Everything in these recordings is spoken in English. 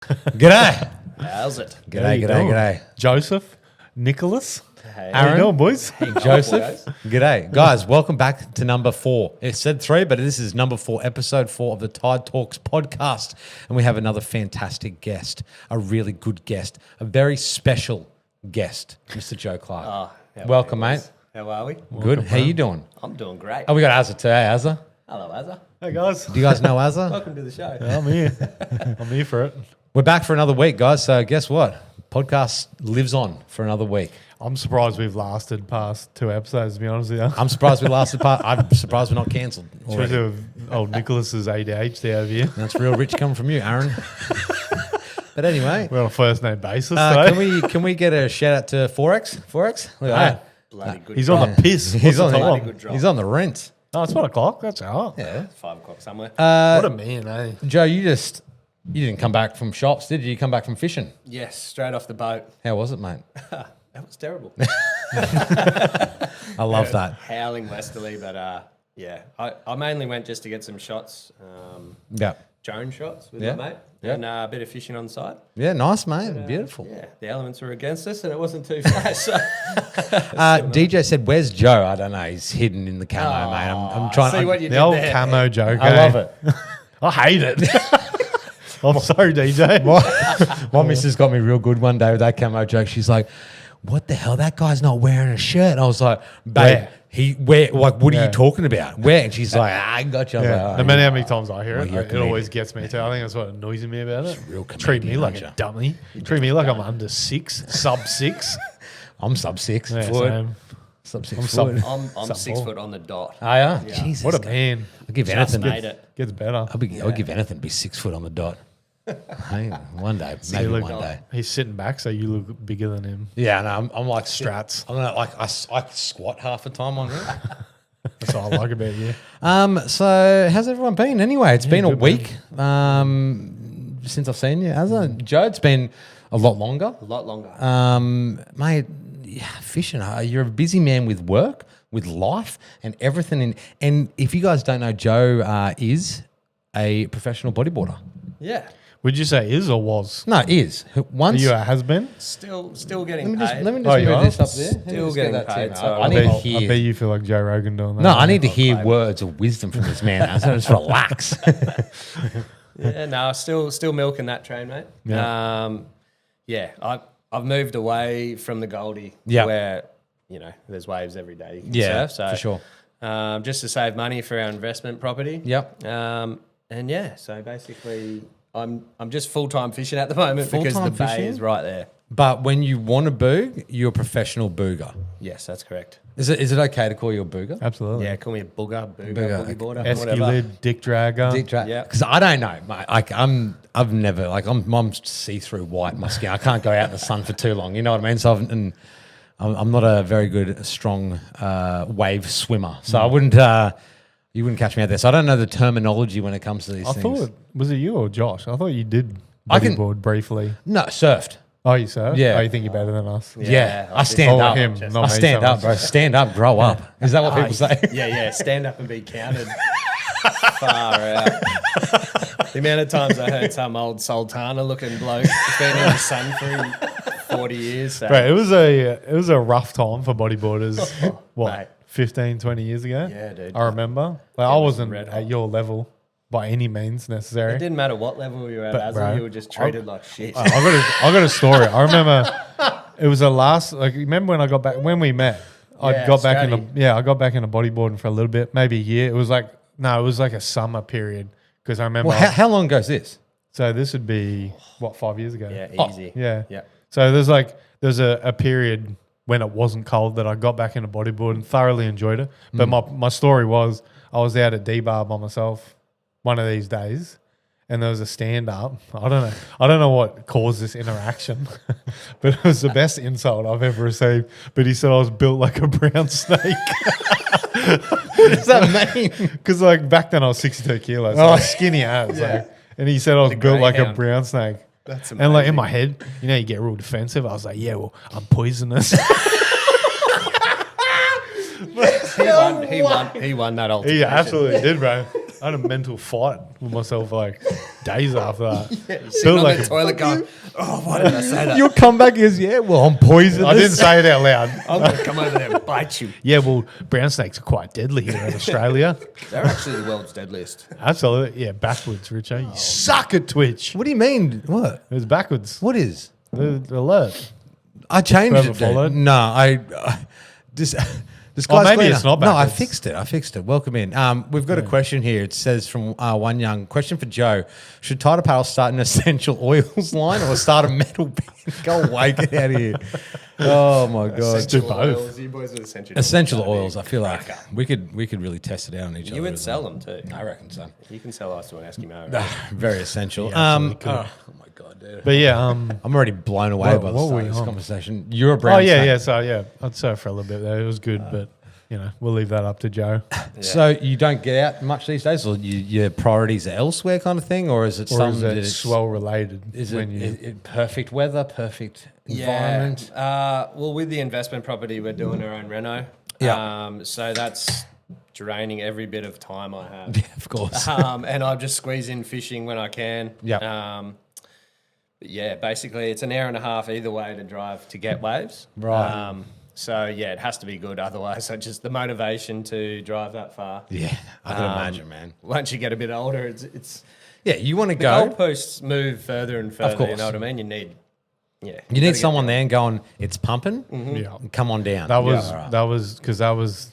G'day. How's it? G'day. Joseph, Nicholas. Hey. How you doing, boys? Joseph. G'day. Guys, welcome back to number 4. It said 3, but this is number 4, episode 4 of the Tide Talks podcast. And we have another fantastic guest, a really good guest, a very special guest, Mr. Joe Clarke. Welcome, mate. How are we? Good. How you doing? I'm doing great. Oh, we got Azza today. Azza. Hello, Azza. Hey, guys. Do you guys know Azza? Welcome to the show. Yeah, I'm here. I'm here for it. We're back for another week, guys. So guess what? Podcast lives on for another week. I'm surprised we've lasted past 2 episodes, to be honest with you. I'm surprised we lasted part. I'm surprised we're not cancelled already. Especially with old Nicholas's ADHD over here. That's real rich coming from you, Aaron. But anyway, We're on a first name basis today. can we get a shout out to Forex? Forex? Look at that. Bloody good. He's drop. on the piss. He's on, Bloody good drop. he's on the rent. Oh, it's 1 o'clock. That's all right. Yeah. 5 o'clock somewhere. What a man, eh? Joe, you didn't come back from shops, did you? You come back from fishing. Yes, straight off the boat. How was it, mate? That was terrible. I love that. Howling westerly, but yeah. I mainly went just to get some shots, Yeah. drone shots with Yeah. my mate, Yeah. and a bit of fishing on site. Yeah, nice, mate. Beautiful. Yeah, the elements were against us, and it wasn't too fast. So. DJ said, "Where's Joe?" I don't know. He's hidden in the camo, mate. I'm trying. See what you The did old there. camo joke. I love it. I hate it. I'm sorry, DJ. My missus got me real good one day with that camo joke. She's like, "What the hell? That guy's not wearing a shirt." And I was like, "Babe, what are you talking about? Where?" And she's like, "I got you." I was like, Yeah. "Oh, No matter how many times I hear Well, it, you're a it always comedian. gets me too. I think that's what annoys me about it. real Treat me comedian, like aren't a dummy. Treat me like I'm under 6, sub 6. I'm sub 6 Yeah, foot. same. Sub 6 I'm foot. sub- I'm Sub 6 four. foot on the dot. Oh, yeah? Yeah. Jesus. What a man. I'll give Just anything. made it. Gets better. I'll give anything to be 6 foot on the dot. Hey, one day, You maybe look- one day. He's sitting back, so you look bigger than him. Yeah, no, I'm like Strats. I'm not like I squat half the time on here. That's what I like about you. So how's everyone been? Anyway, it's been a good, week since I've seen you. Joe, it's been a lot longer. A lot longer. Mate, yeah, fishing. You're a busy man with work, with life, and everything. And if you guys don't know, Joe is a professional bodyboarder. Yeah. Would you say is or was? No, is Are once. you a has-been? Still getting Let paid. me just Oh, you move are? this up there. Let me Still just getting get that to paid, you. so I I'll need to I hear. bet you feel like Joe Rogan doing that. No, I need to hear claim it. words of wisdom from this man. So just relax. Yeah, no, still milking that train, mate. Yeah. I've moved away from the Goldie, Yeah. where there's waves every day. You can Yeah, surf, so for sure. just to save money for our investment property. Yep. And yeah, so basically, I'm just full time fishing at the moment because Full-time the bay fishing? is right there. But when you want to boog, you're a professional booger. Yes, that's correct. Is it okay to call you a booger? Absolutely. Yeah, call me a booger, Booger. boogie boarder, whatever. Esky-lid, dick dragger. Yeah. Because I don't know, mate. I've never I'm see-through white. My skin. I can't go out in the sun for too long. You know what I mean? So I'm not a very good strong wave swimmer. So I wouldn't. You wouldn't catch me out there. So I don't know the terminology when it comes to these I things. thought, was it you or Josh? I thought you did I can- bodyboard briefly. No, surfed. Oh, you surf? Yeah. Oh, you think you're better than us? Yeah, I I stand Oh, up. him, Just- not I me stand so up, much. bro. Stand up, grow up. Is that what people say? Yeah, stand up and be counted. Far out. The amount of times I heard some old Sultana looking bloke who's been in the sun for 40 years. So. Right, it was a rough time for bodyboarders. What, Mate. 15, 20 years ago? Yeah, dude. I remember. Like, I was wasn't red at hot. your level by any means necessary. It didn't matter what level you were at, But, Azza, bro, you were just treated like shit. I got a story. I remember it was the last. Like, remember when I got back when we met? I Yeah, got back into Australia. I got back into bodyboarding for a little bit, maybe a year. It was like a summer period because I remember. Well, how long ago is this? So this would be what 5 years ago. Yeah, easy. Yeah. Yeah. So there's a period when it wasn't cold that I got back into bodyboarding, thoroughly enjoyed it. But my story was I was out at D-Bar by myself one of these days and there was a stand-up. I don't know what caused this interaction, but it was the best insult I've ever received. But he said I was built like a brown snake. What does that mean? Because like back then I was 62 kilos, so I was skinny as. Like, and he said I was built like a greyhound. brown snake. That's And like in amazing. my head, you get real defensive. I was like, yeah, well, I'm poisonous. He won that ultimate. He absolutely did, bro. I had a mental fight with myself for like days after that. You're sitting on like the toilet going, oh, why did I say that? Your comeback is, yeah, well, I'm poisonous. I didn't say it out loud. I'm going to come over there and bite you. Yeah, well, brown snakes are quite deadly here in Australia. They're actually the world's deadliest. Absolutely. Yeah, backwards, Richo. You suck at Twitch. What do you mean? What? It was backwards. What is? The alert. I changed Whoever it. Dude. followed? No, this Oh, guy's maybe cleaner. it's not No, I backwards. fixed it. Welcome in. We've got a question here. It says from one young question for Joe: should Tide Apparel start an essential oils line or start a metal band? Go away, get out of here. Oh my god. do both. Oils, you boys are Essential oils. I feel like we could really test it out on each other. You would as sell well. them too. I reckon so. You can sell us to an Eskimo. Very essential. Yeah, absolutely could. Oh my god, dude. But yeah, I'm already blown away What- by the what start were of we this on? conversation. You're a brown oh yeah, snake. yeah. So yeah, I'd surf for a little bit there. It was good, but you know, we'll leave that up to Joe. So you don't get out much these days, or your priorities are elsewhere, kind of thing, or is it Or is something it that it's swell related? Is when it perfect weather, perfect environment? Well, with the investment property, we're doing our own reno. Yeah. So that's draining every bit of time I have. Yeah, of course. And I'll just squeeze in fishing when I can. Yeah. But yeah, basically it's an hour and a half either way to drive to get waves. Right. So yeah, it has to be good. Otherwise, just the motivation to drive that far. Yeah, I can imagine, man. Once you get a bit older, it's Yeah, you want to the go. goalposts move further and further. You course. know what I mean? You need, You gotta need get someone going. there and going, it's pumping. Yeah, Come on down. that was Yeah, all right. that was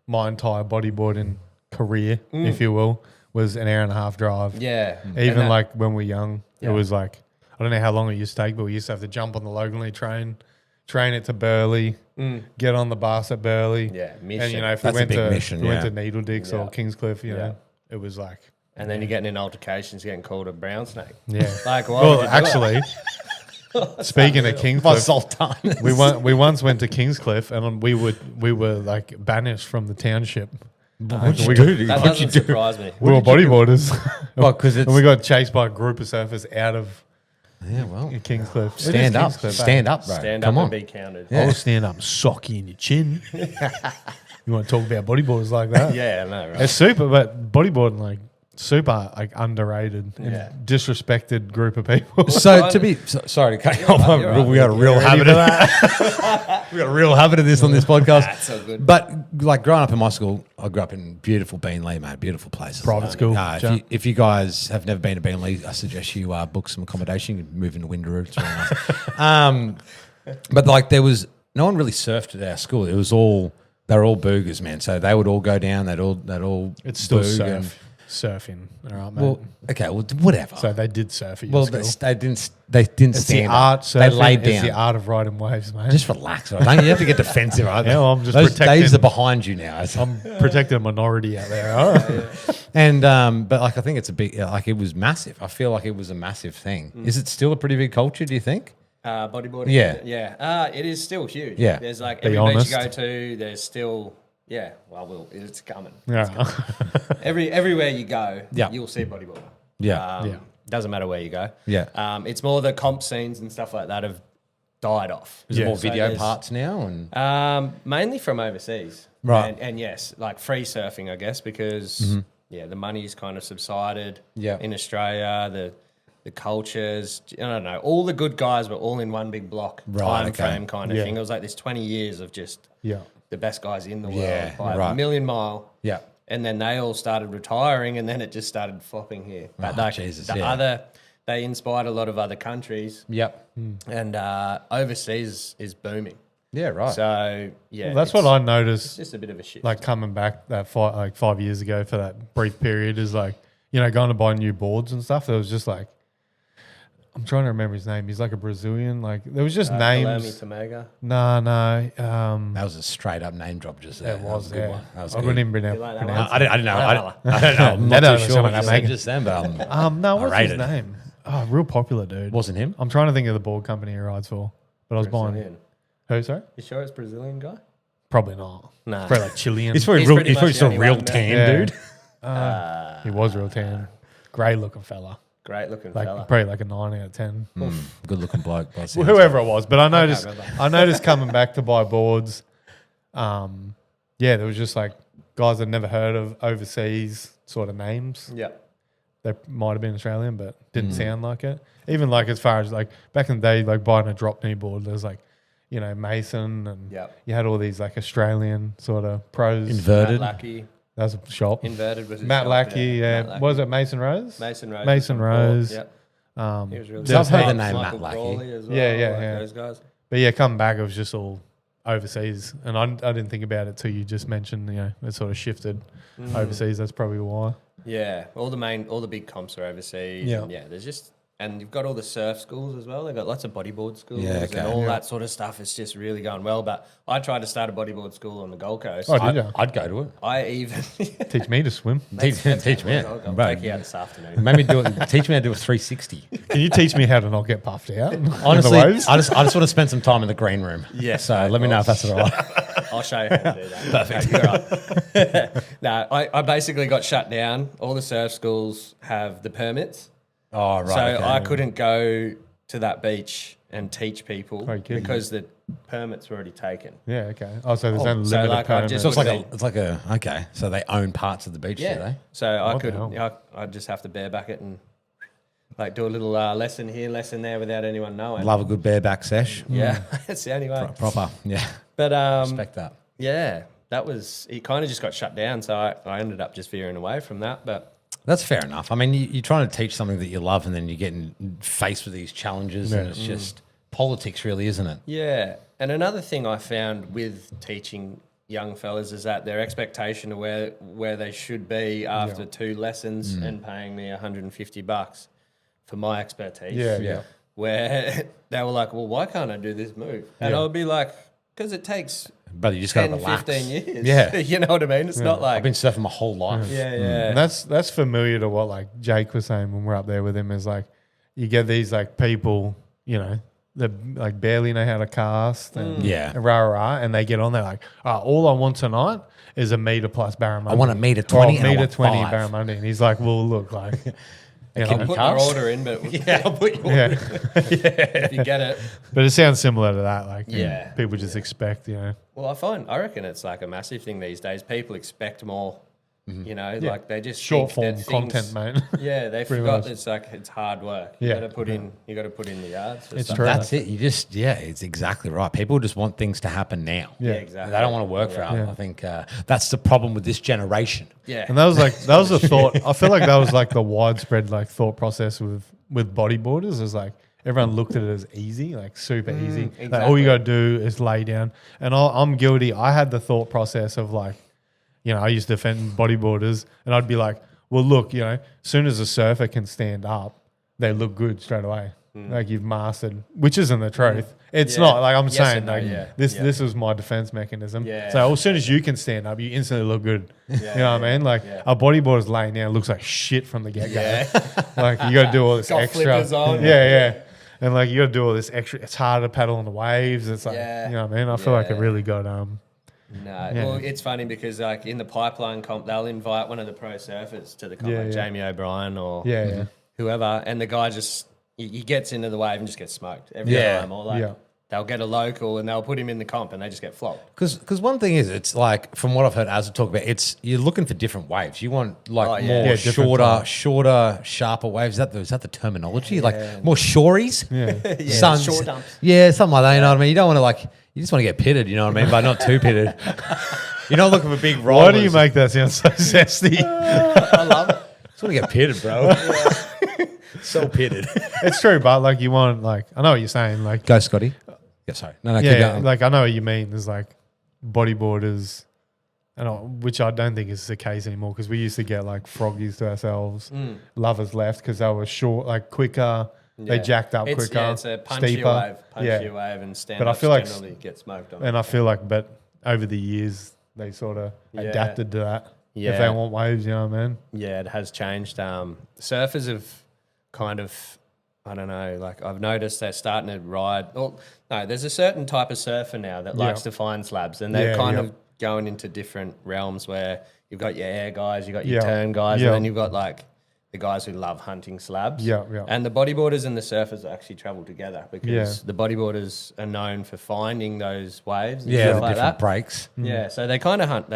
my entire bodyboarding career, if you will, was an hour and a half drive. Yeah. Even And that- like when we were young, Yeah. it was like I don't know how long it used to take, but we used to have to jump on the Loganley train, train it to Burleigh, get on the bus at Burleigh. Yeah, And mission. you know, if we That's a went big to mission, if we went yeah. to Needle Dicks Yeah. or Kingscliff, you Yeah. know, it was like And then you're getting in altercations, getting called a brown snake. yeah. Like, why Well, would you do it? actually, speaking of By Kingscliff, Sultan. we once went to Kingscliff and we were like banished from the township. What'd you we- do? dude? That What'd you doesn't do? surprise me. We were bodyboarders. Well, 'cause it's- and we got chased by a group of surfers out of Yeah, well, Kingscliff. It is stand up. Kingscliff, eh? Stand up, bro. Stand Come up on. and be counted. I'll stand up and sock you in your chin. You want to talk about bodyboarders like that? Yeah, I know, right? It's super, but bodyboarding like super like underrated Yeah. and disrespected group of people. So to be sorry to cut you off, you're right. we got a real habit of that. We got a real habit of this on this podcast. That's so good. But like growing up in my school, I grew up in beautiful Beenleigh, mate. Beautiful places. Private school, If you guys have never been to Beenleigh, I suggest you book some accommodation. You can move into Windaroo. It's really nice. But like there was no one really surfed at our school. It was all they were all boogers, man. So they would all go down. They'd all. It's still boog surfing, all right, mate. Well, okay, well, whatever. So they did surf at your well, school. they didn't. They didn't It's the stand art up. surfing. They laid It's down. the art of riding waves, mate. Just relax, right? Don't you have to get defensive, right? Yeah, well, I'm just Those protecting- days are behind you now. I'm protecting a minority out there. All right. And but like I think it's a big like it was massive. I feel like it was a massive thing. Is it still a pretty big culture? Do you think? Bodyboarding. Yeah. Yeah. It is still huge. Yeah. There's like Be every honest. beach you go to, there's still, yeah, well, it's coming. Yeah. Everywhere you go, Yeah. you'll see bodyboarding. Yeah. Yeah. Doesn't matter where you go. Yeah. It's more the comp scenes and stuff like that have died off. Is there more So video there's- parts now? And Mainly from overseas. Right. And yes, like free surfing, I guess, because the money's kind of subsided Yeah. in Australia. The cultures, I don't know, all the good guys were all in one big block Right, time okay. frame kind of Yeah. thing. It was like this 20 years of just Yeah. the best guys in the world Yeah, by right. a million mile. yeah. And then they all started retiring, and then it just started flopping here. But Oh, like Jesus, the yeah. they inspired a lot of other countries, Yep. and overseas is booming. Yeah. Right. So yeah, Well, that's what I noticed. just a bit of a shift. Like coming back that 5 years ago for that brief period is like, you know, going to buy new boards and stuff. There was just like, I'm trying to remember his name. He's like a Brazilian. Like there was just names. Tomaga. No. that was a straight up name drop just there. It was, a good yeah. one. That was I good. couldn't even You like that pronounce I don't know. I don't know. I'm No, not no, too no, sure what someone you else said making- just then, but no, what's his rated. name? Oh, real popular dude. wasn't him. I'm trying to think of the board company he rides for, but I was buying Brazilian. Who, sorry? You sure it's Brazilian guy? Probably not. Nah. Probably like Chilean. He's probably He's real. pretty He's probably much just a the only real one, tan Yeah. dude. He was real tan. Great looking fella. Great looking Like fella. probably like a 9 out of 10. Good looking bloke. by the Well, sounds whoever it was, but I noticed remember. I noticed coming back to buy boards, yeah, there was just like guys I'd never heard of overseas sort of names. Yeah. They might have been Australian, but didn't sound like it. Even like as far as like back in the day, like buying a drop knee board, there's like, you know, Mason and you had all these like Australian sort of pros. Inverted. Matt Lackey. That was a shop. Inverted was his Matt shop, Lackey, yeah. Matt Lackey. Was it Mason Rose? Mason Rose. Mason Rose. Yep. He was really So I've heard the good. name Michael Matt Lackey. Crawley as well, Yeah. those guys. But yeah, coming back, it was just all overseas. And I didn't think about it till you just mentioned, you know, it sort of shifted overseas. That's probably why. Yeah, all the big comps are overseas. Yeah. And there's just, and you've got all the surf schools as well. They've got lots of bodyboard schools okay. and all that sort of stuff. It's just really going well. But I tried to start a bodyboard school on the Gold Coast. Oh, did you? I'd go to it. I even Teach me to swim. Teach me. I'll Bro, take you out this afternoon. maybe teach me how to do a 360. Can you teach me how to not get puffed out? Honestly, in the waves? I just want to spend some time in the green room. Yes, So mate, let me know if that's all right. I'll show you how to do that. Perfect. Right. No, I basically got shut down. All the surf schools have the permits. Oh, right. So okay. I couldn't go to that beach and teach people Oh, you kidding? because the permits were already taken. Yeah, okay. Oh, so there's no so limited like I permit. just- So it's like a okay. So they own parts of the beach, do they? So I What the couldn't. hell? I just have to bareback it and like do a little lesson here, lesson there without anyone knowing. Love a good bareback sesh. Yeah, it's the only way. Proper. Yeah. But Respect that. yeah, that was it. Kind of just got shut down, so I ended up just veering away from that. But That's fair enough. I mean, you're trying to teach something that you love, and then you're getting faced with these challenges, and it's just politics, really, isn't it? yeah, and another thing I found with teaching young fellas is that their expectation of where they should be after 2 lessons and paying me $150 for my expertise. Yeah. Where they were like, well, why can't I do this move? And I would be like, because it takes But you just got to 10, relax. 15 years. Yeah. You know what I mean? It's not like, I've been surfing my whole life. yeah. And that's familiar to what like Jake was saying when we're up there with him is like you get these like people, you know, that like barely know how to cast and and they get on there like, all I want tonight is a meter plus barramundi. I want a meter Or 20 and I meter want 20 5. barramundi. And he's like, well, look, like, you know, I'll put my order in, but I'll put you yeah. if you get it. But it sounds similar to that. Like, Yeah. people just expect, you know. Well, I reckon it's like a massive thing these days. People expect more, you know, like they just Short form think that things- content, mate. Yeah, they Pretty forgot much. it's like it's hard work. Yeah. You got to put in the yards. for It's stuff true. like That's it. You just, it's exactly right. People just want things to happen now. that. Yeah. Exactly. They don't want to work for it. Yeah. I think that's the problem with this generation. Yeah, And that was a thought. I feel like that was like the widespread like thought process with bodyboarders is like everyone looked at it as easy, like super easy. Like, all you got to do is lay down. And I'm guilty. I had the thought process of like, you know, I used to defend bodyboarders and I'd be like, well, look, you know, as soon as a surfer can stand up, they look good straight away. Like you've mastered, which isn't the truth. It's Yeah. not like I'm Yes saying and no, like yeah. this was my defense mechanism. Yeah. So as soon as you can stand up, you instantly look good. You know what I mean? Like yeah. a bodyboarder's laying down looks like shit from the get go. Yeah. Like you got to do all this Got extra. flippers on. Yeah. And like you got to do all this extra. It's hard to paddle on the waves. It's like Yeah. you know what I mean. I feel like it Yeah. really got No, well, it's funny because like in the pipeline comp, they'll invite one of the pro surfers to the comp, Yeah, like yeah. Jamie O'Brien or yeah. whoever, and the guy just he gets into the wave and just gets smoked every Yeah. time. Or like Yeah. they'll get a local and they'll put him in the comp and they just get flogged. Because one thing is, it's like from what I've heard Azza talk about, it's you're looking for different waves. You want like Oh, yeah. more Yeah, different types. shorter, sharper waves. Is that the terminology? Like more shories? Yeah. Yeah, Suns. short dumps. Yeah, something like that. You know what I mean? You don't want to like. You just want to get pitted. You know what I mean? But not too pitted. You're not looking for big rollers. Why do you make that sound so zesty? I love it. Just want to get pitted, bro. So pitted. It's true, but like you want like I know what you're saying. Like Go, Scotty. Yeah, sorry. No, keep yeah, going. like I know what you mean. There's like bodyboarders, which I don't think is the case anymore because we used to get like froggies to ourselves. Lovers left because they were short, like quicker. They Yeah. jacked up It's, quicker, yeah, it's a punchy steeper. wave, and stand But I ups feel like generally get smoked on. And I feel like, but over the years they sort of Yeah. adapted to that. If Yeah. they want waves, you know what I mean? Yeah, it has changed. Surfers have kind of, I don't know, like I've noticed they're starting to ride. Well, no, there's a certain type of surfer now that likes to find slabs, and they're Yeah, kind yeah. of going into different realms where you've got your air guys, you've got your Yeah. turn guys, Yeah. and then you've got like the guys who love hunting slabs. Yeah, yeah. And the bodyboarders and the surfers actually travel together because Yeah. the bodyboarders are known for finding those waves and Yeah, stuff the like different that. breaks. Yeah, so they kind of hunt.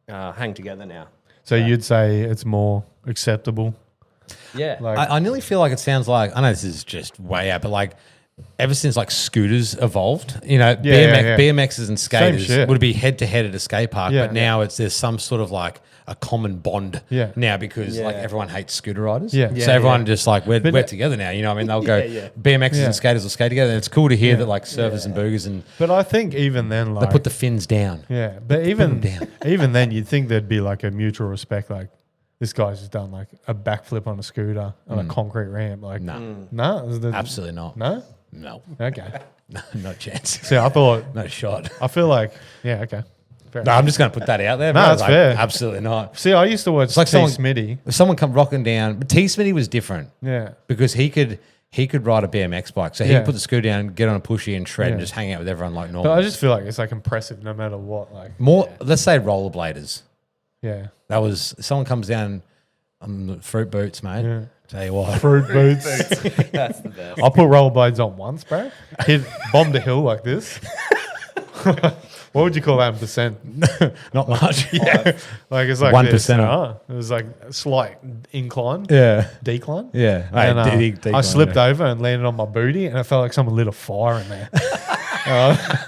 hang together now. So you'd say it's more acceptable. Yeah. Like, I nearly feel like it sounds like, I know this is just way out, but like ever since like scooters evolved, you know, BMXs and skaters shit. would be head to head at a skate park, Yeah. but now there's some sort of like a common bond now because like everyone hates scooter riders. Yeah. So Yeah, everyone just like, we're But- together now, you know what I mean? They'll go, Yeah. BMXs and skaters will skate together. And it's cool to hear that like surfers and boogers and but I think even then, like, they put the fins down. yeah, but even down. even then, you'd think there'd be like a mutual respect. Like, this guy's just done like a backflip on a scooter on a concrete ramp. Like, no, Absolutely not. no, No. okay. No chance. See, I thought, No shot. I feel like, yeah, okay. Fair No, enough. I'm just going to put that out there. No, bro. that's Like, fair. Absolutely not. See, I used to watch like T. someone- Smitty. If someone come rocking down, but T Smitty was different Yeah, because he could ride a BMX bike, so he Yeah. could put the scooter down, get on a pushy and shred, and Yeah. just hang out with everyone like but normal. I just feel like it's like impressive no matter what. Like, More, let's say rollerbladers. yeah, That was someone comes down on the fruit boots, mate. Yeah. Tell you what, fruit boots. That's the best. I put rollerblades on once, bro. Bombed a hill like this. What would you call that in percent? not much. Yeah, like it's like 1%. this. It was like a slight incline, Yeah, decline. yeah. And Hey, I slipped over and landed on my booty, and it felt like someone lit a fire in there.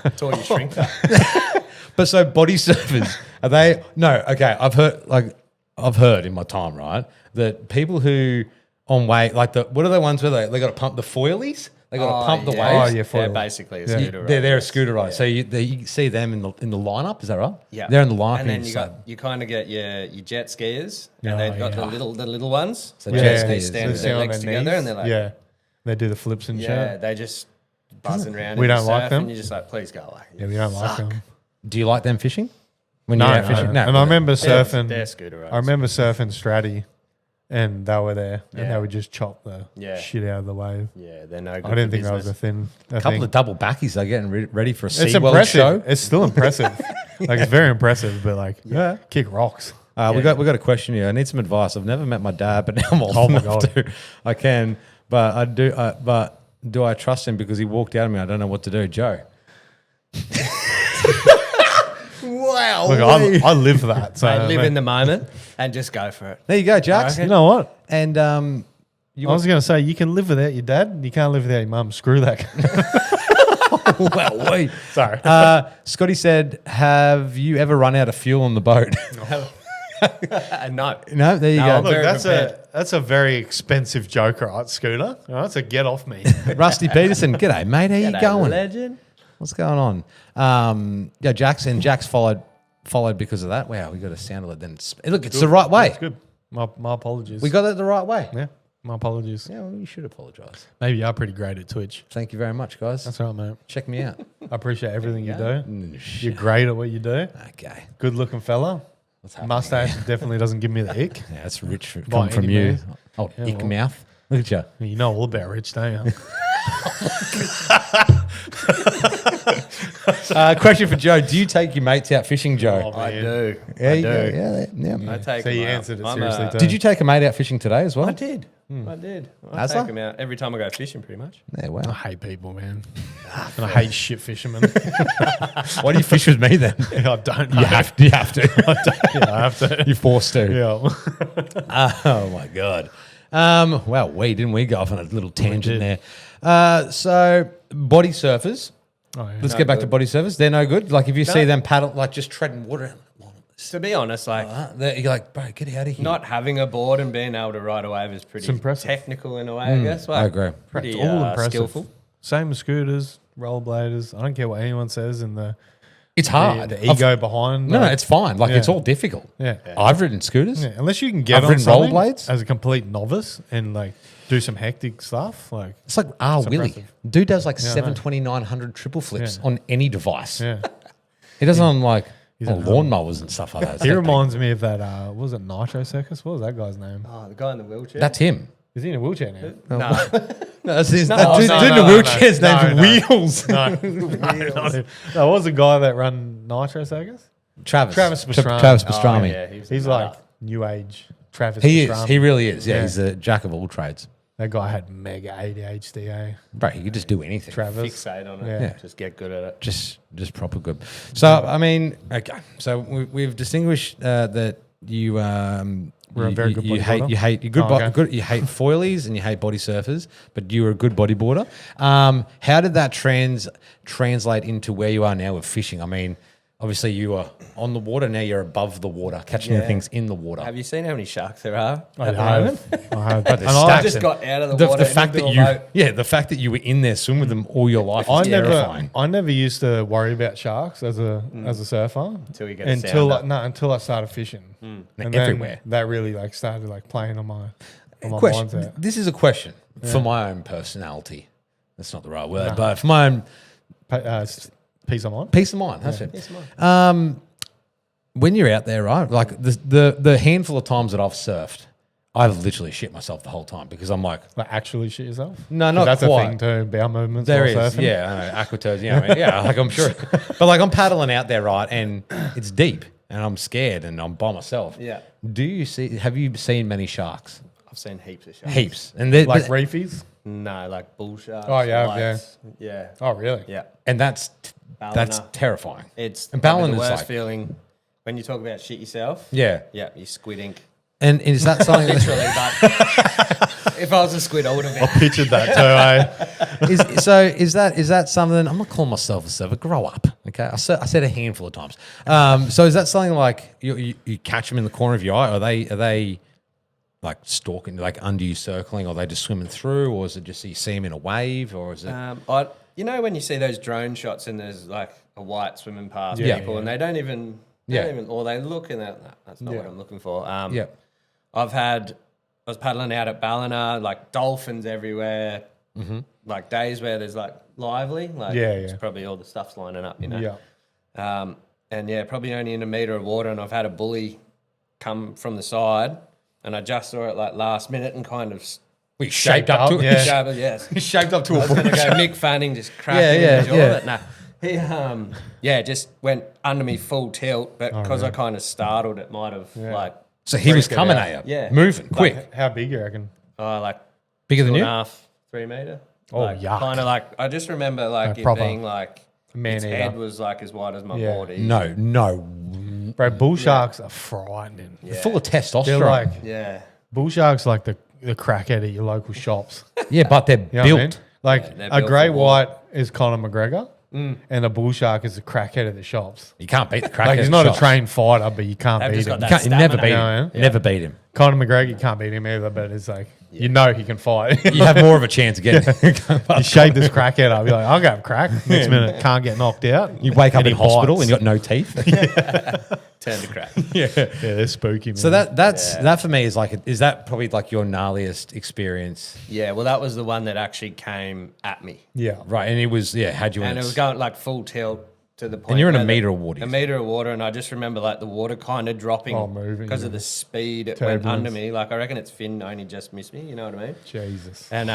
That's all you shrink that. But so body surfers, are they? No, okay. I've heard in my time, right, that people who on weight, like what are the ones where they got to pump the foilies? They got to pump the yeah. waves. Oh, yeah, They're foil. basically a scooter. They're a rider. scooter rider. So you see them in the lineup. Is that right? Yeah, they're in the lineup. and then it's you kind of get your jet skiers, Oh, and they've got yeah. the little ones. So Which jet is they skiers. stand with They their sit on legs their together, knees. and they're like, yeah, they do the flips and yeah, shit. they just buzzing around. We in the don't like surf, them. And you're just like, please go away. Yeah, we don't like them. Do you like them fishing? When No, you're out fishing? no. And I remember They're surfing. scooter riders. I remember surfing Stratty, and they were there, and Yeah. they would just chop the Yeah. shit out of the wave. Yeah, they're no good. I didn't for think that was a business. thing. a couple of double backies. They're getting ready for a It's SeaWorld impressive. show. It's still impressive. Like, it's very impressive, but like, Yeah. kick rocks. We got a question here. I need some advice. I've never met my dad, but now I'm old Oh my enough God. to. I can, but I do. But do I trust him because he walked out of me? I don't know what to do, Joe. Wow. Look, I live that. So Mate, live in the moment and just go for it. There you go, Jax. You know what? And I was going to say, you can live without your dad. You can't live without your mum. Screw that. well, wait. Sorry. Scotty said, "Have you ever run out of fuel on the boat?" No. No, there you No, go. very Look, prepared. that's a very expensive joke, right, Scooter? That's a get off me. Rusty Peterson, g'day, mate. How you G'day, going? legend. What's going on? Yeah, Jax followed because of that. Wow, we got a sound alert. Then look, it's the right way. That's good. My apologies. We got it the right way. Yeah, my apologies. Yeah, well, you should apologise. Maybe you are pretty great at Twitch. Thank you very much, guys. That's right, mate. Check me out. I appreciate everything you do. You're Shit. great at what you do. Okay. Good looking fella. What's happening? Mustache definitely doesn't give me the ick. Yeah, that's rich By coming from any you. means. Old Yeah, ick well. mouth. Look at you. You know all about Rich, don't you? Question for Joe. Do you take your mates out fishing, Joe? Oh, I man. do. Yeah, I you do. go. Yeah. I take So you them out. answered it I'm seriously too. Did you take a mate out fishing today as well? I did. I did. I Has take I? them out every time I go fishing, pretty much. Yeah, I wow. hate people, man. And I hate shit fishermen. Why do you fish with me then? I don't. You have to. Yeah, I have to. You're forced to. Yeah. Oh my god. Well, didn't we go off on a little tangent there? So body surfers. Oh, yeah. Let's No get back to good. body surfers. They're no good. Like if you see them paddle, like just treading water, To be honest, like you're like, bro, get out of here. not having a board and being able to ride a wave is pretty impressive. technical in a way, I guess. I agree. Pretty It's all impressive. skillful. Same as scooters, rollerbladers. I don't care what anyone says in the It's hard. the ego behind. No, like, it's fine. Like Yeah. it's all difficult. Yeah. I've ridden scooters. Yeah, unless you can get I've on ridden something rollerblades. as a complete novice and like do some hectic stuff, like It's like Willie. impressive. Dude does like I know. 720-900 triple flips Yeah. on any device. yeah. He does it on like He's on a- lawnmowers and stuff like that. He reminds me of that. What was it Nitro Circus? What was that guy's name? Oh, the guy in the wheelchair. That's him. Is he in a wheelchair now? no. No, that's his. No, that dude, no, dude in no, the no, wheelchair's no. named No, no. Wheels. No, that was a guy that ran Nitro Circus. Travis Pastrami. Travis Oh, Pastrami. yeah, He's like new age Travis. He is. Pastrami. He really is. Yeah, Yeah. he's a jack of all trades. That guy had mega ADHD, eh? Bro, you could just do anything. Travis. Fixate on it. Yeah. Just get good at it. Just proper good. So I mean, okay. So we've distinguished that you We're a very good you bodyboarder? hate you're good, Oh, okay. good. You hate foilies and you hate body surfers, but you were a good bodyboarder. How did that translate into where you are now with fishing? I mean, obviously you are on the water, now you're above the water, catching the Yeah. things in the water. Have you seen how many sharks there are I at the moment? have. But And the I stats- Just got out of the water. the fact into that a you, boat. the fact that you were in there swimming with them all your life is terrifying. I never used to worry about sharks as a surfer Until you get a until sounder. until I started fishing. They're And everywhere. then that really like started like playing on my Question. mindset. This is a question for my own personality. That's not the right word, but for my own Peace of mind. peace of mind. That's it. When you're out there, right? Like the handful of times that I've surfed, I've literally shit myself the whole time because I'm like, Like actually shit yourself. No, 'Cause not that's quite. a thing too. Bowel movements. there while is, surfing. yeah, I know, aquatours, yeah, like I'm sure, but like I'm paddling out there, right, and it's deep, and I'm scared, and I'm by myself. Yeah. Have you seen many sharks? I've seen heaps of sharks. Heaps, and they're, Like reefies. No, like bull sharks. Oh, yeah, lights. Yeah. Oh really? Yeah. and that's Ballina. terrifying. It's And probably the Ballina's worst like- feeling when you talk about shit yourself. Yeah, Yeah, you squid ink. and is that something? Literally, but if I was a squid, I would have been. Pictured that too. Is that something? I'm not calling myself a surfer. Grow up, okay? I said a handful of times. So is that something like you catch them in the corner of your eye? Are they like stalking, like under you, circling, or are they just swimming through, or is it just you see them in a wave, or is it? You know when you see those drone shots and there's like a white swimming past Yeah. people and they don't even, or they look and they're, "No, that's not what I'm looking for. Yeah. I was paddling out at Ballina, like dolphins everywhere, like days where there's like lively, like it's probably all the stuff's lining up, you know. Yeah. And yeah, probably only in a metre of water, and I've had a bully come from the side, and I just saw it like last minute and kind of We shaped up to it. yeah. yes. Shaped up to I a was going to bush. go Mick Fanning, just cracking Yeah, in the jaw. yeah. But no, he just went under me full tilt, but because I kind of startled, it might have like So he was Freak it coming out. at you, Yeah. moving quick, Like, how big you reckon? like bigger than you. 2.5, 3 metre. Oh, yuck. Kind of like I just remember like it proper being like man its eater. head was like as wide as my Yeah. body. No, Bro, bull sharks are frightening. full of testosterone. They're like Yeah. bull sharks, like the crackhead at your local shops. yeah, but they're You know built. what I mean? Like they're a built great for war. white is Conor McGregor, and a bull shark is a crackhead at the shops. You can't beat the crack. Like he's not a trained fighter, but you can't They've beat just him. got You that can't, you never stamina. beat Yeah, him. yeah. Never beat him. Conor McGregor, you can't beat him either, but it's like you know he can fight. You have more of a chance of getting. You shake this crackhead up, you're like, I'll go crack. Next minute, can't get knocked out. You wake up And in he hospital bites. and you got no teeth. Turn to crack. Yeah, they're spooky, man. So that for me is like is that probably like your gnarliest experience, Yeah, well, that was the one that actually came at me. yeah. right? And it was had you in And it its- was going like full tilt to the point. And you're in a where metre of water, A you metre of water, and I just remember like the water kind of dropping moving, because of yeah. the speed it went Turbulence. under me. Like I reckon its fin only just missed me. You know what I mean? Jesus. And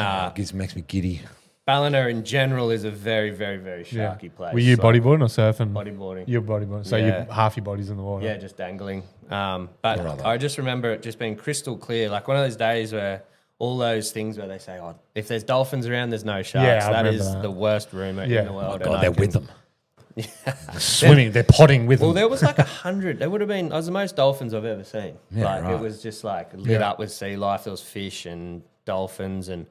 makes me giddy. Ballina in general is a very, very, very Yeah. sharky place. Were you So, bodyboarding or surfing? bodyboarding? You're bodyboarding. So Yeah. half your body's in the water. Yeah, just dangling. But Brother. I just remember it just being crystal clear, like one of those days where all those things where they say, "Oh, if there's dolphins around, there's no sharks." Yeah, I That remember is that. the worst rumor Yeah. in the world. Oh and God, I they're can- with them. Swimming, they're potting with Well, them. there was like 100. There would have been. It was the most dolphins I've ever seen. Yeah, like right. it was just like lit Yeah. up with sea life. There was fish and dolphins, and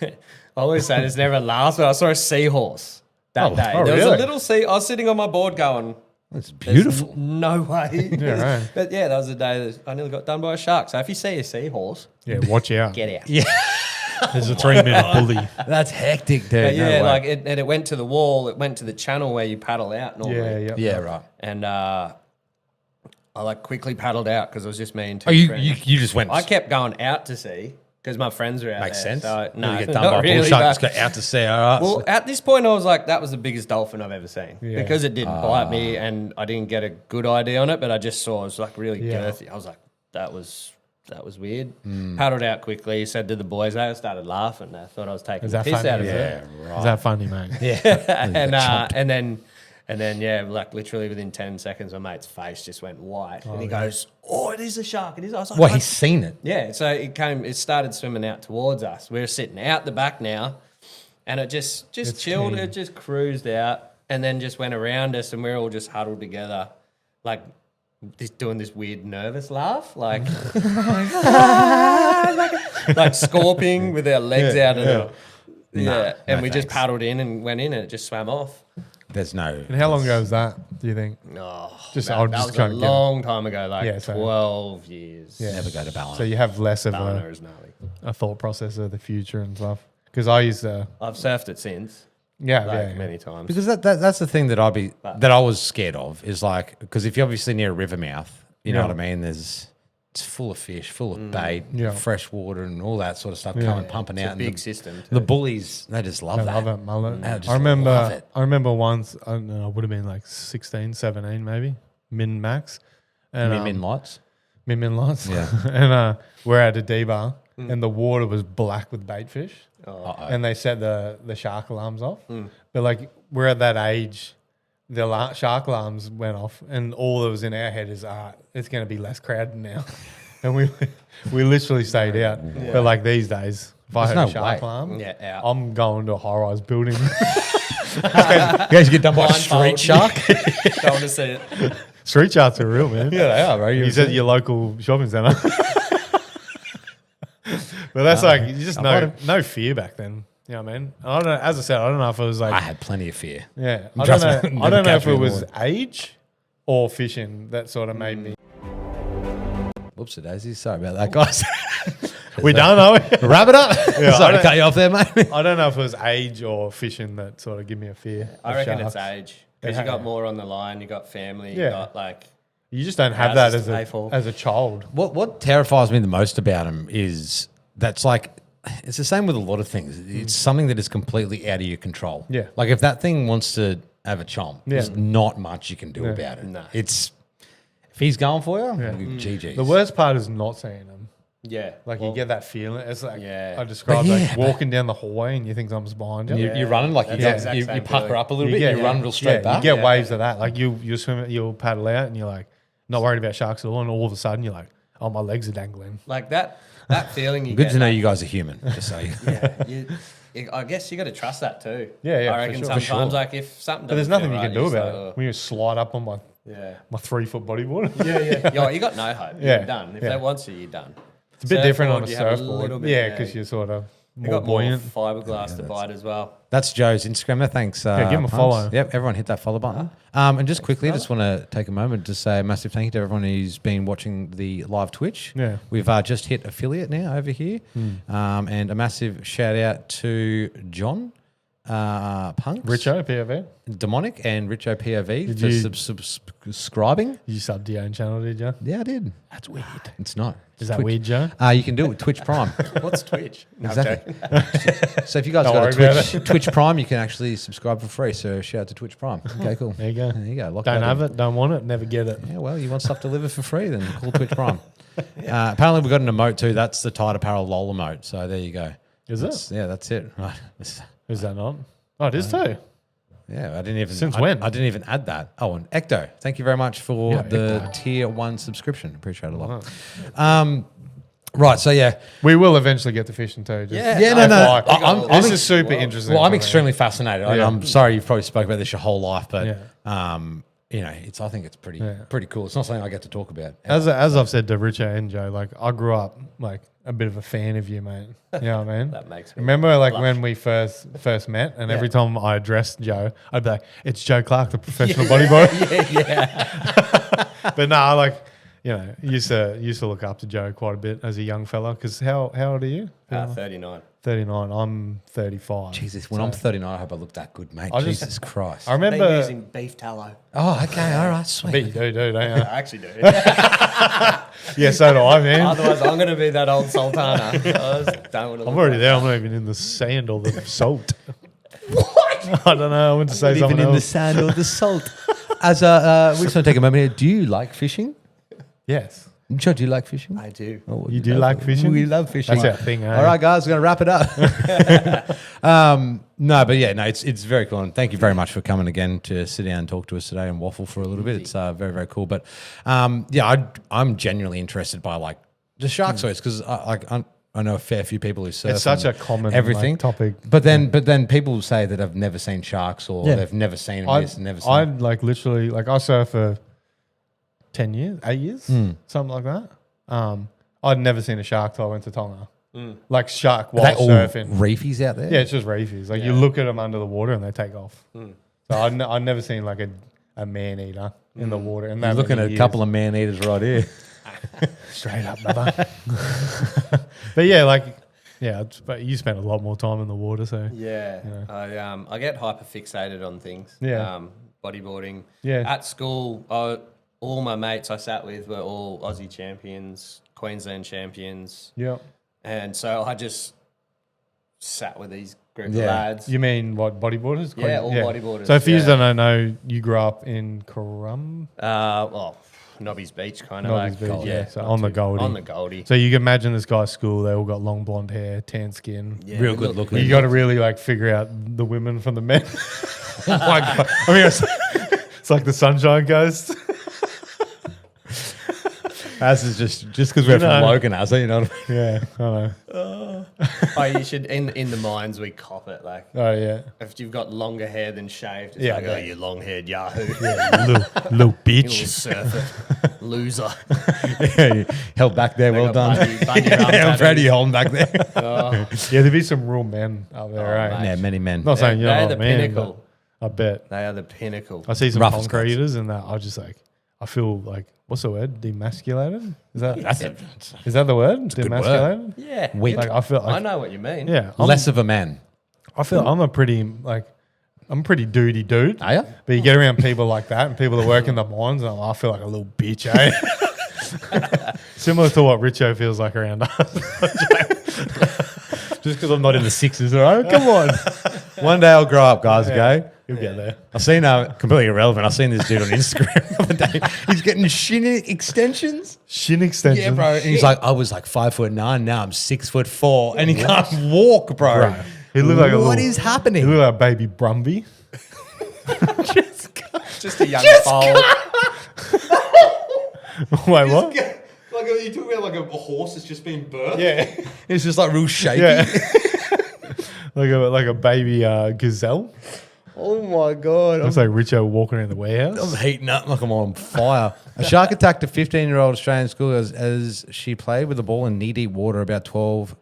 I always say this never lasts. But I saw a seahorse that day. oh, There was really? a little sea. I was sitting on my board going, It's "There's beautiful. no way." Yeah, right. But yeah, that was the day that I nearly got done by a shark. So if you see a seahorse, Yeah, watch out. get out. Yeah, There's a 3-minute bully. that's hectic, dude. But No yeah, way. like it went to the wall. It went to the channel where you paddle out normally. Yeah, yeah. yeah, right. And I like quickly paddled out because it was just me and two Oh, you friends. you just went. I kept going out to sea because my friends were out makes there. sense. So, You no, get done not by a really. bull shark. but- Just go out to sea. All right. well, at this point, I was like, that was the biggest dolphin I've ever seen Yeah. because it didn't bite me and I didn't get a good ID on it, but I just saw it was like really Yeah. girthy. I was like, that was weird. Paddled out quickly, said to the boys, they started laughing. They thought I was taking Is the that piss funny? out of Yeah. it. right. Is that funny, mate? And then And then, like literally within 10 seconds, my mate's face just went white. And he goes, "Oh, it is a shark. It is." I was like, Well, he's seen it. yeah. So it started swimming out towards us. We were sitting out the back now, and it just chilled. keen. It just cruised out and then just went around us, and we were all just huddled together, like doing this weird nervous laugh, like like scorpion with our legs out. And we just paddled in and went in, and it just swam off. There's no. And how long ago was that, do you think? No, Just- that, I'll that just was go a and get it. long time ago, like Yeah, so- 12 years. Yeah. Never go to Ballina. So you have less of Ballina is gnarly. a thought process of the future and stuff. Because I used to, I've surfed it since, yeah, like yeah. many times. Because that's the thing that I was scared of is like, because if you're obviously near a river mouth, you know Yeah. what I mean? It's full of fish, full of bait, Yeah. fresh water, and all that sort of stuff Yeah. coming, pumping It's out. a And big the, system. the Too. bullies, they just love I that. love it, mullet. I just I remember, love it. I remember once, I don't know, I would have been like 16, 17 maybe, min max. And Min lights. min lots. Yeah. And we're at a D-bar and the water was black with bait fish. Uh-oh. And they set the shark alarms off. But like we're at that age, the shark alarms went off, and all that was in our head is, it's going to be less crowded now. And we literally stayed out. But like these days, if I There's heard no a shark way. alarm, Yeah, out. I'm going to a high-rise building. You guys get done by a Blindfold. street shark? Don't want to see it. Street sharks are real, man. Yeah, they are, bro. You said your local shopping centre. But that's like, you just no fear back then. You know what I mean? I don't know. As I said, I don't know if it was like, I had plenty of fear. yeah, I don't Trust know. me, I don't know catch if me it in the was water. age or fishing that sort of made me. Whoops, daisy. Sorry about that, guys. We done, are we? Wrap it up. I Sorry to don't- cut you off there, mate. I don't know if it was age or fishing that sort of give me a fear. I of reckon sharks. it's age. Because you got more on the line, you got family, Yeah. you got like... You just don't have that houses as to pay for. as a child. What terrifies me the most about him is that's like, it's the same with a lot of things. It's something that is completely out of your control. Yeah. Like if that thing wants to have a chomp, there's not much you can do about it. No. It's, if he's going for you, GG's. The worst part is not seeing them. Yeah. Like well, you get that feeling. It's like Yeah. I described But like yeah, walking down the hallway and you think someone's behind you. You're running like That's you, the exact you same pucker feeling. up a little bit, you run real straight back. You get waves of that. Like you swim, you'll paddle out, and you're like not worried about sharks at all, and all of a sudden you're like, oh, my legs are dangling. like that feeling you Good get. to know like, you guys are human, just so you. I guess you got to trust that too. Yeah, yeah, I for reckon sure. sometimes, For sure. like if something But there's doesn't nothing feel you can right, do you're about just it. When you slide up on my Yeah. 3-foot bodyboard. Yeah. Yo, you got no hope. Yeah, You're done. If yeah. they want you, you're done. It's a bit different on a Surfboard, you have a surfboard. little bit, Yeah, because you're sort of You more got more buoyant. fiberglass to bite as well. That's Joe's Instagram. Thanks. Yeah, give him a Punks. follow. Yep, everyone hit that follow button. And just quickly, I just want to take a moment to say a massive thank you to everyone who's been watching the live Twitch. Yeah. We've just hit affiliate now over here. And a massive shout out to John Punks, Richo, POV. Demonic, and Richo POV Did for you- subscribing. You subbed your own channel, did you? Yeah, I did. That's weird. It's not. Is that Twitch. weird, Joe? You can do it with Twitch Prime. What's Twitch? No, I'm Exactly. joking. So if you guys Don't got worry a about Twitch Prime, you can actually subscribe for free. So shout out to Twitch Prime. Okay, cool. There you go. There you go. Lock Don't that have in. it, don't want it, never get it. Yeah, well, you want stuff delivered for free, then call Twitch Prime. Apparently, we've got an emote too. That's the Tide Apparel LOL emote. So there you go. Is That's- it? Yeah, that's it. Right. Is that not? Oh, it is too. Yeah, I didn't even. Since I- when? I didn't even add that. Oh, and Ecto, thank you very much for Yeah, the Ecto. tier 1 subscription. Appreciate it a lot. Right, so yeah. We will eventually get to fishing too. Just Yeah, no, no. FYI. I'm This is super interesting. Well, I'm for me. extremely fascinated. Yeah. I'm sorry you've probably spoke about this your whole life, but Yeah. you know, I think it's pretty Yeah. pretty cool. It's not something I get to talk about. As I've said to Richard and Joe, like I grew up like a bit of a fan of you, mate. You know what I mean? That makes me Remember like blush. when we first met, and every time I addressed Joe, I'd be like, "It's Joe Clarke, the professional bodyboarder." yeah. But no, like you know, used to look up to Joe quite a bit as a young fella. Because how old are you? 39. 39. I'm 35. Jesus, when I'm 39, I hope I look that good, mate. I just- Jesus Christ. I Been remember. using beef tallow. Oh, okay, all right, Bet sweet. you do, don't I you? actually do. Yeah, so do I, man. Otherwise, I'm going to be that old sultana. I just don't want to I'm already there. I'm not even in the sand or the salt. What? I don't know. I want to say something else. sand or the salt. As we just want to take a moment here. Do you like fishing? Yes. Joe, do you like fishing? I do. Oh, You do like fishing? We love fishing. That's our thing, eh? All right, guys, we're going to wrap it up. No, but yeah, no, it's very cool. And thank you very much for coming again to sit down and talk to us today and waffle for a little bit. It's very, very cool. But I'm genuinely interested by like the shark stories because I know a fair few people who surf. It's such and a common everything topic. But then people say that I've never seen sharks or they've never seen this and never seen. I like literally like I surfed for 10 years, 8 years, something like that. I'd never seen a shark till I went to Tonga. Like shark while Are they all surfing. reefies out there? Yeah, it's just reefies. Like you look at them under the water and they take off. So I'd never seen like a man eater in the water. And You're looking at a couple of man eaters right here. straight up, brother. But yeah, but you spend a lot more time in the water, so Yeah. I get hyper fixated on things. Yeah. Bodyboarding. Yeah. At school, all my mates I sat with were all Aussie champions, Queensland champions. yeah. And so I just sat with these group of lads. You mean what, bodyboarders? Yeah, all bodyboarders. So if you yeah. don't know, you grew up in Corum? Nobby's Beach kind of Nobby's like. Beach, Yeah, so on the Goldie. On the Goldie. So you can imagine this guy's school, they all got long blonde hair, tan skin. Yeah, Real good looking. You got to really like figure out the women from the men. Oh my God. I mean, it's like the Sunshine Coast. This is just because we're from Logan, so you know what I mean? Yeah, I know. You should in the mines we cop it like. Oh yeah. If you've got longer hair than shaved, it's Yeah, like, yeah. oh, you long-haired yahoo. little You little bitch. surfer. Loser. Yeah, you held back there, well done. Yeah, I'm proud of you holding back there. Yeah, there'd be some real men up there, right? mate. Yeah, many men. Not saying you're They're not the a man, pinnacle. but I bet. They are the pinnacle. I see some Rough as concrete guts. eaters and that I just like, I feel like, what's the word? Demasculated? Is that That's is that the word? good Demasculated? Yeah. Weak. Like I feel I like, know what you mean. yeah, less of a man. I feel I'm a pretty duty dude. Are you? But you get around people like that and people that work in the mines and I feel like a little bitch, eh? Similar to what Richo feels like around us. Just because I'm not in the sixes, all right? Come on. One day I'll grow up, guys, okay? You'll get there. I've seen, completely irrelevant, I've seen this dude on Instagram the other day. He's getting shin extensions. Shin extension. Yeah, bro. And he's like, I was like 5'9", now I'm 6'4", and he can't walk, bro. Right. He looked like What a is little, happening? He looked like a baby Brumby. Just a young foal. Wait, what? Like you talk about like a horse that's just been birthed. Yeah. It's just like real shaky. Yeah. like a baby gazelle. Oh my god. Looks like Richo walking around the warehouse. I'm heating up like I'm on fire. A shark attacked a 15-year-old Australian school as she played with a ball in knee-deep water with about 12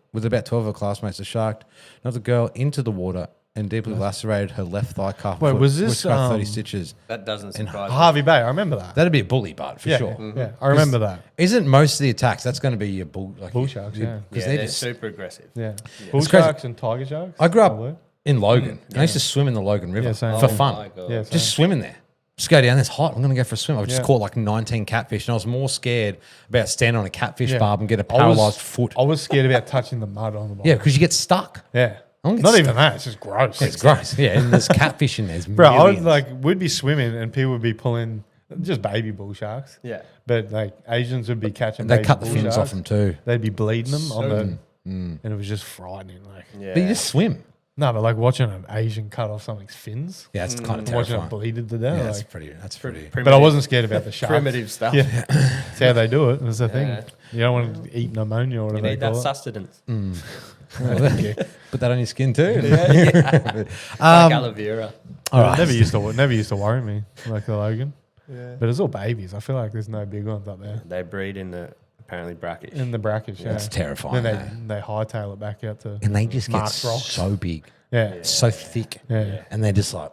of her classmates. The shark knocked the girl into the water and deeply lacerated her left thigh calf. Wait, was this, which got 30 stitches? That doesn't surprise me. Harvey Bay, I remember that. That'd be a bully butt for Yeah, sure. yeah, I remember that. Isn't most of the attacks, that's going to be your bull Sharks, yeah. Because Yeah, they they're just, super aggressive. Yeah. Bull crazy. sharks and tiger sharks. I grew Probably. up in Logan. I used to swim in the Logan River Yeah, same. for Oh fun. my God. Yeah, Just swim in there. Just go down. It's hot. I'm going to go for a swim. I just Yeah. caught like 19 catfish, and I was more scared about standing on a catfish Yeah. barb and get a I was- paralyzed foot. I was scared about touching the mud on the bottom. Yeah, because you get stuck. Yeah. don't get Not stuck. even that. It's just gross. It's gross. Yeah, and there's catfish in there. There's Bro, I was millions. like, we'd be swimming and people would be pulling just baby bull sharks. Yeah. But like Asians would be catching They baby cut the bull fins sharks. off them too. They'd be bleeding them on the, and it was just frightening. Like, Yeah. But you just swim. no, but like watching an Asian cut off something's fins, Yeah, it's kind of and watching it terrifying. bleeded to death. Yeah, like- that's pretty. but I wasn't scared about the sharks. Primitive stuff. Yeah, that's how they do it. That's the thing. Yeah. You don't want to eat pneumonia or You whatever they need that call it. sustenance. Put that on your skin too. Like aloe vera. All right. Never used to worry me like the Logan. Yeah. But it's all babies. I feel like there's no big ones up there They breed in the apparently brackish. in the brackish. Yeah, That's terrifying. Then they hightail it back out to And they just get Mark's rocks. so big, yeah. so thick, Yeah. and they're just like,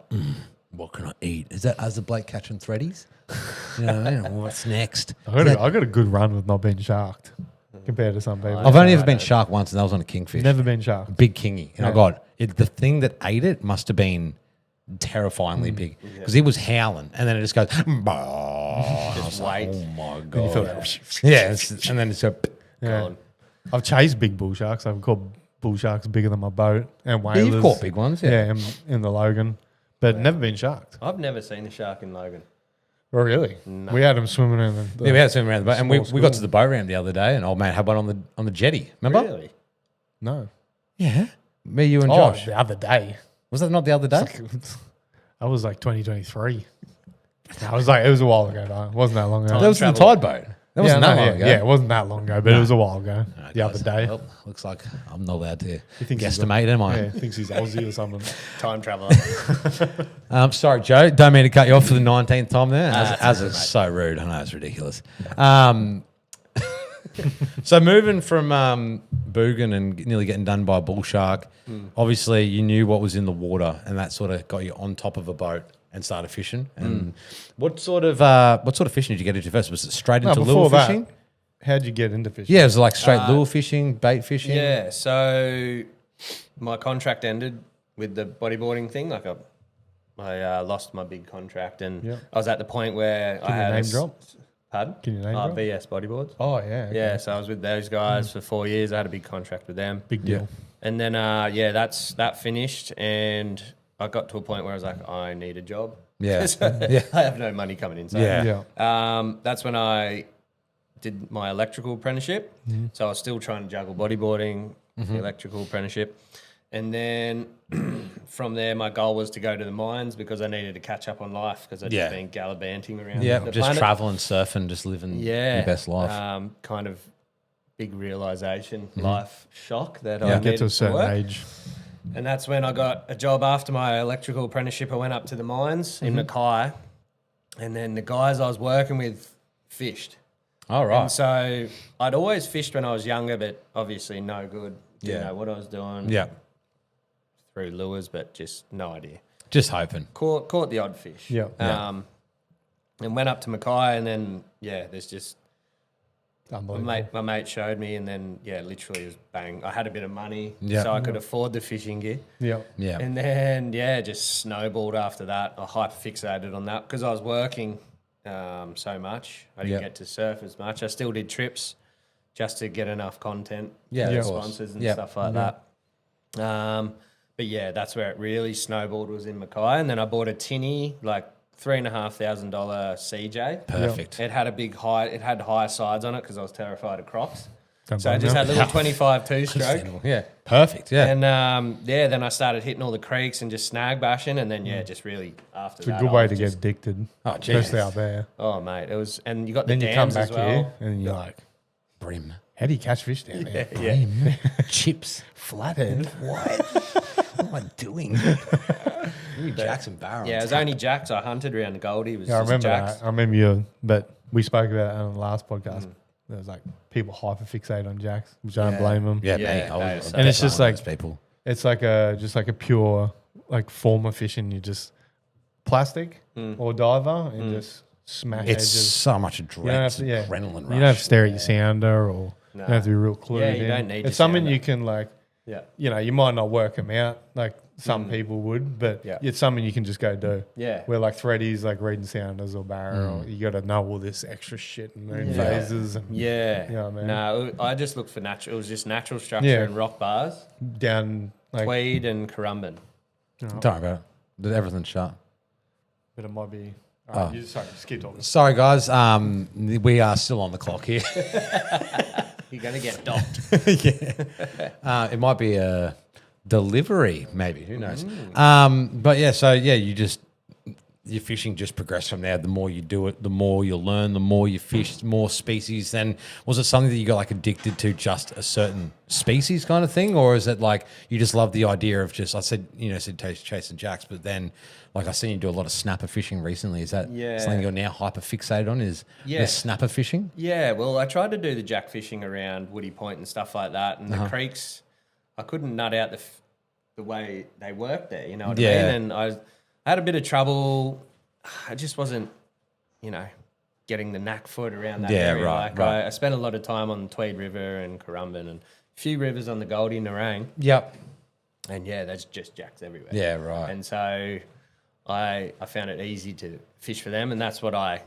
what can I eat? Is that as a Blake catching threadies? You know what I mean? What's next? I got a good run with not being sharked compared to some people. I've only ever been sharked once, and that was on a kingfish. never been sharked. Big kingy. And I Yeah. got it. The thing that ate it must have been terrifyingly big because he was howling, and then it just goes, bah. Just Like, wait. oh my You god. feel that. Yeah, and then it's go, Yeah. Gone. I've chased big bull sharks. I've caught bull sharks bigger than my boat and yeah, whalers. you've caught big ones, yeah. Yeah, in the Logan, but never been sharked. I've never seen a shark in Logan. Oh, really? No. We had them swimming in the Yeah, we had to swim around the boat, and we Small got to school. the boat ramp the other day, and old mate had one on the jetty. Remember? Really? no. Yeah. Me, you, and Oh, Josh. the other day. Was that not the other day? I was like 2023. I was like, it was a while ago. Though. It wasn't that long ago. That was in the Tide boat. That wasn't that long ago. Yeah, it wasn't that long ago, but it was a while ago. The other day. Well, looks like I'm not allowed to thinks he's guesstimate, am I? Yeah, thinks he's Aussie or something. Time traveler. Sorry, Joe. Don't mean to cut you off for the 19th time there. As it's so rude. I know it's ridiculous. So moving from Boogan and nearly getting done by a bull shark, obviously you knew what was in the water, and that sort of got you on top of a boat and started fishing. And what sort of fishing did you get into first? Was it straight into lure fishing? How'd you get into fishing? Yeah, it was like straight lure fishing, bait fishing. Yeah, so my contract ended with the bodyboarding thing. Like I lost my big contract, and I was at the point where I had name drop? Pardon? Can you name drop? VS Bodyboards. Oh yeah, okay. Yeah. So I was with those guys for 4 years. I had a big contract with them. Big deal. And then that finished, and I got to a point where I was like, I need a job. Yeah. I have no money coming in. So Yeah. that's when I did my electrical apprenticeship. So I was still trying to juggle bodyboarding, the electrical apprenticeship. And then from there, my goal was to go to the mines because I needed to catch up on life because I'd just been gallivanting around the just planet. traveling, surfing, just living your best life. Kind of big realization, life shock that I Get needed to a certain work. age. And that's when I got a job after my electrical apprenticeship. I went up to the mines in Mackay, and then the guys I was working with fished. All right. And so I'd always fished when I was younger, but obviously no good. Didn't know what I was doing. Yeah. Through lures, but just no idea. Just hoping. Caught the odd fish. Yeah. And went up to Mackay, and then there's just Unbelievable. my mate showed me, and then literally it was bang. I had a bit of money, Yeah. so I could afford the fishing gear. Yeah. Yeah. And then just snowballed after that. I hyper fixated on that because I was working so much. I didn't get to surf as much. I still did trips just to get enough content, of course. sponsors and stuff like that. But that's where it really snowballed, was in Mackay. And then I bought a tinny, like $3,500 CJ. Perfect. It had a big it had high sides on it because I was terrified of crocs. Don't So I blame just you. had a little 25 two-stroke. Yeah. Perfect. Yeah. And then I started hitting all the creeks and just snag bashing, and then just really after It's a that, good I way was to just- get addicted. Oh, geez. Especially out there. Oh mate, it was, and you got the Then you come dams back as well. here and you're like, Brim. how do you catch fish down there? Yeah, Chips. Flathead. What am I doing? Jackson Barrel. yeah. It was only jacks I hunted around the Goldie. It was Yeah, I just remember jacks. that. I remember you, but we spoke about it on the last podcast. There was like people hyper fixate on jacks, which I don't blame them. Yeah, Yeah, mate. that is And it's just like people. it's like a pure like form of fishing. You just plastic or diver and just smash It's edges. so much You don't have to, adrenaline rush. You don't have to stare at your sounder or you don't have to be real clued Yeah, in. you don't need It's your something sounder. you can like. Yeah, You might not work them out like some people would, but it's something you can just go do. Yeah. Where like threadies, like reading sounders or barrel, you got to know all this extra shit and moon phases and yeah. You know what I mean? No, I just looked for natural. It was just natural structure Yeah. and rock bars, down like. tweed and currumbin. Don't worry about it. Everything's sharp. But it might be. Sorry, just keep talking. Sorry, guys. We are still on the clock here. You're gonna get docked. It might be a delivery, maybe. Who knows? But your fishing just progressed from there. The more you do it, the more you'll learn, the more you fish, more species. Then was it something that you got like addicted to just a certain species kind of thing? Or is it like you just love the idea of just, I said chasing jacks, but then like I seen you do a lot of snapper fishing recently. Is that something you're now hyper fixated on, is the snapper fishing? Yeah, well, I tried to do the jack fishing around Woody Point and stuff like that, and the creeks, I couldn't nut out the way they work there. You know what I mean? And I had a bit of trouble. I just wasn't, getting the knack foot around that area. Right. I spent a lot of time on the Tweed River and Currumbin and a few rivers on the Goldie and Nerang. Yep. And there's just jacks everywhere. Yeah, right. And so I found it easy to fish for them, and that's what I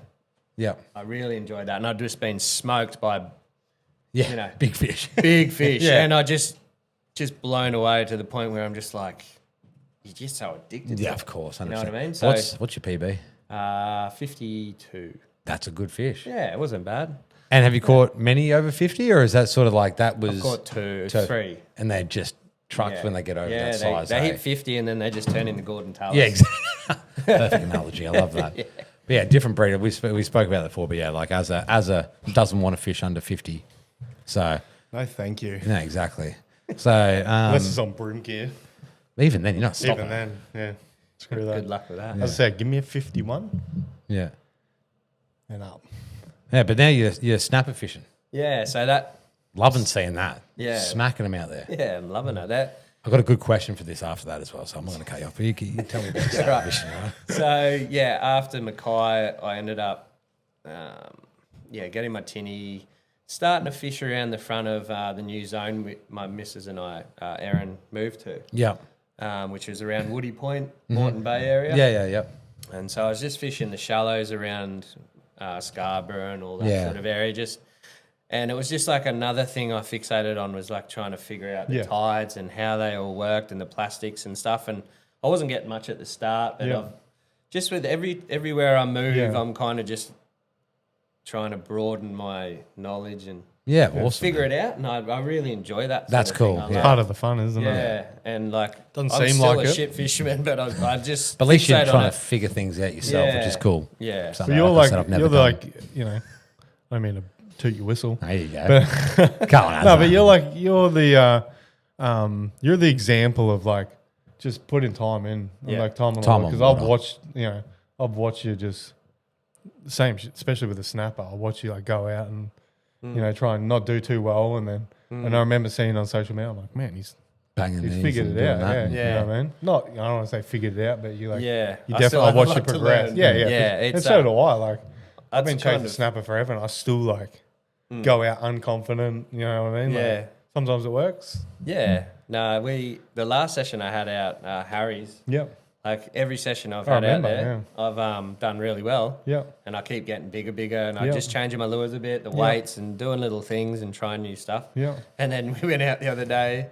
really enjoyed that. And I'd just been smoked by big fish. big fish. Yeah. And I just blown away to the point where I'm just like, you're just so addicted to Yeah, it. of course. 100%. You know what I mean? So, what's your PB? 52. That's a good fish. Yeah, it wasn't bad. And have you caught many over 50, or is that sort of like that was I've caught two, two. three. And they just trucks when they get over that they, size. They eh? hit 50 and then they just turn into Gordon Tallis. Yeah, exactly. Perfect analogy. I love that. But yeah, different breed. We spoke about that before, but yeah, like as a doesn't want to fish under 50. So No, thank you. yeah, exactly. So Unless it's on broom gear. even then, you're not stopping. Even then, yeah. Screw that. Good luck with that. As I said, give me a 51 Yeah, and up. yeah. But now you're snapper fishing. Yeah, so that, Loving seeing that. Yeah. Smacking them out there. yeah, I'm loving it. That. I've got a good question for this after that as well, so I'm not going to cut you off. But you tell me about snapper Right. fishing, right? So yeah, after Mackay, I ended up, getting my tinny, starting to fish around the front of the new zone my missus and I, Erin, moved to, Yeah. which was around Woody Point, Moreton Bay area. Yeah. And so I was just fishing the shallows around Scarborough and all that Yeah. sort of area. And it was just like another thing I fixated on was like trying to figure out the Yeah. tides and how they all worked and the plastics and stuff. And I wasn't getting much at the start, but Yeah. I've just with everywhere I move, Yeah. I'm kind of just trying to broaden my knowledge and Yeah, awesome. figure it out. And I really enjoy that. That's sort of thing. cool, I yeah. love- Part of the fun, isn't it? yeah, and like Doesn't I'm seem still like a it. shit fisherman, but I just But at least you're fixate on trying it. to figure things out yourself, which is cool. Yeah. Something But you're like I said, like, I've never you're done. like, you know, I mean to toot your whistle. There you go. Come on, No, but you're the example of like just putting time in, Yeah. like time on Time because on I've water. watched you just same shit, especially with the snapper. I watch you like go out and try and not do too well, and then and I remember seeing on social media, I'm like, man, he's banging these figured and it doing out. that. Yeah, Yeah. you know what I mean? Not I don't want to say figured it out, but you like Yeah. you I still definitely have a watch you lot to progress. learn. Yeah, yeah, Yeah, and it's, so do I. Like I've been that's kind chasing of- snapper forever, and I still like go out unconfident. You know what I mean? Like, Yeah. sometimes it works. Yeah. No, the last session I had out, Harry's, Yep. like every session I've I had remember, out there, I've done really well. Yep. And I keep getting bigger, and I'm Yeah. just changing my lures a bit, the Yeah. weights, and doing little things and trying new stuff. Yeah. And then we went out the other day,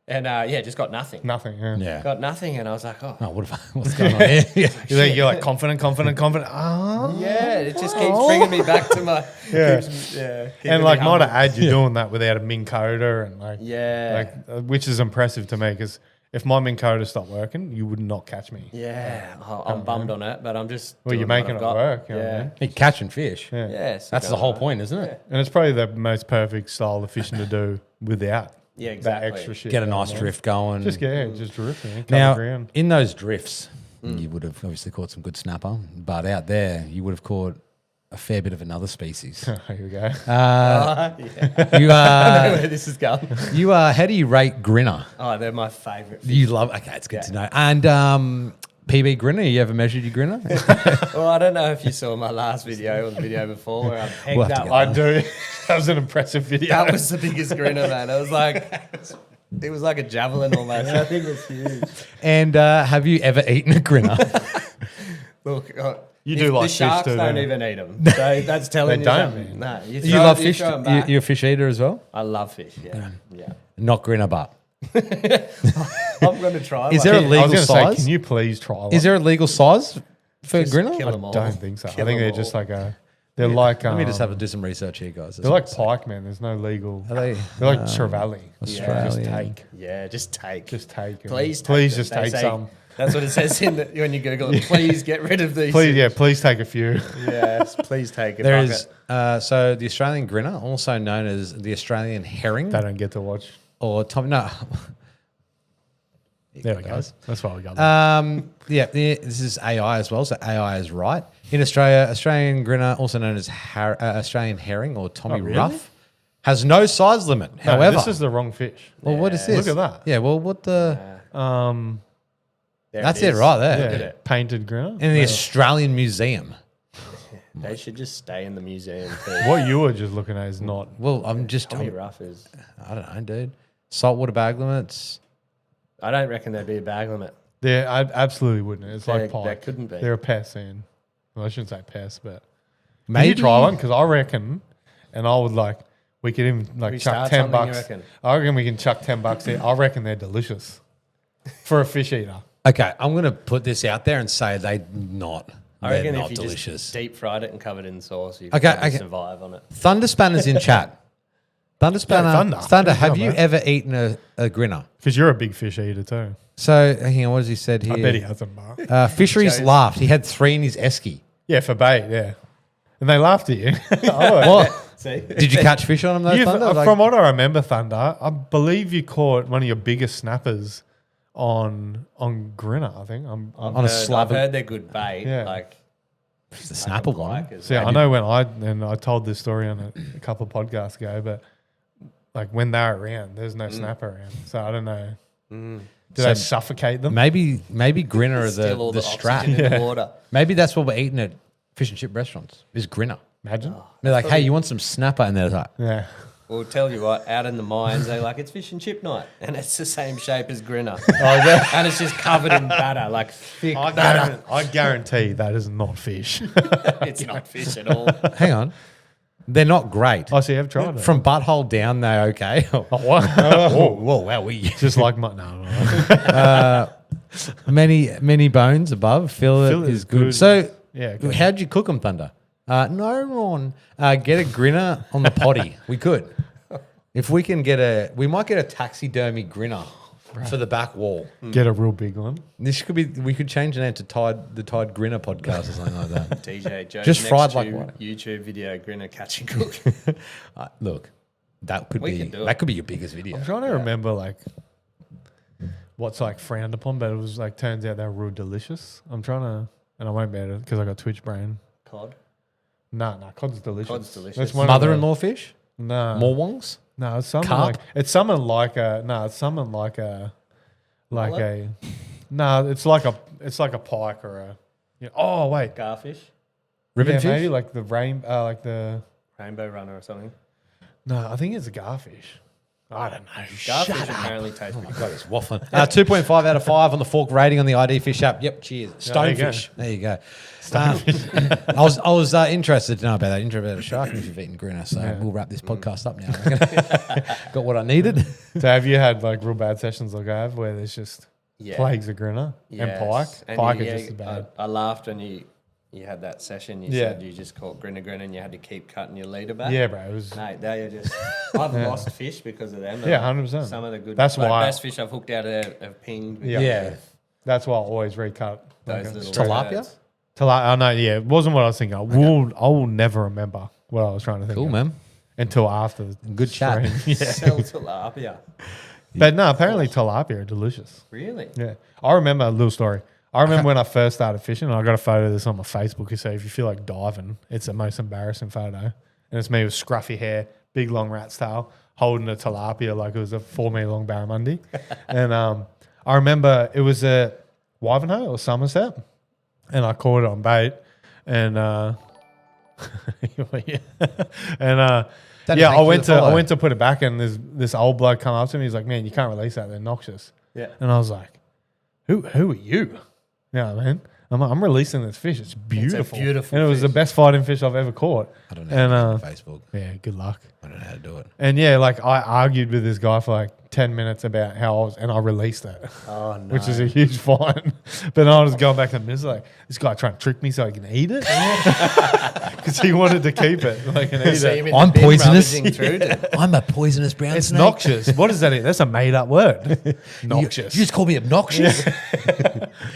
and just got nothing. Nothing. Yeah. Yeah. Got nothing, and I was like, oh. Oh, what's going on here? Yeah. You're like confident. Ah. Yeah, it just keeps bringing me back to my Yeah. keeping And me like, might humble. add, you're doing that without a Minn Coda and like, Yeah. which is impressive to me because if my Minn Coda stopped working, you would not catch me. Yeah, I'm bummed on it, but I'm just. Well, you're doing what making I've it got. work, you know what I Yeah, mean? Hey, catching fish. Yeah. yeah. That's the whole point, isn't it? And it's probably the most perfect style of fishing to do without Yeah, that exactly. extra shit. Get a you know nice what I mean? drift going. Just drifting. Cover now, ground. in those drifts, you would have obviously caught some good snapper, but out there, you would have caught a fair bit of another species. Here we go. Yeah. You I know are, where this is going. you are. How do you rate grinner? Oh, they're my favourite. You love. Okay, it's good to know. And PB grinner. You ever measured your grinner? Well, I don't know if you saw my last video or the video before where I pegged We'll have to up. get I do. That was an impressive video. That was the biggest grinner, man. It was like a javelin almost. I think it was huge. And have you ever eaten a grinner? Look, You do like the fish sharks too, don't don't you? even eat them. So that's telling They you don't, something. man. No, You love fish. throw 'em back. You're a fish eater as well. I love fish. Yeah, yeah. Not grinner, but I'm going to try. Is one. there a I legal was going to size? say, can you please try one? Is there a legal size for Just grinner? kill I 'em all. don't think so. Kill I think 'em they're all. just like they're like, Let me just have to do some research here, guys. they're like pike, man. There's no legal. Are they? They're like trevally. Australian. Just take. Yeah, just take. Just take. Please, please them. just They take say- some. That's what it says when you Google it. Please get rid of these. Please, yeah, please take a few. Yes, please take a There bucket. is so the Australian grinner, also known as the Australian herring, They don't get to watch. or Tom. No, There we go. That's why we got that. this is AI as well. So AI is right in Australia. Australian grinner, also known as Australian herring or Tommy Oh, really? Ruff, has no size limit. No, However, this is the wrong fish. well, what is this? Look at that. Yeah, well, what the? There That's it it is. right there. Yeah, at it. painted grinner. In the Australian Museum. They should just stay in the museum. Too. What you were just looking at is not. Well, I'm just. Tommy Ruff is. I don't know, dude. Saltwater bag limits. I don't reckon there'd be a bag limit. There, I absolutely wouldn't. It's like There pike. couldn't be. They're a pest, and well, I shouldn't say pest, but Maybe maybe try one because I reckon, and I would like. We could even like We chuck start 10 something, you bucks. reckon? I reckon we can chuck $10 there. I reckon they're delicious for a fish eater. Okay, I'm going to put this out there and say they're not. I They're reckon not if you delicious. just deep fried it and covered it in sauce, you Okay, can okay. survive on it. Thunder Spanners in chat. Thunder Spanner. Thunder. Thunder, Good have job, you mate. ever eaten a grinner? Because you're a big fish eater too. So, hang on, what has he said here? I bet he hasn't, Mark. Fisheries Joe's- laughed. He had 3 in his esky. Yeah, for bait, yeah. And they laughed at you. What? See? Did you catch fish on them, though, Thunder? Like- From what I remember, Thunder, I believe you caught one of your biggest snappers on Grinner, I think. On a slab I've of- heard they're good bait. Yeah. Like It's the snapper one. like as See, well. I know when I told this story on a couple of podcasts ago, but like when they're around, there's no snapper around. So I don't know. Do So they suffocate them? Maybe grinner are Still all the the strap. oxygen in the water. Maybe that's what we're eating at fish and chip restaurants is grinner. Imagine. They're like, hey, you want some snapper? And they're like, Yeah. Well, tell you what, out in the mines, they're like, it's fish and chip night. And it's the same shape as Grinner. And it's just covered in batter, like thick batter. I guarantee that is not fish. It's not fish at all. hang on. They're not great. I see. I've tried it. From butthole down, they're okay. Oh, what? whoa, wow, we. Just like my no. Many bones above. Fillet Fillet is is good. good. So, Yeah, good. how'd you cook them, Thunder? No, Ron. Get a grinner on the potty. We could. If we can we might get a taxidermy grinner for the back wall. Get a real big one. This could be. We could change the name to the Tide Grinner podcast or something like that. DJ Joe's Just next fried like what? YouTube video, Grinner catch and cook. Look, that could We be can do it. that could be your biggest video. I'm trying to remember like what's like frowned upon, but it was like turns out they're real delicious. I'm trying to, and I won't be able to because I got Twitch brain. Cod. Nah, cod's delicious. Cod's delicious. That's one of the- Mother-in-law fish, Nah, Morwongs. no, it's something Carp? like it's something like a no, it's something like a Mullet? no, it's like a pike or a oh wait, Garfish. Ribbon yeah, fish. maybe like the like the Rainbow runner or something. no, I think it's a garfish. I don't know. Garfish apparently tastes pretty God, it's waffling. 2.5 out of 5 on the fork rating on the ID Fish app. Yep, cheers. there you go. Stonefish. There you go. I was interested to know about that intro about a shark and if you've eaten grinner. So we'll wrap this podcast up now. I reckon. Got what I needed. So have you had like real bad sessions like I have where there's just Yeah. plagues of grinner and pike? And Pike you- are just as bad. I laughed when you had that session. You Yeah. said you just caught Grinner and you had to keep cutting your leader back. Yeah, bro. It was Mate, they are just. I've lost fish because of them. Yeah, 100%. Some of the good. That's why- best fish I've hooked out have pinged. Yeah. Yeah. that's why I always recut. Those Okay. little Tilapia? birds. I know, yeah, it wasn't what I was thinking. I will never remember what I was trying to think Cool, of man. until after. Good chat. Yeah. Sell tilapia. But no, apparently tilapia are delicious. Really? Yeah. I remember a little story. I remember when I first started fishing, and I got a photo of this on my Facebook. So if you feel like diving, it's the most embarrassing photo. And it's me with scruffy hair, big long rat's tail, holding a tilapia like it was a 4 meter long barramundi. And I remember it was at Wivenhoe or Somerset, and I caught it on bait. And and That yeah, thank I you went to follow. I went to put it back, and this old bloke come up to me. He's like, "Man, you can't release that. They're noxious." Yeah. And I was like, "Who are you?" Yeah, man. I'm releasing this fish. It's beautiful. beautiful And it was the fish. best fighting fish I've ever caught. I don't know And how to get on Facebook. yeah, good luck. I don't know how to do it. And yeah, like I argued with this guy for like 10 minutes about how I was, and I released it, Oh no. which is a huge fine. But I was going back to this like, this guy trying to trick me so I can eat it because he wanted to keep it, like and eat See it. him in the I'm bin poisonous. rummaging through to- I'm a poisonous brown It's snake. noxious. What does that mean? That's a made up word. You Noxious. just call me obnoxious.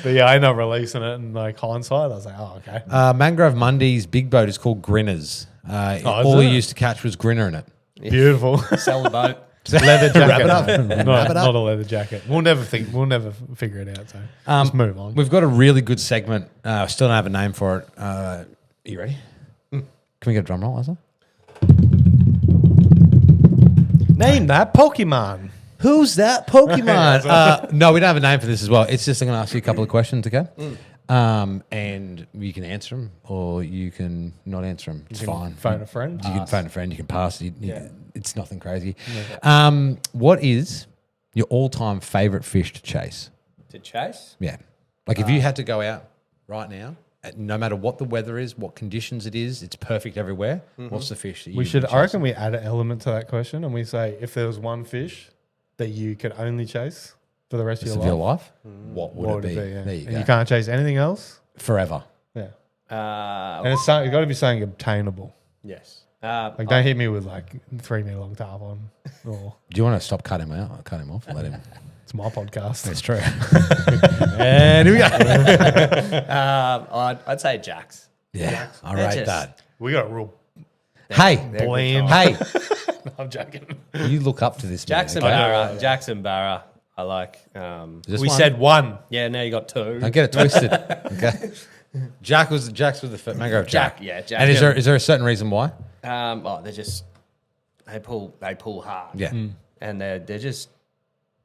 But yeah, I ended up releasing it, and like hindsight, I was like, oh, okay. Mangrove Mundy's big boat is called Grinners. is All he it? used to catch was grinner in it. Beautiful. Sell the boat. Leather jacket. Wrap it up. No, Wrap it up. not a leather jacket. We'll never figure it out. So let's move on. We've got a really good segment. Still don't have a name for it. Are you ready? Can we get a drum roll, Liza? Name that Pokemon. Who's that Pokemon? No, we don't have a name for this as well. It's just I'm going to ask you a couple of questions, okay? And you can answer them or you can not answer them. It's fine. Phone a friend. You can phone a friend. You can pass. It's nothing crazy. What is your all-time favorite fish to chase? To chase? Yeah. Like if you had to go out right now, no matter what the weather is, what conditions it is, it's perfect everywhere. What's the fish that you We should. would I reckon chase? we add an element to that question, and we say if there was one fish that you could only chase for the rest Rest of of your your life, life? What would what it be? Yeah. There you and go. you can't chase anything else. Forever. Yeah. Uh, And it's got to be something obtainable. yes. Like, don't hit me with like 3 meter long tarpon. Or Do you want to stop cutting him out? Cut him off. Let him. it's my podcast. That's true. And here we go. I'd say Jacks. Yeah, I They're rate just- that. We got a real Hey, They're bland. good hey, I'm joking. you look up to this man. Jackson okay? Barra. Jackson Barra. I like. This We one? said one. Yeah, now you got two. Don't get it twisted. Okay. Jacks was the first. Mangrove Jack. Yeah, Jack. And is there a certain reason why? They're just they pull hard. Yeah. And they're just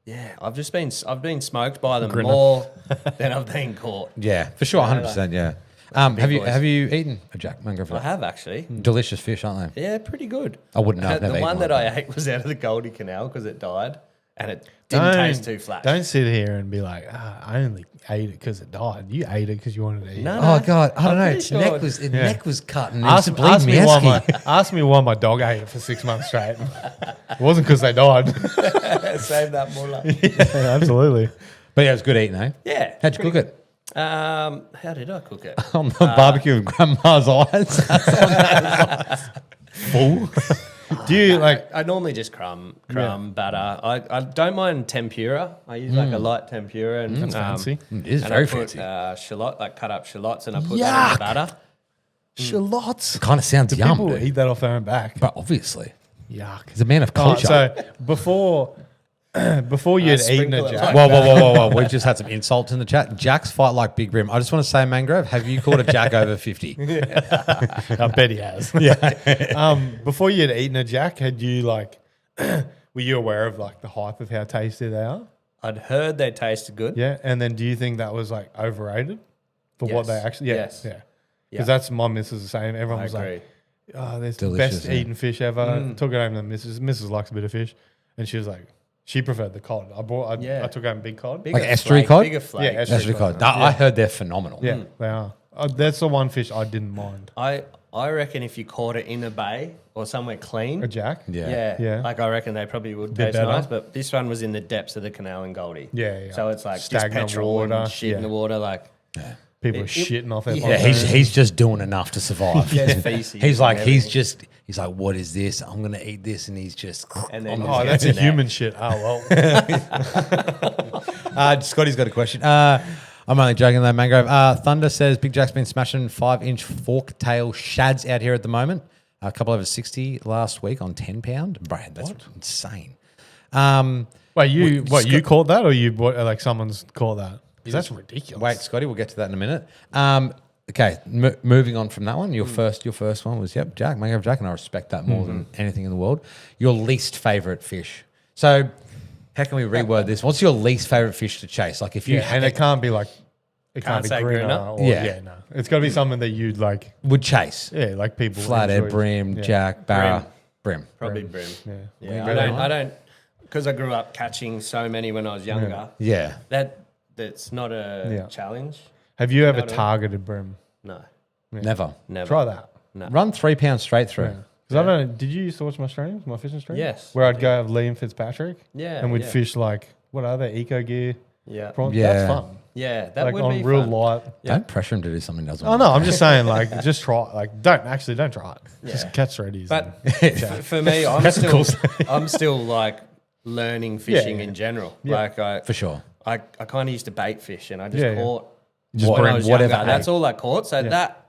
I've been smoked by them Grinner. more than I've been caught. Yeah, for sure, 100%. Yeah. Have you eaten a Jack mangrove? I have actually. Delicious fish, aren't they? Yeah, pretty good. I wouldn't know. I've never The one eaten that one. I ate was out of the Goldie Canal because it died, and it didn't taste too flat. Don't sit here and be like, I only ate it because it died. You ate it because you wanted to eat it. No, Oh God, I don't I'm know. pretty Its sure neck was cut and Ask, it's bleeding me ask me why my dog ate it for 6 months straight. It wasn't because they died. Save that more. Yeah, absolutely. But yeah, it was good eating, eh? Yeah. How'd you cook it? How did I cook it? On the barbecue with grandma's eyes. Full. Do you like? I normally just crumb batter. I don't mind tempura. I use like a light tempura and That's fancy. It is and very I put, fancy. shallot, like cut up shallots, and I put that in the batter. Shallots. Kind of sounds yum, People dude. eat that off their own back. But obviously, Yuck. he's a man of Oh, culture. so before you'd eaten sprinkle a it jack, like- Whoa. We just had some insults in the chat. Jacks fight like Big Brim. I just want to say, Mangrove, have you caught a Jack over 50? I bet he has. Yeah. Before you'd eaten a jack, had you like? Were you aware of like the hype of how tasty they are? I'd heard they tasted good. Yeah. And then do you think that was like overrated for what Yes. they actually? Yeah. Yes. Yeah. Yeah. Because that's my missus the same. Everyone I was agree. like, "Oh, this the Delicious, best yeah. eaten fish ever." Took it home to the missus. Missus likes a bit of fish, and she was like, she preferred the cod. I took home big cod. Bigger Like estuary flake, code? Bigger flake. Yeah, estuary That's what cod. called. I heard they're phenomenal. Yeah, they are. That's the one fish I didn't mind. I reckon if you caught it in a bay or somewhere clean, A jack. Yeah. Yeah. like I reckon they probably would Bit taste better. nice. But this one was in the depths of the canal in Goldie. Yeah. So it's like just Stagnant petrol water. and shit in Yeah. the water. Like People are It- shitting off their yeah, pontoons. He's just doing enough to survive. Yeah, it's feces he's like and he's like, what is this? I'm gonna eat this, and he's just. And then Oh, that's a human shit. Oh well. Scotty's got a question. I'm only joking though, Mangrove. Thunder says Big Jack's been smashing 5-inch fork tail shads out here at the moment. A couple over 60 last week on 10 pound. Brad, that's insane. Wait, you Scott- caught that, or like someone's caught that? 'Cause that's ridiculous. Wait, Scotty, we'll get to that in a minute. Okay, moving on from that one. Your first one was Jack, Mangrove Jack, and I respect that more than anything in the world. Your least favorite fish. So, how can we reword this? What's your least favorite fish to chase? Like if you Yeah, and it can't be like it can't Can't be say greener. greener? Or, Yeah. no, it's got to be something that you'd like. would chase Yeah, like people flathead, enjoy. brim, Yeah. Jack, barra, brim. probably brim. Yeah. Yeah, Really? I don't, because I grew up catching so many when I was younger. Yeah. That's not a Yeah. challenge. Have you ever what I mean? targeted brim? No, Never. never. Try that. No. Run 3 pounds straight through. Because I don't know. Did you used to watch my streams, my fishing streams? Yes. Where I'd go have Liam Fitzpatrick. Yeah, And we'd yeah. fish like what are they? Eco gear. Yeah, Prawns. Yeah. That's fun. yeah, that Like would on be real fun. light. Don't pressure him to do something he doesn't Oh want. no, I'm just saying like just try like don't try it. Just catch threadies. But and- for me, I'm still like learning fishing yeah. in general. Yeah. Like For sure. I kind of used to bait fish, and I just Yeah, yeah. caught Just when I bring was whatever younger. That's ate. all I caught. So that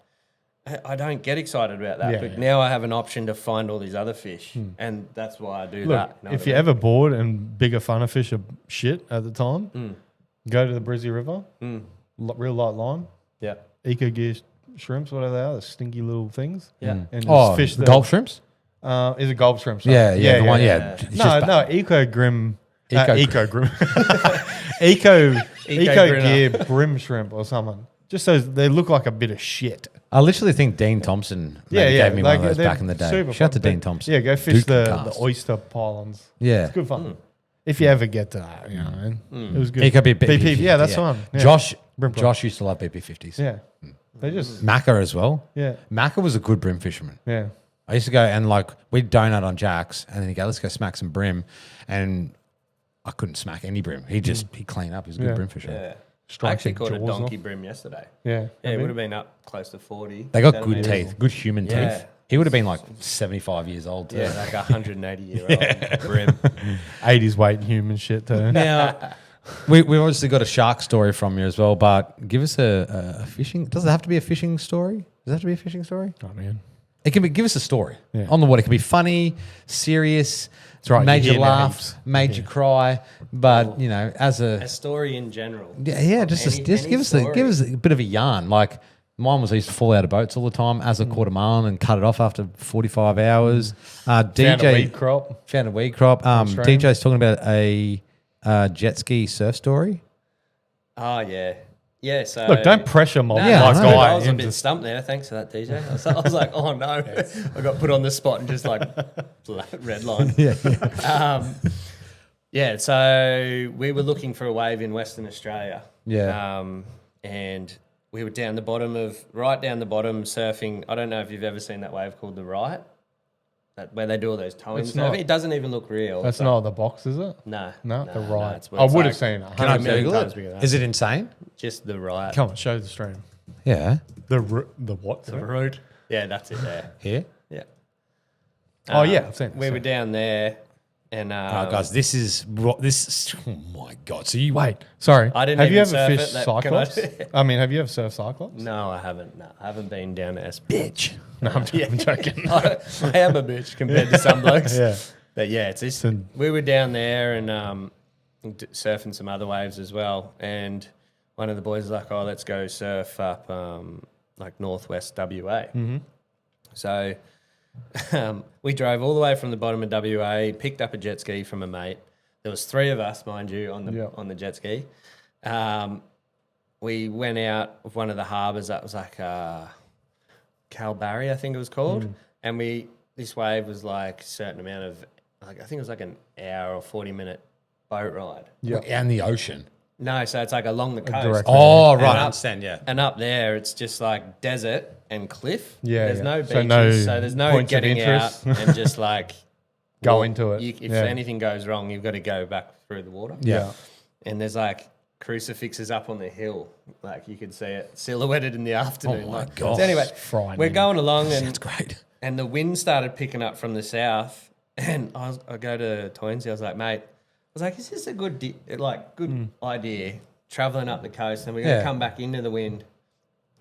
I don't get excited about that. Yeah, but yeah. now I have an option to find all these other fish, and that's why I do Look, that. You know if what you're I mean? ever bored and bigger funner fish are shit at the time, go to the Brizzy River, real light line, yeah, eco gear shrimps, whatever they are, the stinky little things. yeah. And just Oh, fish the gulp shrimps? Is it gulp shrimp? Sorry. Yeah, the one, yeah. yeah. It's No, just no, eco grim. Eco- Eco grim. Eco Grinner. gear brim shrimp or something. Just so they look like a bit of shit. I literally think Dean Thompson gave me one of those they're back in the day. super Shout out to fun. Dean Thompson. Yeah, go fish Duke the cast. oyster pylons. Yeah. It's good fun. If you ever get to that, you know what I mean? It was good. He could be BP. Yeah, that's the one. Yeah. Josh Brim used to love BP50s. Yeah. They just, Macca as well. yeah, Macca was a good brim fisherman. yeah. I used to go and like we'd donut on Jacks and then he'd go, let's go smack some brim. And I couldn't smack any brim. He'd clean up. He was a good Yeah. brim fisher. Yeah. I Strike actually the caught a jaws donkey off. brim yesterday. Yeah. Yeah, it would have been up close to 40. They got centimetres. good teeth, good human Yeah, teeth. He would have been like 75 years old too. Yeah, like 180-year-old brim. 80s weight human shit too. Now, we've obviously got a shark story from you as well, but give us a fishing. Does it have to be a fishing story? Does it have to be a fishing story? Oh man. It can be. Give us a story Yeah. on the water. It can be funny, serious, right, made you you hear laugh, names. made you cry. But you know, as A story in general. just Any give us a bit of a yarn. Like mine was, I used to fall out of boats all the time as a caught a marlin and cut it off after 45 hours. Found DJ a weed crop. found a weed crop. Australian. DJ's talking about a jet ski surf story. Oh, yeah. Yeah, so... Look, don't pressure my, No, Yeah, my I know. guy I was a into bit stumped there. Thanks for that, DJ. I was like, oh, no. I got put on the spot and just like red line. Yeah, so we were looking for a wave in Western Australia. Yeah. And we were right down the bottom surfing. I don't know if you've ever seen that wave called the Right, where they do all those towing. not- It doesn't even look real. That's but- not the box, is it? No. No, the right. it's I would like- have seen it. Can I 100%. Google times it? bigger than Is it insane? Just the Right. Come on, show the stream. Yeah. The what? The road. Yeah, that's it there. Here. Yeah. Oh, yeah, I've seen it. We were down there and Oh, guys, this is. Oh my god! So you Wait, sorry. I didn't Have you even ever surf fished it, can I- Cyclops? I mean, have you ever surfed Cyclops? No, I haven't. No, I haven't been down to SP. bitch. No, I'm joking. I am a bitch compared to some blokes. Yeah. But yeah, it's this. So- We were down there and surfing some other waves as well. And one of the boys was like, "Oh, let's go surf up like northwest WA." Mm-hmm. So we drove all the way from the bottom of WA, picked up a jet ski from a mate. There was 3 of us, mind you, on the jet ski. We went out of one of the harbours that was like Kalbarri, I think it was called, and this wave was like a certain amount of, like I think it was like an hour or 40-minute boat ride. Yeah. And the ocean. No, so it's like along the coast. direct- Oh, And right. I up- understand. Yeah. And up there, it's just like desert and cliff. Yeah, There's yeah. no So beaches, no so there's no points of getting out interest. and just like Go walk. into it. If Yeah. anything goes wrong, you've got to go back through the water. Yeah. And there's like crucifixes up on the hill, like you could see it silhouetted in the afternoon. Oh my like. gosh. So anyway, Frightening. we're going along and That's great. and the wind started picking up from the south. And I go to Toynesy, I was like, mate, I was like, is this a good idea, travelling up the coast and we're going to come back into the wind?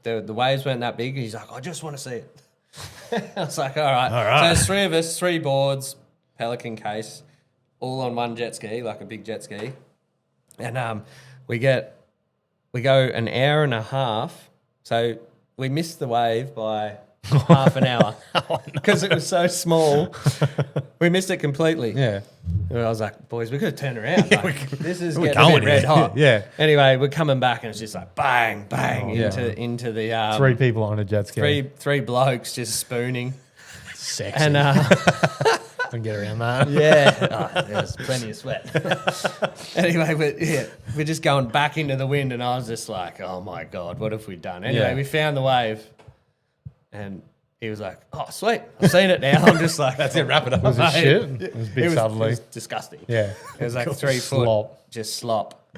The waves weren't that big. And he's like, I just want to see it. I was like, all right. So there's 3 of us, 3 boards, Pelican case, all on one jet ski, like a big jet ski. And we go an hour and a half. So we missed the wave by half an hour because it was so small. We missed it completely. Yeah. And I was like, boys, we could turn around. Like, this is getting a going bit red here. hot. Yeah. Anyway, we're coming back and it's just like bang, bang into the 3 people on a jet ski. three blokes just spooning. Sexy. And Can get around that. yeah, there's plenty of sweat. Anyway, we're just going back into the wind and I was just like, oh my God, what have we done? Anyway, we found the wave and he was like, oh, sweet, I've seen it now. I'm just like, That's it. Wrap it up. Was it Mate, shit? It was big it southerly. was disgusting. Yeah. It was like 3 foot, Slop. just slop.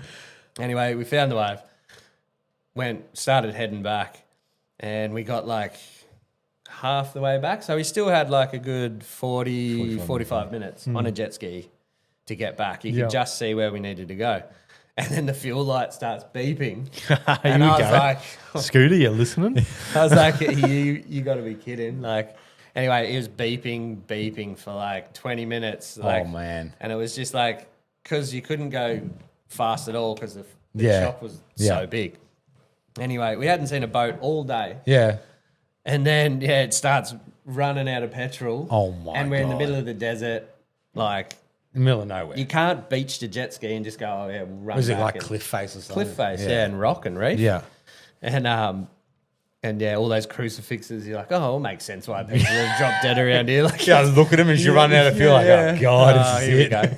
Anyway, we found the wave, started heading back, and we got like half the way back. So we still had like a good 45 minutes on a jet ski to get back. You could just see where we needed to go. And then the fuel light starts beeping. And I was like, Scooter, you listening? you got to be kidding. Like, anyway, it was beeping for like 20 minutes. Like, Oh, man. And it was just like, because you couldn't go fast at all because the Yeah. shop was Yeah. so big. Anyway, we hadn't seen a boat all day. Yeah. And then, it starts running out of petrol. Oh, my And we're in the God. middle of the desert. Like, In the middle of nowhere. you can't beach the jet ski and just go, oh, yeah, we'll run Was it back like and- cliff face or something? Cliff face, yeah, and rock and reef. Yeah. And yeah, all those crucifixes, you're like, oh, it makes sense why people have dropped dead around here. Like, Yeah, I look at him and you run out of fuel. Like, oh, God, this is here we it. go.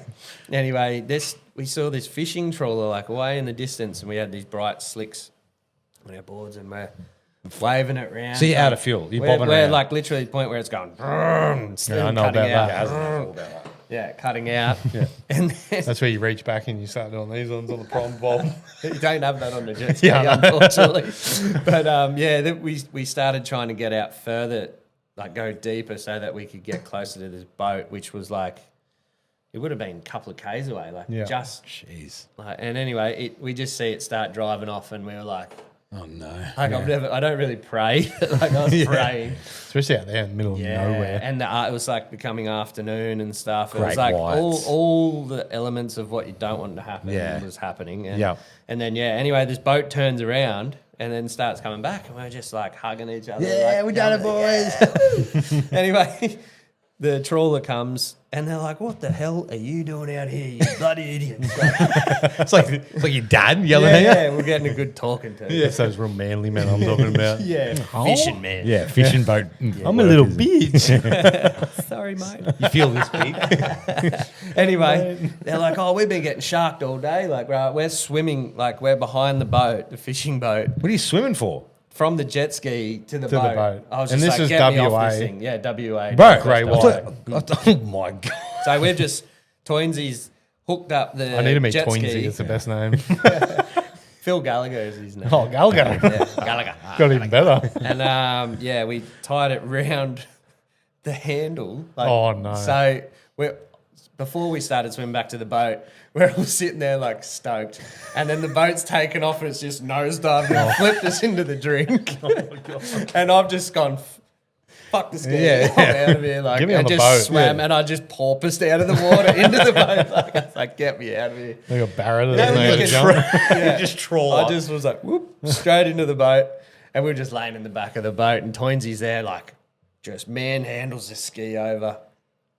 Anyway, we saw this fishing trawler like way in the distance, and we had these bright slicks on our boards, and we're waving it around. So you're out of fuel. You're bobbing we're around. like literally the point where it's going. Yeah, I know about that. Yeah, cutting out. And then, That's where you reach back and you start doing these ones on the prom bowl. you don't have that on the jet ski, Yeah, I know. unfortunately. But then we started trying to get out further, like go deeper so that we could get closer to this boat, which was like, it would have been a couple of Ks away, like just. Jeez. Like, and anyway, we just see it start driving off, and we were like, Oh no. like I don't really pray, like I was praying. Especially out there in the middle of nowhere. And it was like becoming afternoon and stuff. It Great was like whites. all the elements of what you don't want to happen was happening. And, Yeah. and then, anyway, this boat turns around and then starts coming back, and we're just like hugging each other. Yeah, like, we done it, boys. yeah. Anyway, the trawler comes and they're like, "What the hell are you doing out here, you bloody idiot?" It's like your dad yelling at you. Yeah, we're getting a good talking to. It's those real manly men I'm talking about. Yeah, fishing man. Yeah, fishing boat. I'm a little bitch. Sorry, mate. You feel this big? Anyway, they're like, "Oh, we've been getting sharked all day. Like, right, we're swimming, like we're behind the boat, the fishing boat, What are you swimming for? from the jet ski to the boat. I was And just this like, is get me off WA. this thing. Yeah, WA. Bro, Great white. Oh my God. So we've just Toynsy's hooked up the I need to meet jet Toynzy. ski. It's the best name. Phil Gallagher is his name. Oh, Galgo. Yeah, Gallagher. Got even better. And we tied it round the handle. Like, Oh, no. So before we started swimming back to the boat, we're all sitting there like stoked, and then the boat's taken off and it's just nosedived and flipped us into the drink. And I've just gone, fuck this guy, I'm out of here. Like, Get me I on the just boat. swam and I just porpoised out of the water into the boat. Like, I was like, get me out of here. Like a Barrett. Yeah, Yeah, you jump. Yeah. Just trawl I up. just was like, whoop, straight into the boat. And we were just laying in the back of the boat, and Toynsy's there, like, just manhandles the ski over.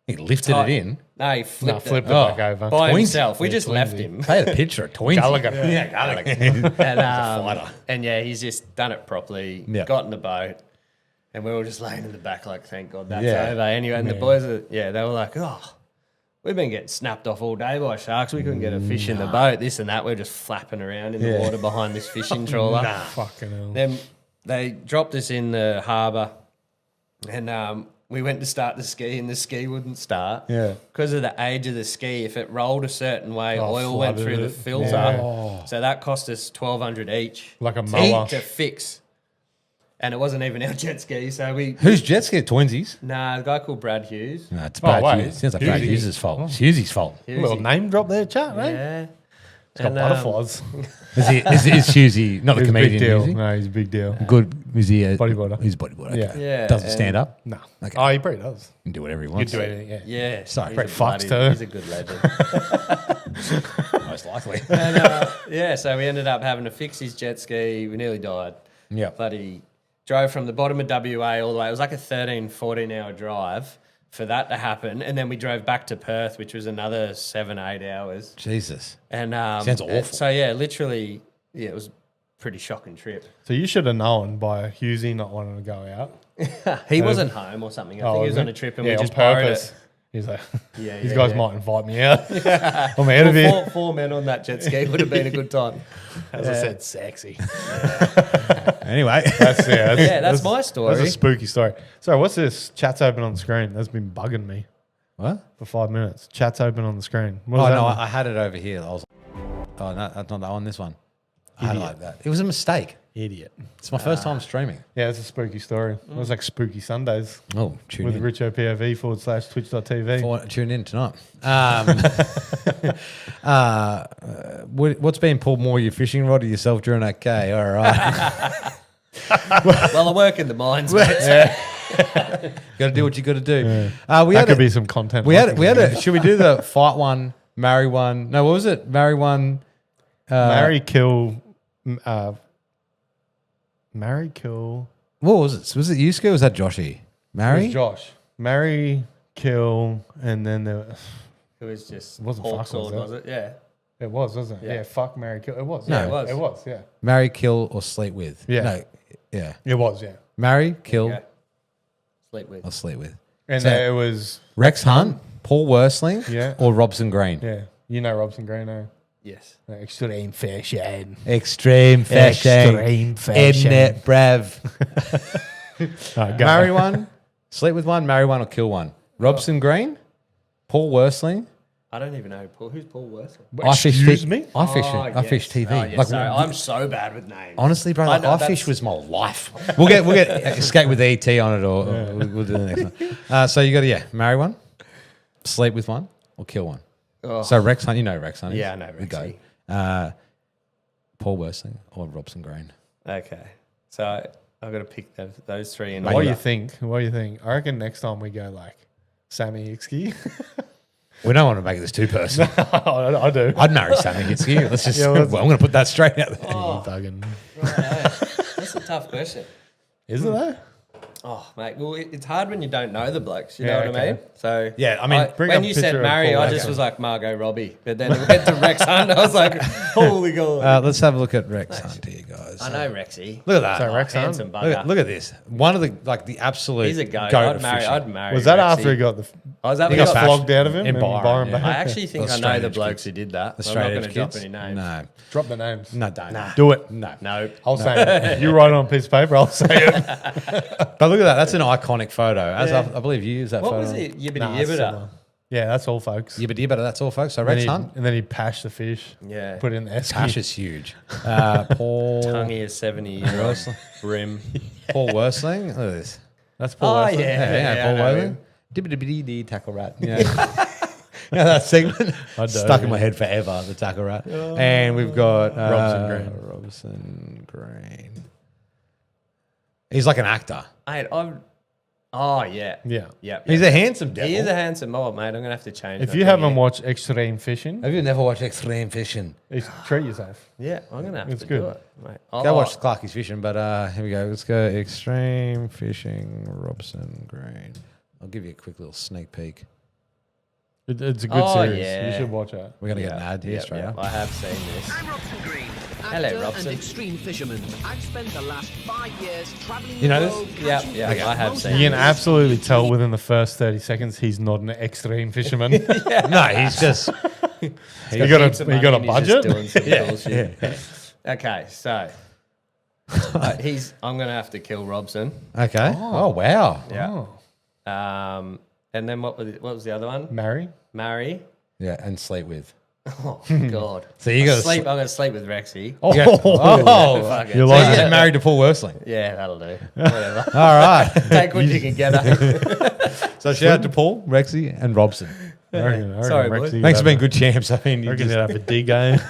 He lifted it in. No, he flipped, Flipped it it back over. by Toynzy. himself. We Yeah, just left Toynzy. him. Paint a picture of Toynzy. Gallagher. Yeah, Gallagher. And, and yeah, he's just done it properly, Yeah. got in the boat, and we were just laying in the back like, thank God that's Yeah. over. Anyway, and the boys, they were like, oh, we've been getting snapped off all day by sharks. We couldn't get a fish in the boat, this and that. We're just flapping around in the water behind this fishing trawler. Fucking hell. Then they dropped us in the harbour, and we went to start the ski, and the ski wouldn't start. Yeah. Because of the age of the ski, if it rolled a certain way, oil went flooded through the it. filter. Yeah. So that cost us $1,200 each Like a mower. to fix. And it wasn't even our jet ski, so we... Who's jet ski? Toynzy's? Nah, a guy called Brad Hughes. No, it's Brad wait. Hughes. Sounds like Brad Hughesy. Hughes' fault. It's Hughes' fault. A little name drop there, chat, right? Yeah. It's got butterflies. Is Hughesy not a He's a comedian? big deal. Is he? No, he's a big deal. Good. Is he a Bodyboarder. He's a bodyboarder. Okay. Yeah. Yeah, Doesn't and- stand up. No. Okay. Oh, he probably does. He can do whatever he He'd wants. do anything, yeah. Yeah. Sorry. He's a fucks bloody- too. He's a good legend. Most likely. And, so we ended up having to fix his jet ski. We nearly died. Yeah. Bloody drove from the bottom of WA all the way. It was like a 13, 14-hour drive for that to happen. And then we drove back to Perth, which was another 7, 8 hours. Jesus. And Sounds awful. So, yeah, literally, it was a pretty shocking trip. So you should have known by Hughesy not wanting to go out. He wasn't home or something. I think he was on a trip and yeah, we on just borrowed purpose. it. He's like, Yeah, these yeah, guys yeah. might invite me out. I'm out of here. Four men on that jet ski would have been a good time. As I said, sexy. Anyway. That's my story. That's a spooky story. Sorry, what's this? Chat's open on the screen. That's been bugging me What? for 5 minutes. Chat's open on the screen. What Oh, does that no, mean? I had it over here. I was. Oh, no, that's not that one. This one. I had it like that. It was a mistake. Idiot. It's my first time streaming. Yeah, it's a spooky story. It was like Spooky Sundays Oh, tune with in. Richo POV /twitch.tv. Tune in tonight. What's been pulled more, your fishing rod or yourself during that K? All right. Well, I work in the mines, mate. Got to do what you got to do. We That had could a, be some content. we had a. Should we do the fight one, marry one? No, what was it? Marry one. marry, kill. Marry, kill. What was it? Was it you, Ski, or was that Joshy? It Marry. was Josh. Marry, kill, and then there. It was just wasn't hawk fuck, sword, was was it? Yeah. It was, wasn't it? Yeah. Yeah. Fuck, marry, kill. It was. No, yeah, it was. It was. Yeah. Marry, kill, or sleep with. Yeah. No. Yeah. It was. Yeah. Marry, kill, Yeah. Sleep with. or sleep with. And So- there was. Rex Hunt, Paul Worsling, Yeah. or Robson Green. Yeah. You know Robson Green, eh? Yes. Extreme fashion. Extreme fashion. Extreme fashion. Ednet Brav. Alright, go. Marry one, sleep with one, marry one, or kill one. Robson Green, Paul Worsling, I don't even know Paul. Who's Paul Worsley? Excuse me? I fish. Oh, I fish yes. TV. Oh, yes, Like, sorry. I'm so bad with names. honestly, bro, I like, know, I that's- fish was my life. We'll get Escape with ET on it, or we'll do the next one. So you got to marry one, sleep with one, or kill one. Oh. So Rex Hunt, you know Rex Hunt. Yeah, I know We go. Rexy. Paul Worsling or Robson Green. Okay, so I've got to pick those three in What do order. you think? What do you think? I reckon next time we go like Sammy Hicksky. We don't want to make this too personal. I do. I'd marry Sammy Hitzky. Let's just. Yeah, well, well, I'm going to put that straight out there. Thuggin'. That's a tough question. Is it though? Oh, mate. Well, it's hard when you don't know the blokes. You know Yeah, what I okay. mean? So Yeah, I mean, bring when up you a said picture of Mary, Paul I just Worsling. was like Margot Robbie. But then it went to Rex Hunt. I was like, holy God. Let's have a look at Rex Hunt here, guys. I know Rexy. Look at that. So Rex Hunt? Handsome Look bugger. at this. One of the absolute. He's a goat. goat I'd marry. fishing. I'd marry. Was that Rexy. after he got the Oh, is that He when got he got bashed flogged out of him in and Byron, Byron yeah. back? I actually think The I know straight the edge blokes kids. who did that. The I'm not straight going edge to drop kids. any names. No, Drop the names. no, don't. Do it. No. No. I'll say it. You write it on a piece of paper. I'll say it. But look at that. That's an iconic photo. As I believe you used that What photo. was it? Yibbity Nah, it's yibbita. similar. Yeah, that's all, folks. Yibbity yibbita. That's all, folks. So And Rex then, Hunt. and then he pashed the fish. Yeah. Put it in the esky. Tash is huge. Paul. Tonguey is 70-year-old rim. Paul Worsling. Look at this. That's Paul. Oh, Worsling. yeah. Paul I know Worsling. him. Dibbity tackle rat. Yeah. Yeah, that segment I stuck do, in my yeah. head forever. The tackle rat, and we've got Robson Green. Robson Green. He's like an actor. Mate, oh, yeah. Yeah. Yep. He's a handsome devil. He is a handsome mob, mate. I'm going to have to change If my you thing haven't here. watched Extreme Fishing, Have you never watched Extreme Fishing? treat yourself. Yeah, I'm going to have It's to good. do it, mate. Go watch Clarkie's Fishing, but here we go. Let's go Extreme Fishing Robson Green. I'll give you a quick little sneak peek. It's a good Oh, series. yeah. You should watch it. We're gonna get an ad here straight up. I have seen this. I'm Robson Green, Hello, actor Robson. and extreme fisherman. I've spent the last 5 years traveling You know the this? world Yeah, catching yeah, fish I have most seen You can this. absolutely tell within the first 30 seconds he's not an extreme fisherman. No, he's just. You got Heaps of a money and he's just budget? doing some bullshit. Okay, so I'm going to have to kill Robson. Okay. Oh, wow. Yeah. And then what was the other one? Marry? Marry. Yeah, and sleep with. Oh God. So you got to sleep. I'm going to sleep with Rexy. Oh, Fuck it. You so like you it? get married to Paul Worsling. Yeah, that'll do. Whatever. All right. Take what you can get. So shout out to Paul, Rexy, and Robson. I reckon Sorry, Rexy boys. would Thanks for have being a- good champs. I mean, I you, reckon just, they'd have a dig game.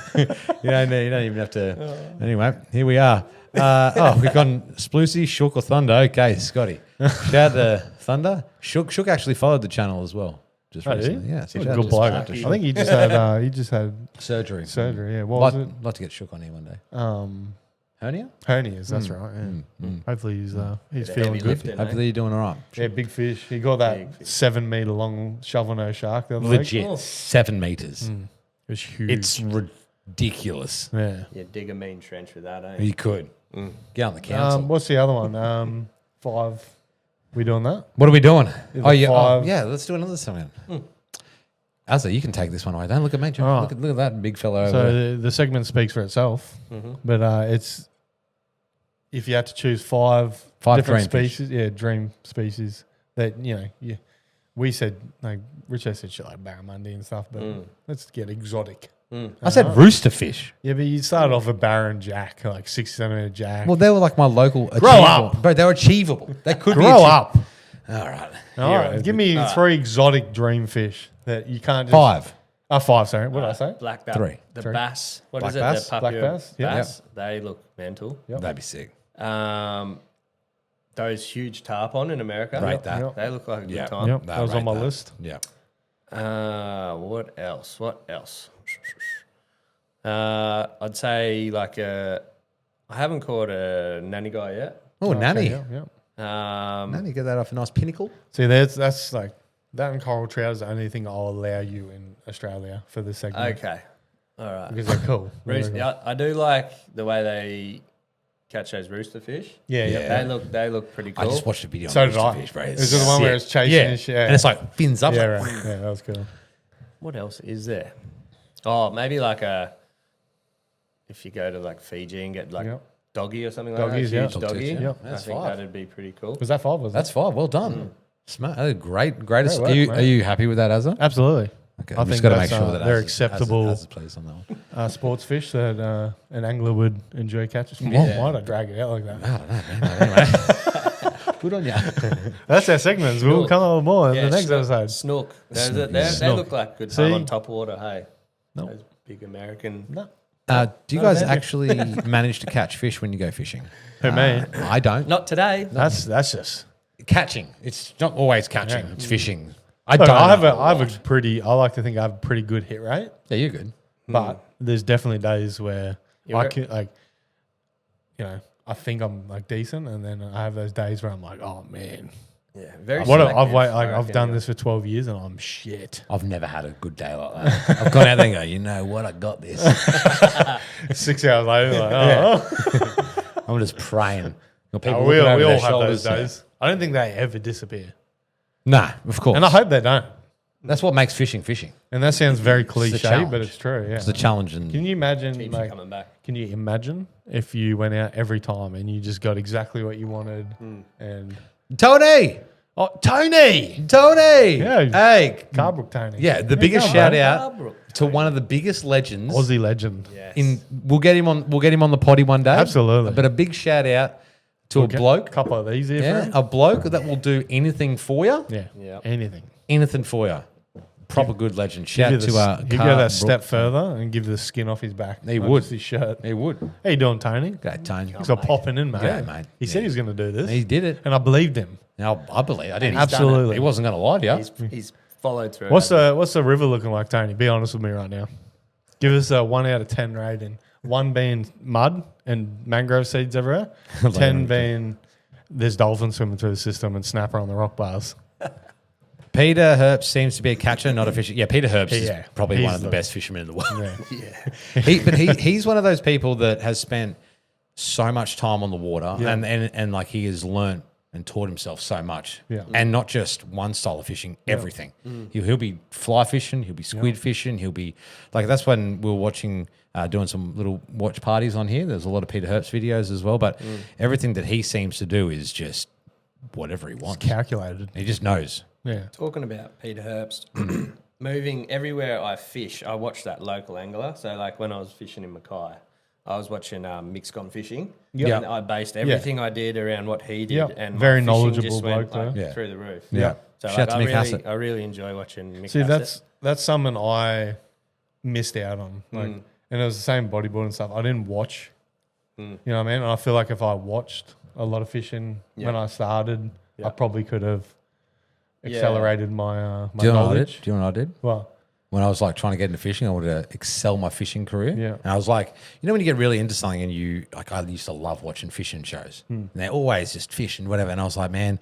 you don't even have to. Anyway, here we are. We've gone Sploosy, Shook, or Thunder. Okay, Scotty. Shout out to Thunder. Shook actually followed the channel as well. Just Oh, did he? recently. Yeah, so He's shout a out good to bloke. Shook. I think he just had Surgery. surgery. Yeah, what was it? Like to get Shook on here one day. Hernias. Hernia? That's right. Yeah. Hopefully he's feeling heavy good. lifting, Hopefully you're doing all right. Yeah, big fish. He got that Big fish. 7 meter long shovel nose shark the other week. Legit. 7 meters. It was huge. It's ridiculous. yeah. You dig a mean trench with that, eh? You could. Get on the council. What's the other one? 5. We doing that? What are we doing? Is Oh it yeah, 5? yeah. Let's do another segment. Azza, you can take this one away. Don't look at me. Joe. All right. Look at that big fella over So there. the segment speaks for itself, but it's if you had to choose 5 different dream fish. species, dream species that we said like Richo said shit like barramundi and stuff, but let's get exotic. I said rooster fish. Yeah, but you started off with Baron Jack, like 60 centimeter Jack. Well, they were like my local. Grow up. Bro. They were achievable. They could be Grow up. All right. All right, give me 3 exotic dream fish that you can't just 5. 5. Sorry, what did I say? Black bass. 3. The 3. bass. What Black is it? bass? The puppy Black bass? Yeah. bass. They look mental. Yep. That'd be sick. Those huge tarpon in America. Rate that. Yep. They look like a good Yeah. time. Yep, that was on my list. Yeah. What else? I'd say like I haven't caught a nanny guy yet. Oh, nanny. Yeah, yeah. Nanny, get that off a nice pinnacle. See, that's like that and coral trout is the only thing I'll allow you in Australia for this segment. Okay. All right. Because they're cool. Rooster, yeah, I do like the way they catch those rooster fish. Yeah, yeah. They look pretty cool. I just watched a video So on did rooster I. fish, bro. Is it the one where it's chasing yeah. and shit? Yeah. And it's like fins up. Yeah, like, right. Yeah, that was cool. What else is there? Oh, maybe like if you go to like Fiji and get like Yep. doggy or something Doggies, like yeah. that, huge doggy. Yeah. Yep. I That's think 5. that'd be pretty cool. Was that 5? Was That's 5. Well done. Smart. Great. Great work, Are mate. you happy with that, Azza? Absolutely. Okay, I we've think got to that's, make sure that they're Az acceptable is pleased on that one. sports fish that an angler would enjoy catching. Yeah. Why'd I drag it out like that? I don't know, man. Anyway, good on you. That's our segments. We'll come on more in the next episode. Snook. They Snook. look like good See? fun on top water. Hey, No. those big American. No. Do you guys actually manage to catch fish when you go fishing? Who, me? I don't. Not today. That's just. Catching. It's not always catching. Yeah. It's fishing. Look, don't I have know a lot. pretty. I like to think I have a pretty good hit rate, Yeah, you're good. but there's definitely days where You I re- can I think I'm like decent, and then I have those days where I'm like, oh man, Yeah, very. what selective, I've I done reckon. this for 12 years and I'm shit. I've never had a good day like that. I've gone out there and go, you know what? I got this. 6 hours later, like, oh, I'm just praying. People we looking over all their have shoulders, those days. I don't think they ever disappear, Nah, of course. and I hope they don't. That's what makes fishing fishing. And that sounds very It's the cliche, challenge. but it's true. Yeah. It's the challenge. And Can you imagine? Keeps you Like, coming back. can you imagine if you went out every time and you just got exactly what you wanted? And Tony! Tony, Yeah. Hey! Carbrook Tony, Yeah, the biggest go, shout mate. out Barbrook. to one of the biggest legends. Aussie legend. Yes. We'll get him on the potty one day. Absolutely. But a big shout out to a bloke. couple of these here, Yeah, friend. a bloke that will do anything for you. Yeah, Yeah. anything. Anything for you. Proper good legend. Shout out Give to he'd go that step further and give the skin off his back. He not would. just his shirt. He would. How you doing, Tony? Great, Tony. He's got popping in, mate. Yeah, mate. He said he was going to do this, He did it. and I believed him. Now I believe I didn't. he's done it. Absolutely. He wasn't going to lie to you. He's followed through. What's the river looking like, Tony? Be honest with me right now. Give us a 1 out of 10 rating. 1 being mud and mangrove seeds everywhere. 10 being there's dolphins swimming through the system and snapper on the rock bars. Peter Herbst seems to be a catcher, not a fisher. Yeah, Peter Herbst is Yeah, probably he's one of the the- best fishermen in the world. Yeah. He's one of those people that has spent so much time on the water Yeah. and like he has learnt and taught himself so much. Yeah. And not just one style of fishing, everything. He'll be fly fishing, he'll be squid fishing, he'll be like that's when we were watching doing some little watch parties on here. There's a lot of Peter Herbst videos as well, but everything that he seems to do is just whatever he wants. Calculated. He just knows. Yeah. Talking about Peter Herbst, moving everywhere I fish, I watch that local angler. So, like when I was fishing in Mackay, I was watching mixed gone fishing. Yeah. And I based everything I did around what he did. Yeah. And my Very fishing knowledgeable just went, bloke, like, though. Yeah. through the roof. Yeah. So Shout like, to Mick I Hassett. really enjoy watching Mick See, Hassett. that's something I missed out on. Like, and it was the same bodyboarding stuff. I didn't watch. You know what I mean? And I feel like if I watched a lot of fishing when I started, I probably could have accelerated my my Do you know what I did? knowledge. Do you know what I did? Well, When I was like trying to get into fishing, I wanted to excel my fishing career. Yeah. And I was like, you know, when you get really into something and you like, I used to love watching fishing shows. And they're always just fish and whatever. And I was like, man,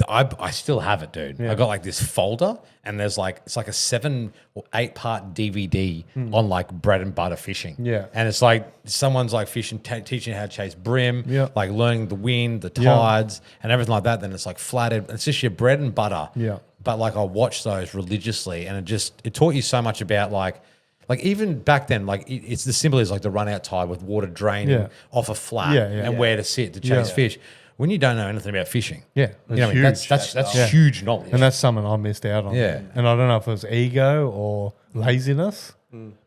I still have it, dude. I got like this folder and there's like, it's like a 7 or 8 part DVD on like bread and butter fishing. Yeah. And it's like someone's like fishing, teaching how to chase brim, Yeah. like learning the wind, the Yeah. tides and everything like that. Then it's like flatted. It's just your bread and butter. Yeah. But like I watched those religiously and it taught you so much about like even back then, like it's the simple as like the run out tide with water draining Yeah. off a flat Yeah, yeah. and where to sit to chase Yeah. fish. When you don't know anything about fishing, yeah, you know what I mean? That's Yeah. huge knowledge. and that's something I missed out on. Yeah. And I don't know if it was ego or laziness,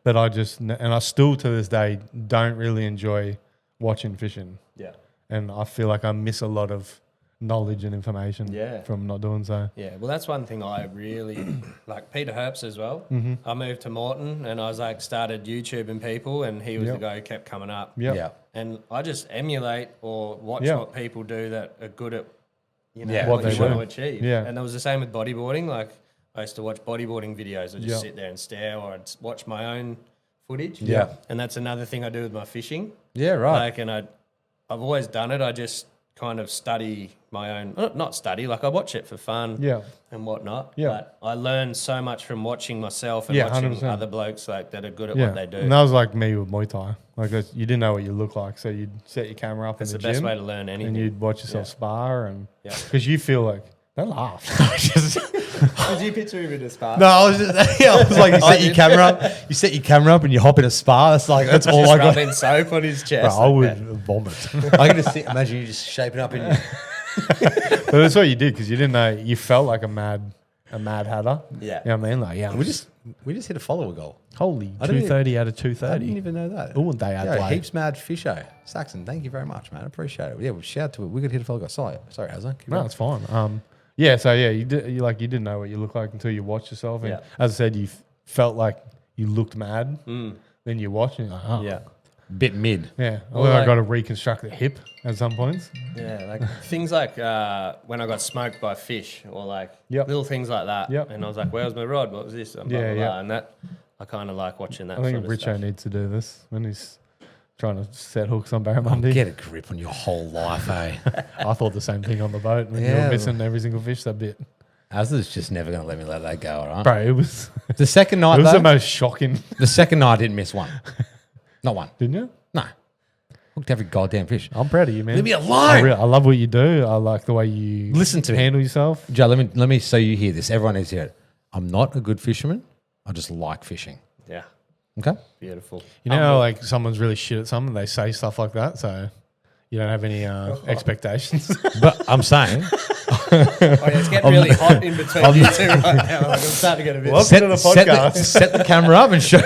but I just, and I still to this day don't really enjoy watching fishing. Yeah. And I feel like I miss a lot of knowledge and information Yeah. from not doing so. Yeah, well, that's one thing I really like. Peter Herbst as well. I moved to Morton and I was like started YouTubing people, and he was Yep. the guy who kept coming up. Yep. Yeah. And I just emulate or watch Yeah. what people do that are good at, you know, Yeah, what what you they want do. to achieve. Yeah. And that was the same with bodyboarding. Like I used to watch bodyboarding videos. I'd just Yeah. sit there and stare, or I'd watch my own footage. Yeah. And that's another thing I do with my fishing. Yeah, right. Like, and I've always done it. I just kind of study my own, not study, like I watch it for fun Yeah. and whatnot. Yeah. But I learn so much from watching myself and Yeah, watching 100%. other blokes like that are good at Yeah. what they do. And that was like me with Muay Thai. Like you didn't know what you look like, so you'd set your camera up It's in the the best gym way to learn and anything. you'd watch yourself spar and Yeah. because you feel like don't laugh. Did you picture him in a spa? No, I was just, I was like, you set your camera up, and you hop in a spa. That's all Just I got. rubbing soap on his Bro, chest. I like would that. vomit. I can just imagine you just shaping up in your But that's what you did because you didn't know. You felt like a mad a mad hatter. Yeah. You know what I mean? Like, yeah. We just hit a follower goal. Holy, I didn't 230 out of I didn't 230. even know that. Oh, they are Yeah, like- heaps mad fisho. Saxon, thank you very much, man. I appreciate it. Yeah, well, shout out to it. We could hit a follow goal. Sorry, Hazza. Keep No, going. it's fine. Yeah, so yeah, you didn't know what you look like until you watched yourself. And Yeah. as I said, you felt like you looked mad. Then you watch and you're like, oh. Yeah. Bit mid. Yeah. Well, I like- got to reconstruct the hip at some points. Yeah, like things like when I got smoked by fish or like Yep. little things like that. Yep. And I was like, where was my rod? What was this? And blah, Yeah, blah, yeah. blah. And that, I kind of like watching that I think sort of Richo stuff. needs to do this when he's trying to set hooks on barramundi. Get a grip on your whole life, eh? I thought the same thing on the boat when you Yeah. were missing every single fish that bit. Hazza's just never going to let me let that go, all right? Bro, it was The second night, it was though, the most shocking. the second night I didn't miss one. Not one. Didn't you? No. Hooked every goddamn fish. I'm proud of you, man. Leave me alone. I love what you do. I like the way you Listen to me. handle yourself. Joe, let me so you hear this. Everyone needs to hear it. I'm not a good fisherman. I just like fishing. Yeah, Okay? beautiful. You know, how, like someone's really shit at something, they say stuff like that, so you don't have any expectations. But I'm saying, Oh, yeah, it's getting really hot in between you two right now. Like, I'm starting to get a bit. Well, Put it on a podcast. set the camera up and show.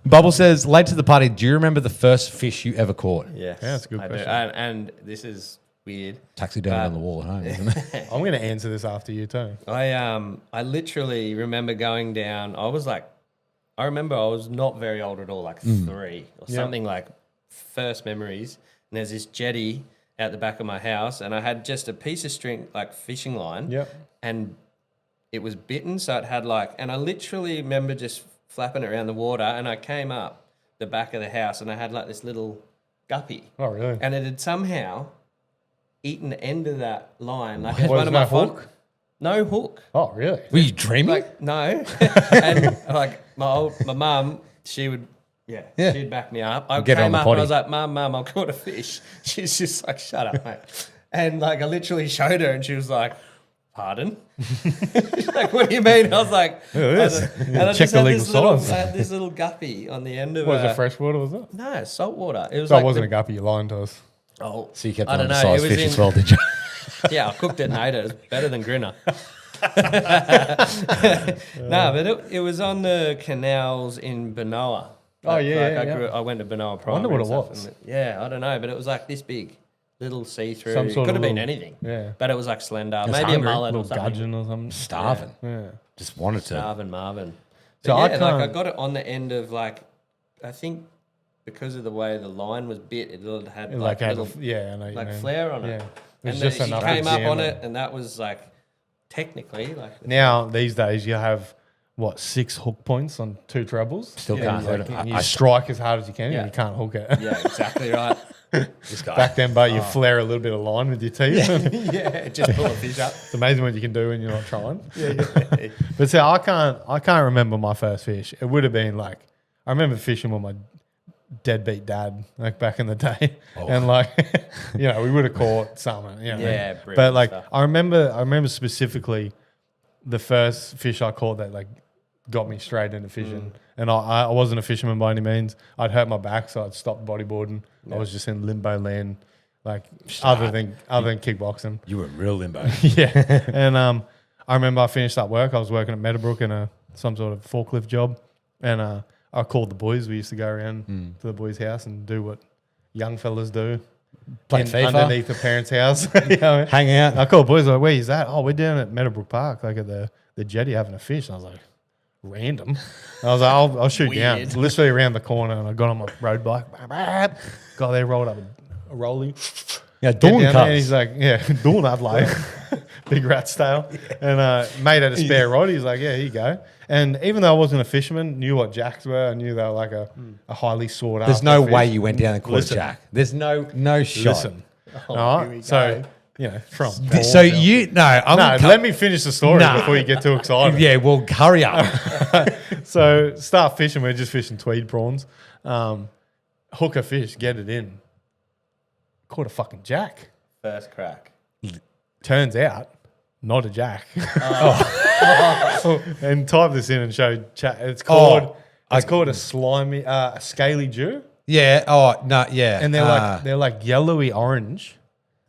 Bubble says, late to the party, do you remember the first fish you ever caught? Yes, Yeah, that's a good I do. question. And this is weird. Taxidermy on the wall at home, isn't it? I'm going to answer this after you too. I literally remember going down. I remember I was not very old at all, like 3 or something, like first memories. And there's this jetty out the back of my house, and I had just a piece of string, like fishing line. Yep. And it was bitten, so it had and I literally remember just flapping it around the water, and I came up the back of the house, and I had like this little guppy. Oh, really? And it had somehow eaten the end of that line. Like What, one of my no hook? No hook. Oh, really? Were you dreaming? Like no, and like my mum, she would, Yeah. she'd back me up. I Get her on came the up potty. and I was like, Mum, I caught a fish. She's just like, shut up, mate. And like I literally showed her, and she was like, pardon? She's like, what do you mean? I was like, and I Check just the had legal this little, size. I had this little guppy on the end of Was her. it freshwater, was it? No, saltwater. It was So like it wasn't the- a guppy, you're lying to us. Oh, So you kept I on don't the know. size It was fish in, as well, did you? yeah, I cooked it and ate it. It was better than Grinner. No, but it was on the canals in Benoa. Oh, yeah, I went to Benoa Primary. wonder what and it stuff, was. and yeah, I don't know, but it was like this big, little see-through. Some It sort could of have been little- anything. yeah. But it was like slender. Just Maybe hungry, a mullet or little something. gudgeon or something. Starving. Yeah. Just wanted to. Marvin. So But I yeah, like I can't- got it on the end of like, I think because of the way the line was bit, it had like, had little yeah, I know what you like mean. flare on it. Yeah. It And was then just she enough came to up jam on it, and that was like technically like Now these days you have what 6 hook points on 2 trebles. Still And can't you, hit it. you I- strike as hard as you can, Yeah. and you can't hook it. yeah, exactly right. This guy. Back then, but you flare a little bit of line with your teeth. Yeah, just pull a fish up. It's amazing what you can do when you're not trying. But see, I can't remember my first fish. It would have been like I remember fishing with my deadbeat dad, like back in the day, and like we would have caught something. Yeah, brilliant but like stuff. I remember specifically the first fish I caught that like got me straight into fishing. And I wasn't a fisherman by any means. I'd hurt my back, so I'd stopped bodyboarding. I was just in limbo land, like other than kickboxing. You were real limbo. Yeah. And I remember I finished up work. I was working at Meadowbrook in some sort of forklift job. And I called the boys. We used to go around to the boys' house and do what young fellas do. Play FIFA. Underneath the parents' house. Hang out. I called the boys, like, where is that? Oh, we're down at Meadowbrook Park, like at the jetty having a fish. And I was like, random. And I was like, I'll shoot down. Weird. It's literally around the corner. And I got on my road bike. Got there, rolled up a rollie. Yeah, Get Dawn down there, cups. and he's like, yeah, Dawn Adelaide, big rat's tail. And mate had a spare rod. He's like, yeah, here you go. And even though I wasn't a fisherman, knew what jacks were. I knew they were like a highly sought after There's no fish. way you went down and caught a Listen. jack. There's no shot. Listen. All right. So, from So I'm let me finish the story Nah. before you get too excited. Yeah, well, hurry up. So start fishing. We're just fishing tweed prawns. Hook a fish, get it in. Caught a fucking jack. First crack. Turns out, not a jack. And type this in and show chat. It's called a slimy, a scaly Jew, Yeah. Oh no. Yeah. and they're like yellowy orange,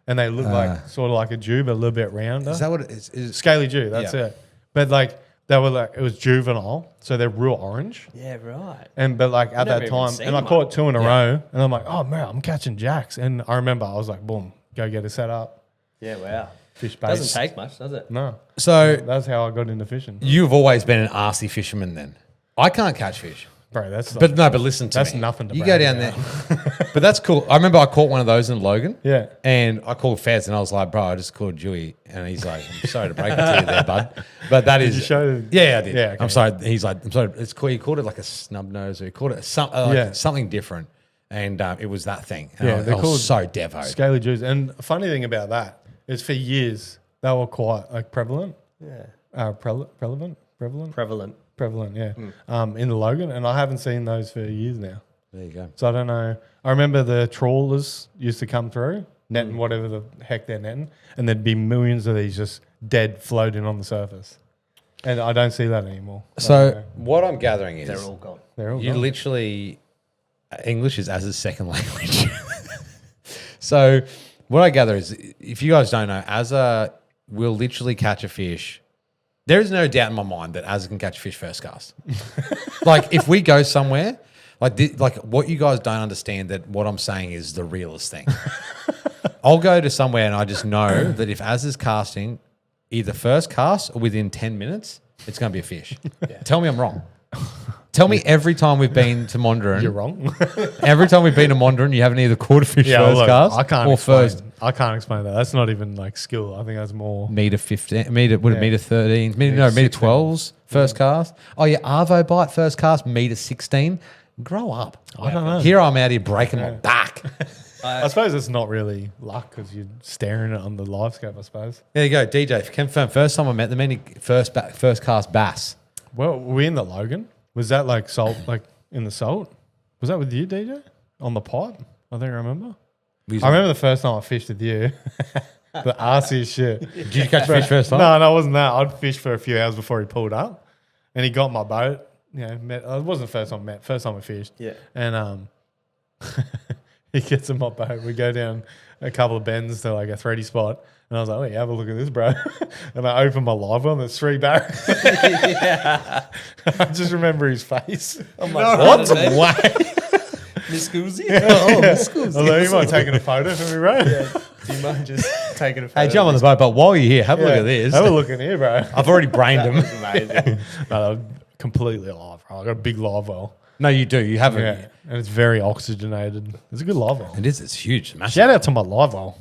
and they look like sort of like a Jew, but a little bit rounder. Is that what it is? Scaly Jew, that's Yeah. it. But like they were like it was juvenile, so they're real orange. Yeah, right. And but like at never that even time, seen and I one. caught 2 in a row, and I'm like, oh man, I'm catching jacks. And I remember I was like, boom, go get it set up, Yeah, wow. fish bait. Doesn't take much, does it? No, So that's how I got into fishing, you've always been an arsey fisherman then. I can't catch fish. bro. That's But no, but listen to That's me. nothing to You go brag down about. there. But that's cool. I remember I caught one of those in Logan. Yeah. And I called Fez and I was like, bro, I just called Dewey. And he's like, I'm sorry to break it to you there, bud. But that is. you show them? Yeah, I did. Yeah, okay. I'm sorry. He's like, I'm sorry. It's cool. He called it like a snub nose or he called it something different. And it was that thing. And Yeah, I they're was called so devo. scaly Jews. And the funny thing about that is for years they were quite like prevalent. Yeah. Prevalent. Prevalent. Yeah. In the Logan, and I haven't seen those for years now. There you go. So I don't know. I remember the trawlers used to come through, netting whatever the heck they're netting, and there'd be millions of these just dead floating on the surface. And I don't see that anymore. So what I'm gathering is They're all gone. They're all you gone. literally English is as a second language. So what I gather is if you guys don't know, Azza will literally catch a fish. There is no doubt in my mind that Azza can catch a fish first cast. Like if we go somewhere, like what you guys don't understand that what I'm saying is the realest thing. I'll go to somewhere and I just know that if Azza's casting either first cast or within 10 minutes, it's going to be a fish. Tell me I'm wrong. Tell me every time we've been to Monduran. You're wrong. Every time we've been to Monduran, you haven't either caught a fish first look, cast I can't or explain. first I can't explain that. That's not even like skill. I think that's more. meter 15, meter, what, Yeah. meter 13, meter, no, meter 12s first cast. Oh, yeah, Arvo bite first cast, meter 16. Grow up. I don't know. Here I'm out here breaking my back. I suppose it's not really luck because you're staring at it on the live scope. I suppose. There you go, DJ. Confirm. First time I met them, any first cast bass. Well, were we in the Logan? Was that like salt, like in the salt? Was that with you, DJ? On the pot? I think I remember. I remember the first time I fished with you. The arsiest shit. Did you catch fish first time? No, it wasn't that. I'd fished for a few hours before he pulled up, and he got my boat. You know, met. It wasn't the first time we met. First time we fished. Yeah. And he gets in my boat. We go down a couple of bends to like a thready spot, and I was like, "Oh, yeah, have a look at this, bro." And I open my live well, and there's 3 barrels. I just remember his face. I'm like, What? Why? Miss Goosey? Although you might taking a photo for me, bro. Do you mind just taking a photo? Hey, jump on the boat, but while you're here, have a look at this. Have a look in here, bro. I've already brained them. Amazing. No, they're completely alive, bro. I got a big live well. No, you do. You haven't. Yeah, and it's very oxygenated. It's a good live well. It is. It's huge. It's massive. Shout out to my live well.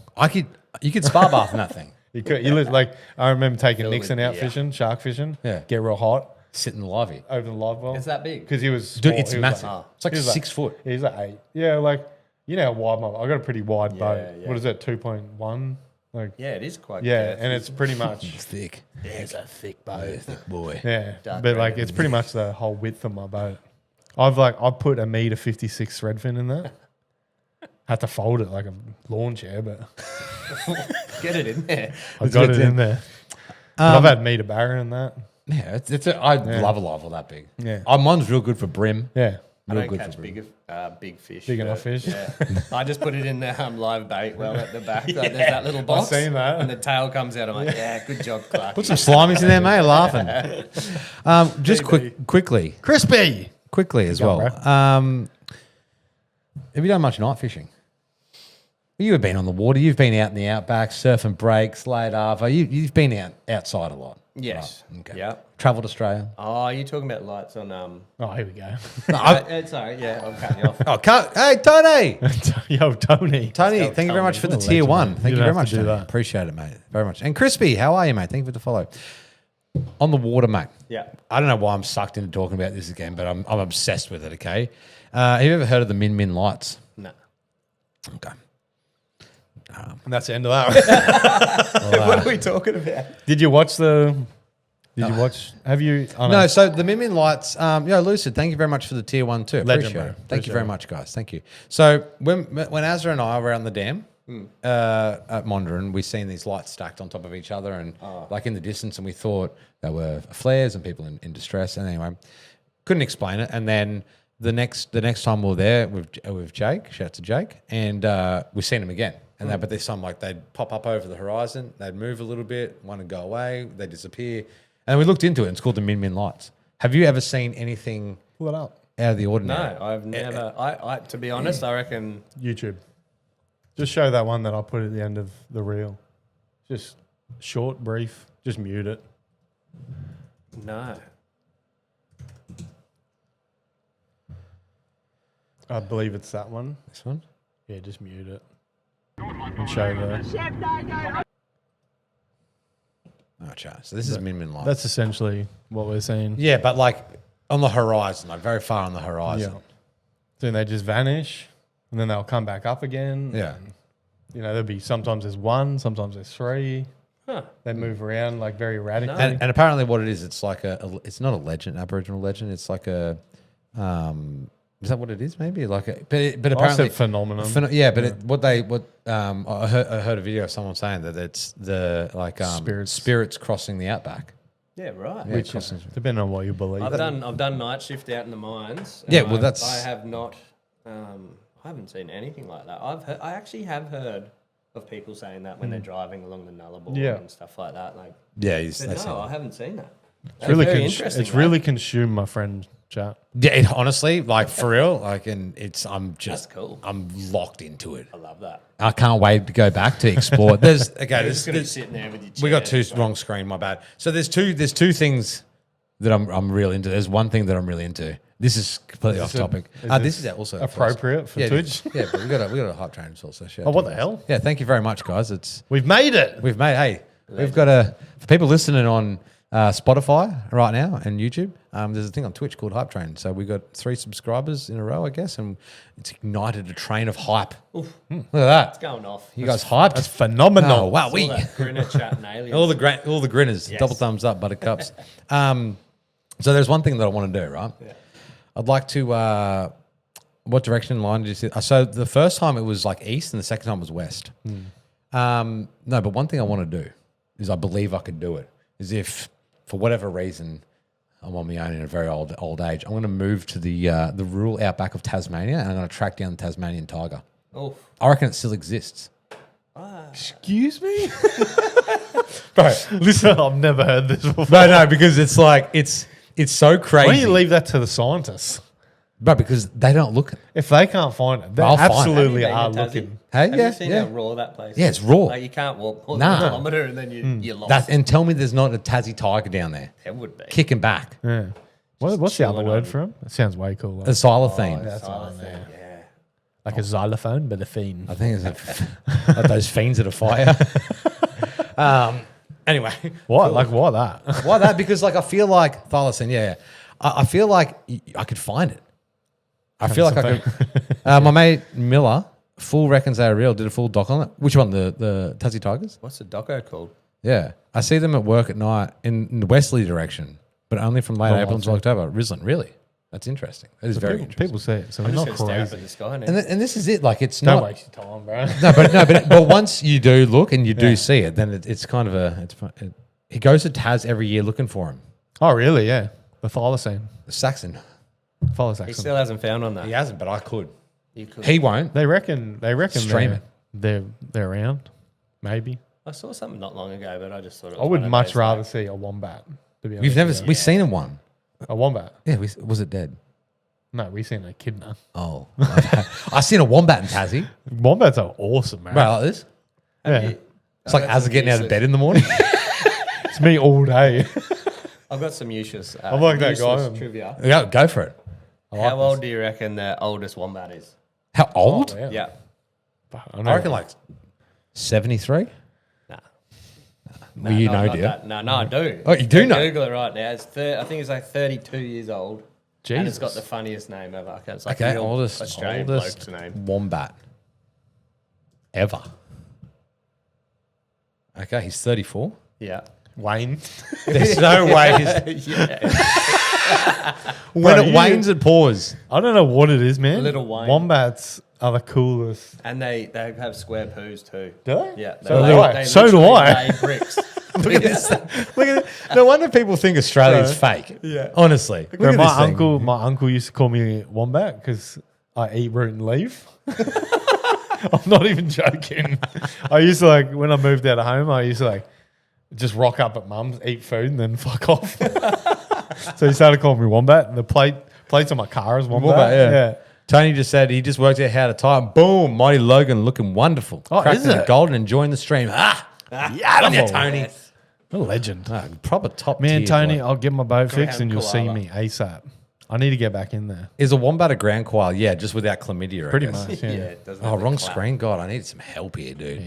You could spar bath in that thing. You look like I remember taking Filled Nixon with out beer. fishing, shark fishing. Yeah. Get real hot. Sitting lively. Open the live well. Is that big? Because he was Dude, small. it's He was massive. Like, It's like he was 6 foot. He's like 8. Yeah, like you know how wide I got a pretty wide boat. yeah. What is that? 2.1. Like Yeah, it is quite yeah, girthy. and it's pretty much It's thick. It's a thick boat. Thick boy. yeah. Dark But red. like it's pretty much the whole width of my boat. I've put a meter 56 thread fin in there. Had to fold it like a lawn chair, but Get it in there. I got it in there. But I've had meter barra in that. Yeah, I love a live well that big. Yeah. Mine's real good for brim. Yeah. I Real don't good catch for brim. big fish. Big enough but, fish? Yeah. I just put it in the live bait well at the back. Like, there's that little box. seen that. And the tail comes out. I'm like, yeah, good job, Clarke. Put some slimies in there, mate. Laughing. Just quickly as go, well. Have you done much night fishing? You have been on the water. You've been out in the outback, surfing breaks, laid arvo. You've been outside a lot. Yes. Right, okay. Yep. Travelled Australia. Oh, you're talking about lights on Oh, here we go. sorry, yeah, I'm cutting you off. Oh, hey, Tony. Yo, Tony. Tony, thank you very much for the What a tier legend, 1. man. Thank You you very don't have much, to do Tony. that. Appreciate it, mate. Very much. And Crispy, how are you, mate? Thank you for the follow. On the water, mate. Yeah. I don't know why I'm sucked into talking about this again, but I'm obsessed with it, okay? Have you ever heard of the Min Min lights? No. Okay. And that's the end of that. What are we talking about? Did you watch have you? Oh, No, so the Min Min lights, Lucid, thank you very much for the tier 1 too. Legend, Appreciate bro. it. Thank you Appreciate very it. much, guys. Thank you. So when Azra and I were on the dam at Monduran, we seen these lights stacked on top of each other and like in the distance, and we thought they were flares and people in distress. And anyway, couldn't explain it. And then the next time we were there with Jake, shout out to Jake, and we seen him again. And but there's some like they'd pop up over the horizon, they'd move a little bit, one would go away, they disappear. And we looked into it. And it's called the Min Min lights. Have you ever seen anything Pull it up. out of the ordinary? No, I've never. I to be honest, I reckon. YouTube. Just show that one that I put at the end of the reel. Just short, brief. Just mute it. No. I believe it's that one. This one? Yeah, just mute it. And show the. Oh, chance. So this is Min Min lights. That's essentially what we're seeing. Yeah, but like on the horizon, like very far on the horizon. Yeah. Then they just vanish, and then they'll come back up again. Yeah. And, there'll be sometimes there's one, sometimes there's three. Huh. They move around like very radically. And apparently, what it is, it's like it's not a legend, Aboriginal legend. It's like a, is that what it is? Maybe like a, but I apparently said phenomenon. I heard a video of someone saying that it's the like spirits crossing the outback. Yeah, right. Yeah, Which crossing. depending on what you believe. I've done night shift out in the mines. Yeah, and well, I have not. I haven't seen anything like that. I actually have heard of people saying that when they're driving along the Nullarbor and stuff like that. Like, Yeah, but no, I haven't seen that. It's really very interesting. It's really consumed my friend chat. Yeah, it, honestly, like for real, like, and I'm That's cool. I'm locked into it. I love that. I can't wait to go back to explore. There's You're just gonna be sitting there with your chair. we got two wrong screen. My bad. So there's two things that I'm really into. There's one thing that I'm really into. This is completely off topic. This is also appropriate for Twitch. Yeah, but we got a hype train also. Oh, what the hell? Yeah, thank you very much, guys. We've made it. We've got for people listening on Spotify right now and YouTube. There's a thing on Twitch called Hype Train. So we got 3 subscribers in a row, I guess, and it's ignited a train of hype. Look at that. It's going off. You guys hyped? That's phenomenal. Oh, wow, All that grinner chatting aliens. all the grinners, Yes. double thumbs up, buttercups. So there's one thing that I want to do, right? Yeah. I'd like to. What direction line did you see? So the first time it was like east, and the second time was west. No, but one thing I want to do is I believe I could do it. Is if for whatever reason I'm on my own in a very old age, I'm going to move to the rural outback of Tasmania, and I'm going to track down the Tasmanian tiger. Oh, I reckon it still exists. Excuse me, bro. Listen, I've never heard this before. No, because it's like it's so crazy. Why don't you leave that to the scientists? But because they don't look. If they can't find it, they I'll find it. absolutely Have you are been to Tassie? looking. Hey, have yeah, you seen yeah. how raw that place is? Yeah, it's raw. Like you can't walk more than Nah. a kilometre and then you're lost. And tell me there's not a Tassie tiger down there There would be. kicking back. Yeah. What's the other chilling word on- for him? It sounds way cooler. A xylophone. that's Silent on there. thing, yeah. Like a xylophone, but a fiend. I think it's like those fiends at a fire. Anyway, What? Like what that? why that? Because like I feel like thylacine. Yeah. I feel like I could find it. I feel like I could. My mate Miller, full reckons they're real. Did a full doc on it. Which one? The Tassie Tigers? What's the doco called? Yeah, I see them at work at night in the westerly direction, but only from late April until October. Risland, really? That's interesting. That is very interesting. People say it, so I'm we're just not going to stare up crazy. at the sky now. And this is it. Like it's Don't not. waste your time, bro. But once you do look and you do see it, then it's kind of he goes to Tas every year looking for him. Oh, really? Yeah. The thylacine. Saxon. He Thylacine. still hasn't found on that. He hasn't, but I could. You could. He won't. They reckon Stream it. they're around. Maybe. I saw something not long ago, but I just thought it was I would one of much those, rather like, see a wombat. To be honest. We've never with you. we've seen him one. A wombat. Yeah, was it dead? No, we seen a echidna. Oh, I seen a wombat in Tassie. Wombats are awesome, man. Right, like this. Yeah. It's like as getting out of bed in the morning. It's me all day. I've got some useless, I'm like that useless guy. trivia. Go for it. How old do you reckon the oldest wombat is? How old? Yeah. Yeah. I know. I reckon like 73. Nah. Well, you know, not dear. that. No, I do. Oh, you do know? Google it right now. It's I think it's like 32 years old. And it's got Jesus. the funniest name ever. Okay, it's like Okay, a real oldest Australian bloke's name. wombat ever. Okay, he's 34. Yeah. Wayne. There's no way. He's, Yeah. when Bro, it you- wanes, it pours. I don't know what it is, man. Little Wayne. Wombats are the coolest. And they have square poos too. Do they? Yeah. So do I. So do literally I. lay bricks. Look at this. Look at it. No wonder people think Australia's fake. Yeah. Honestly. Look Bro, at this thing. my uncle used to call me wombat because I eat root and leaf. I'm not even joking. I used to like when I moved out of home. I used to like just rock up at mum's, eat food, and then fuck off. So he started calling me Wombat, and the plates on my car is Wombat. Yeah. Tony just said he just worked out how to tie. Boom, Mighty Logan looking wonderful. Oh, Cracking is the it? gold and enjoying the stream. Yeah, on you, Tony. Yes. A legend. Proper top Man, tier, Tony, bloke. I'll get my boat fixed, Ground and you'll see koala. me ASAP. I need to get back in there. Is a wombat a ground koala? Yeah, just without chlamydia. I Pretty guess. much. Yeah, Yeah. it doesn't Oh, have the wrong clap. screen. God, I need some help here, dude.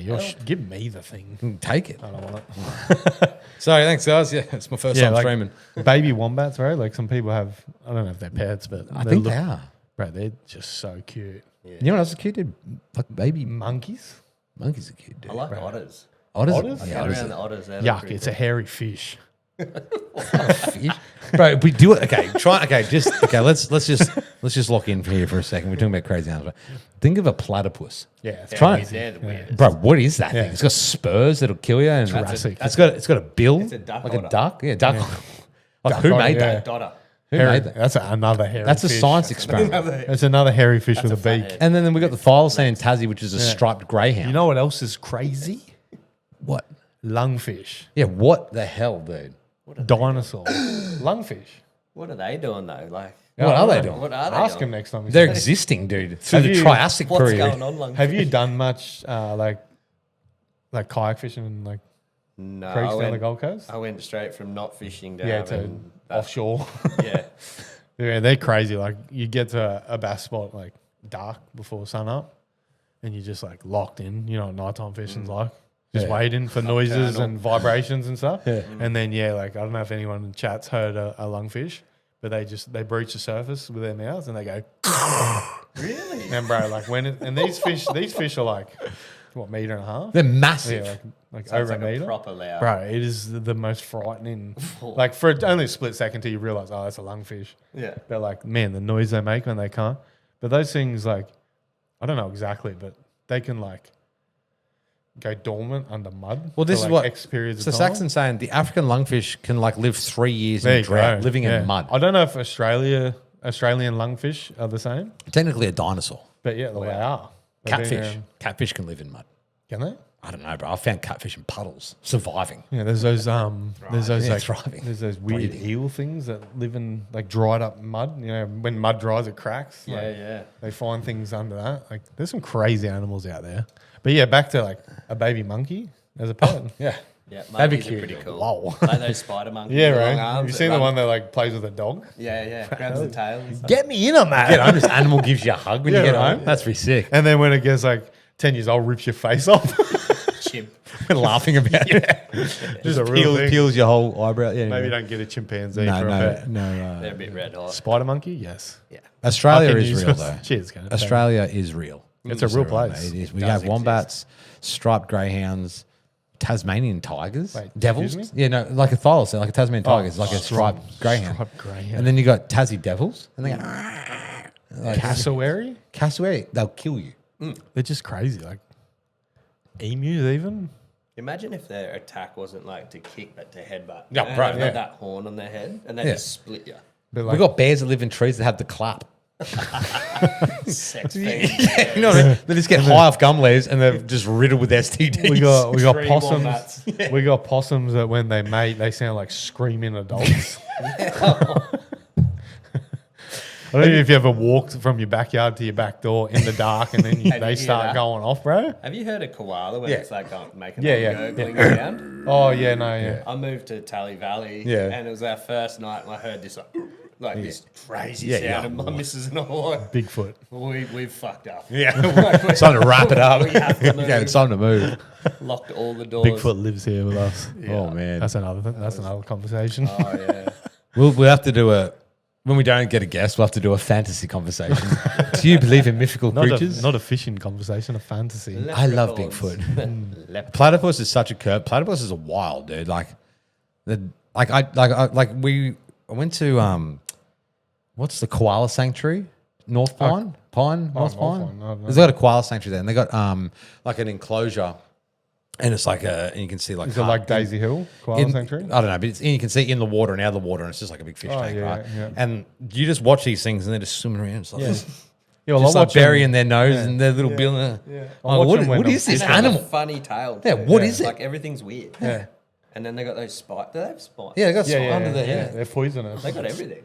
Give me the thing. Take it. I don't want it. Sorry, thanks, guys. Yeah, it's my first time streaming. baby wombats, right? Like some people have. I don't know if they're pets, but I think they are. Bro, they're just so cute. You know what else is cute, dude? Like baby Monkeys. monkeys are cute, dude. I like otters. Otters? Otters? Yeah, Go otters around the are otters. They're Yuck! pretty It's cool. a hairy fish. fish. Bro, we do it. Okay, let's just lock in here for a second. We're talking about crazy animals. Think of a platypus. Yeah, it's Try crazy. They're the weirdest. Bro, what is that Yeah. thing? It's got spurs that'll kill you. And Jurassic. it's got a bill. It's a duck like a otter. duck. Yeah, duck. Like, Duck who otter, made yeah. that? Dotter. Who Hairy, made that? that's another hairy. That's a fish. science experiment. It's another hairy fish with a fat beak. head. And then we got the thylacine in Tassie, which is a striped greyhound. You know what else is crazy? what? Lungfish. Yeah, what the hell, dude? Dinosaur. Lungfish. What are they doing though? Like, What are they doing? what are they Ask doing? him next time. They're existing, dude, through Have the you- Triassic What's period. going on? Like, Have you done much like kayak fishing and like no, creeks I down the went, Gold Coast? I went straight from not fishing down. Yeah, to and back. offshore. Yeah, Yeah, they're crazy. Like you get to a bass spot like dark before sun up, and you're just like locked in. You know what nighttime fishing's like. Just waiting for noises Nocturnal. and vibrations and stuff. Yeah. And then I don't know if anyone in chat's heard a lungfish, but they breach the surface with their mouths and they go. really? And bro, like and these fish are like what, meter and a half? They're massive. Yeah, like So it's over like a meter. proper loud. Bro, it is the most frightening. Like for only a split second till you realize, oh, that's a lungfish. Yeah. But like, man, the noise they make when they can't. But those things, like, I don't know exactly, but they can like go dormant under mud. Well, this for, is like, what X periods So of time. Saxon's saying the African lungfish can like live 3 years There in you drought, go. living Yeah. in mud. I don't know if Australian lungfish are the same, Technically a dinosaur. but yeah, they are. They've been Catfish. around- Catfish can live in mud. Can they? I don't know, bro. I found catfish in puddles, surviving. Yeah, there's those Yeah, like thriving. there's those weird Breathing. eel things that live in like dried up mud. You know, when mud dries, it cracks. Yeah, Like, yeah. They find things under that. Like there's some crazy animals out there. But yeah, back to like a baby monkey as a pet. Yeah. Yeah, That'd be monkeys are cute. pretty cool. Lol. Like those spider monkeys. Yeah, with right. long Have arms you that seen the run- one that like plays with a dog? Yeah, yeah. Grabs the tail. And stuff. Get me in on that. Get home, this animal gives you a hug when Yeah, you get right. home. That's pretty sick. And then when it gets like 10 years old, rips your face off. Chimp. We're laughing about it. Just a real thing. peels your whole eyebrow. Yeah, Maybe anyway. don't get a chimpanzee No, for a no, pet. no. They're a bit red hot. Spider monkey? Yes. Yeah. Australia I can is use real this. though. Cheers, guys. Australia is real. It's a real place. It is. We does have exist. wombats, striped greyhounds, Tasmanian tigers, Wait, devils. excuse Yeah, no, like a thylacine, like a Tasmanian tiger. It's like a striped- striped greyhound. striped greyhound. And then you got Tassie devils, and they go like Cassowary? cassowary. They'll kill you. They're just crazy. Like emus, even. Imagine if their attack wasn't like to kick, but to headbutt. Yeah, They right, have, yeah. like, that horn on their head, and they Yeah. just split you. But We like, got bears that live in trees that have the clap. Sex You fiend. know what I mean? They just get high off gum leaves and they're just riddled with STDs. we got Tree possums. wombats. We got possums that when they mate, they sound like screaming adults. I don't know if you ever walked from your backyard to your back door in the dark and then Have you they heard start that? going off, bro. Have you heard of koala when Yeah. it's like making Yeah, a yeah, gurgling yeah. sound? Oh yeah, no, yeah. I moved to Tally Valley, Yeah. and it was our first night, and I heard this this crazy Yeah, sound, yeah. and my missus and I were like, Bigfoot. we've fucked up. Yeah. It's time to wrap it up. We have to move. Yeah, it's time to move. Locked all the doors. Bigfoot lives here with us. Oh, man. That's another conversation. Oh yeah. We'll have to do when we don't get a guest, we'll have to do a fantasy conversation. Do you believe in mythical creatures? Not a fishing conversation, a fantasy. I love Leprechauns. Bigfoot. Leprechaun. Platypus is such a curve. Platypus is a wild dude. I went to what's the koala sanctuary? North Pine? North North Pine? Pine. I don't know. There's got a koala sanctuary there, and they got like an enclosure, and it's like and you can see like Is it like Daisy Hill Koala Sanctuary? Oh, I don't know, but you can see in the water and out of the water, and it's just like a big fish tank, yeah, right? yeah. And you just watch these things, and they're just swimming around. It's like, Yeah, well, just I like watch 'em- burying their nose and their little bill. Yeah. Oh, watch what 'em when what I'm is this And they have a animal? funny tail. Yeah, too. what is it? Like everything's weird. Yeah. And then they got those spikes. Do they have spikes? Yeah, they got Yeah, under the yeah. hair. They're poisonous. They got everything.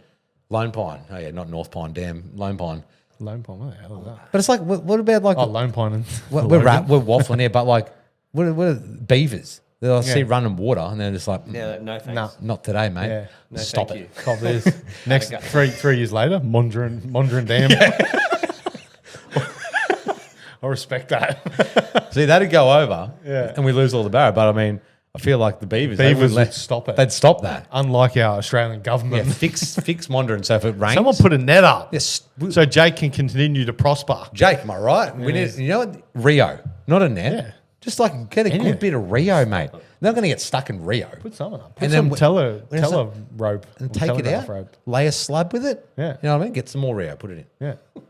Lone Pine. Oh yeah, not North Pine. Damn, Lone Pine. Lone Pine, what the hell is that? But it's like, what about like Oh, Lone Pine. And we're Logan. we're waffling here, but like what are beavers? They'll see running water and they're just like, Yeah, no thanks. Nah. not today, mate. Yeah. No, Stop thank it. you. Cop this. Next 3 years later, Monduran Dam. I respect that. See, that'd go over, Yeah. and we lose all the barra. But I mean, I feel like the beavers, they Beavers wouldn't would stop it. They'd stop that. Unlike our Australian Yeah, government. fix Monduran. So if it rains, Someone put a net up. yes. So Jake can continue to prosper. Jake, am I right? We need, you know what? Rio, not a net. Yeah. Just like get a Yeah. good bit of Rio, mate. They're not going to get stuck in Rio. Put someone up. Put And some then tele when it's rope. And or take it telegraph out, Rope. lay a slab with it. Yeah. You know what I mean? Get some more Rio, put it in. Yeah.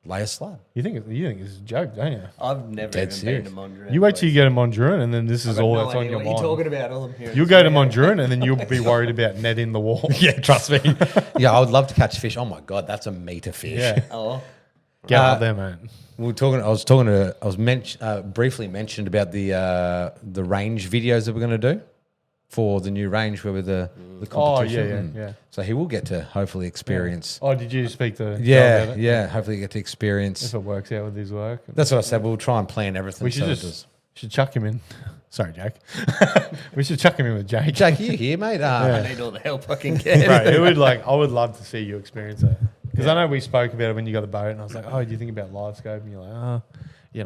Lay a slab. You think it's a joke, don't you? I've never Dead even serious. been to Monduran. You wait till you get a Monduran, and then this is all no that's on idea your what mind. you're talking about. All I'm hearing You'll is go to Rio. Monduran, and then you'll be worried about netting the wall. Yeah, trust me. Yeah, I would love to catch fish. Oh my god, that's a meter fish. Yeah. Oh, Get up there, man. We were talking. I was briefly mentioned about the range videos that we're going to do for the new range where with the Oh, competition. yeah. So he will get to hopefully experience. Oh, did you speak to Joe Yeah, about it? yeah. Hopefully get to experience. If it works out with his work. That's what I said. We'll try and plan everything. We should so it just does. should chuck him in. Sorry, Jake. We should chuck him in with Jake. Jake, you here, mate? I need all the help I can get. Right, it would I would love to see you experience it. Because I know we spoke about it when you got the boat, and I was like, "Oh, do you think about live scope?" And you're like, "Oh, you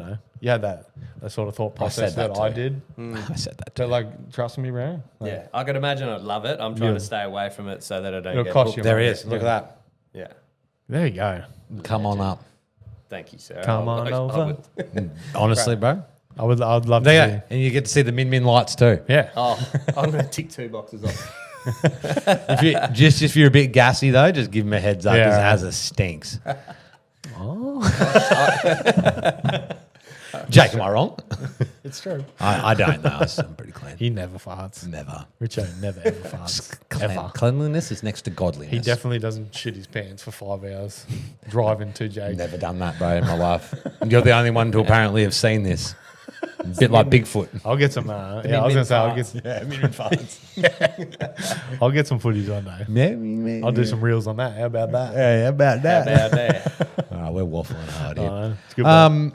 had that sort of thought process said that that I too. did." I said that. But like, trust me, bro. Like, Yeah, I could imagine I'd love it. I'm trying Yeah. to stay away from it so that I don't It'll get cost hooked. you There he money. is. Look at that. Yeah, There you go. Come on up. thank you, sir. Come on over. Honestly, bro. I'd love to There you see. go. And you get to see the min lights too. Yeah. Oh, I'm going to tick 2 boxes off. If you, just if you're a bit gassy though, just give him a heads up Yeah, because right. Azza stinks. Jake, am I wrong? It's true. I don't know. I'm pretty clean. He never farts. Never. Richo never ever farts. Ever. Cleanliness is next to godliness. He definitely doesn't shit his pants for 5 hours driving to Jake. Never done that, bro, in my life. You're the only one to apparently have seen this. A bit like Bigfoot. I'll get some. Yeah, I was gonna say I'll get some footage one day. I'll do some reels on that. How about that? Yeah, about that. About there. All right, we're waffling hard here. It's good.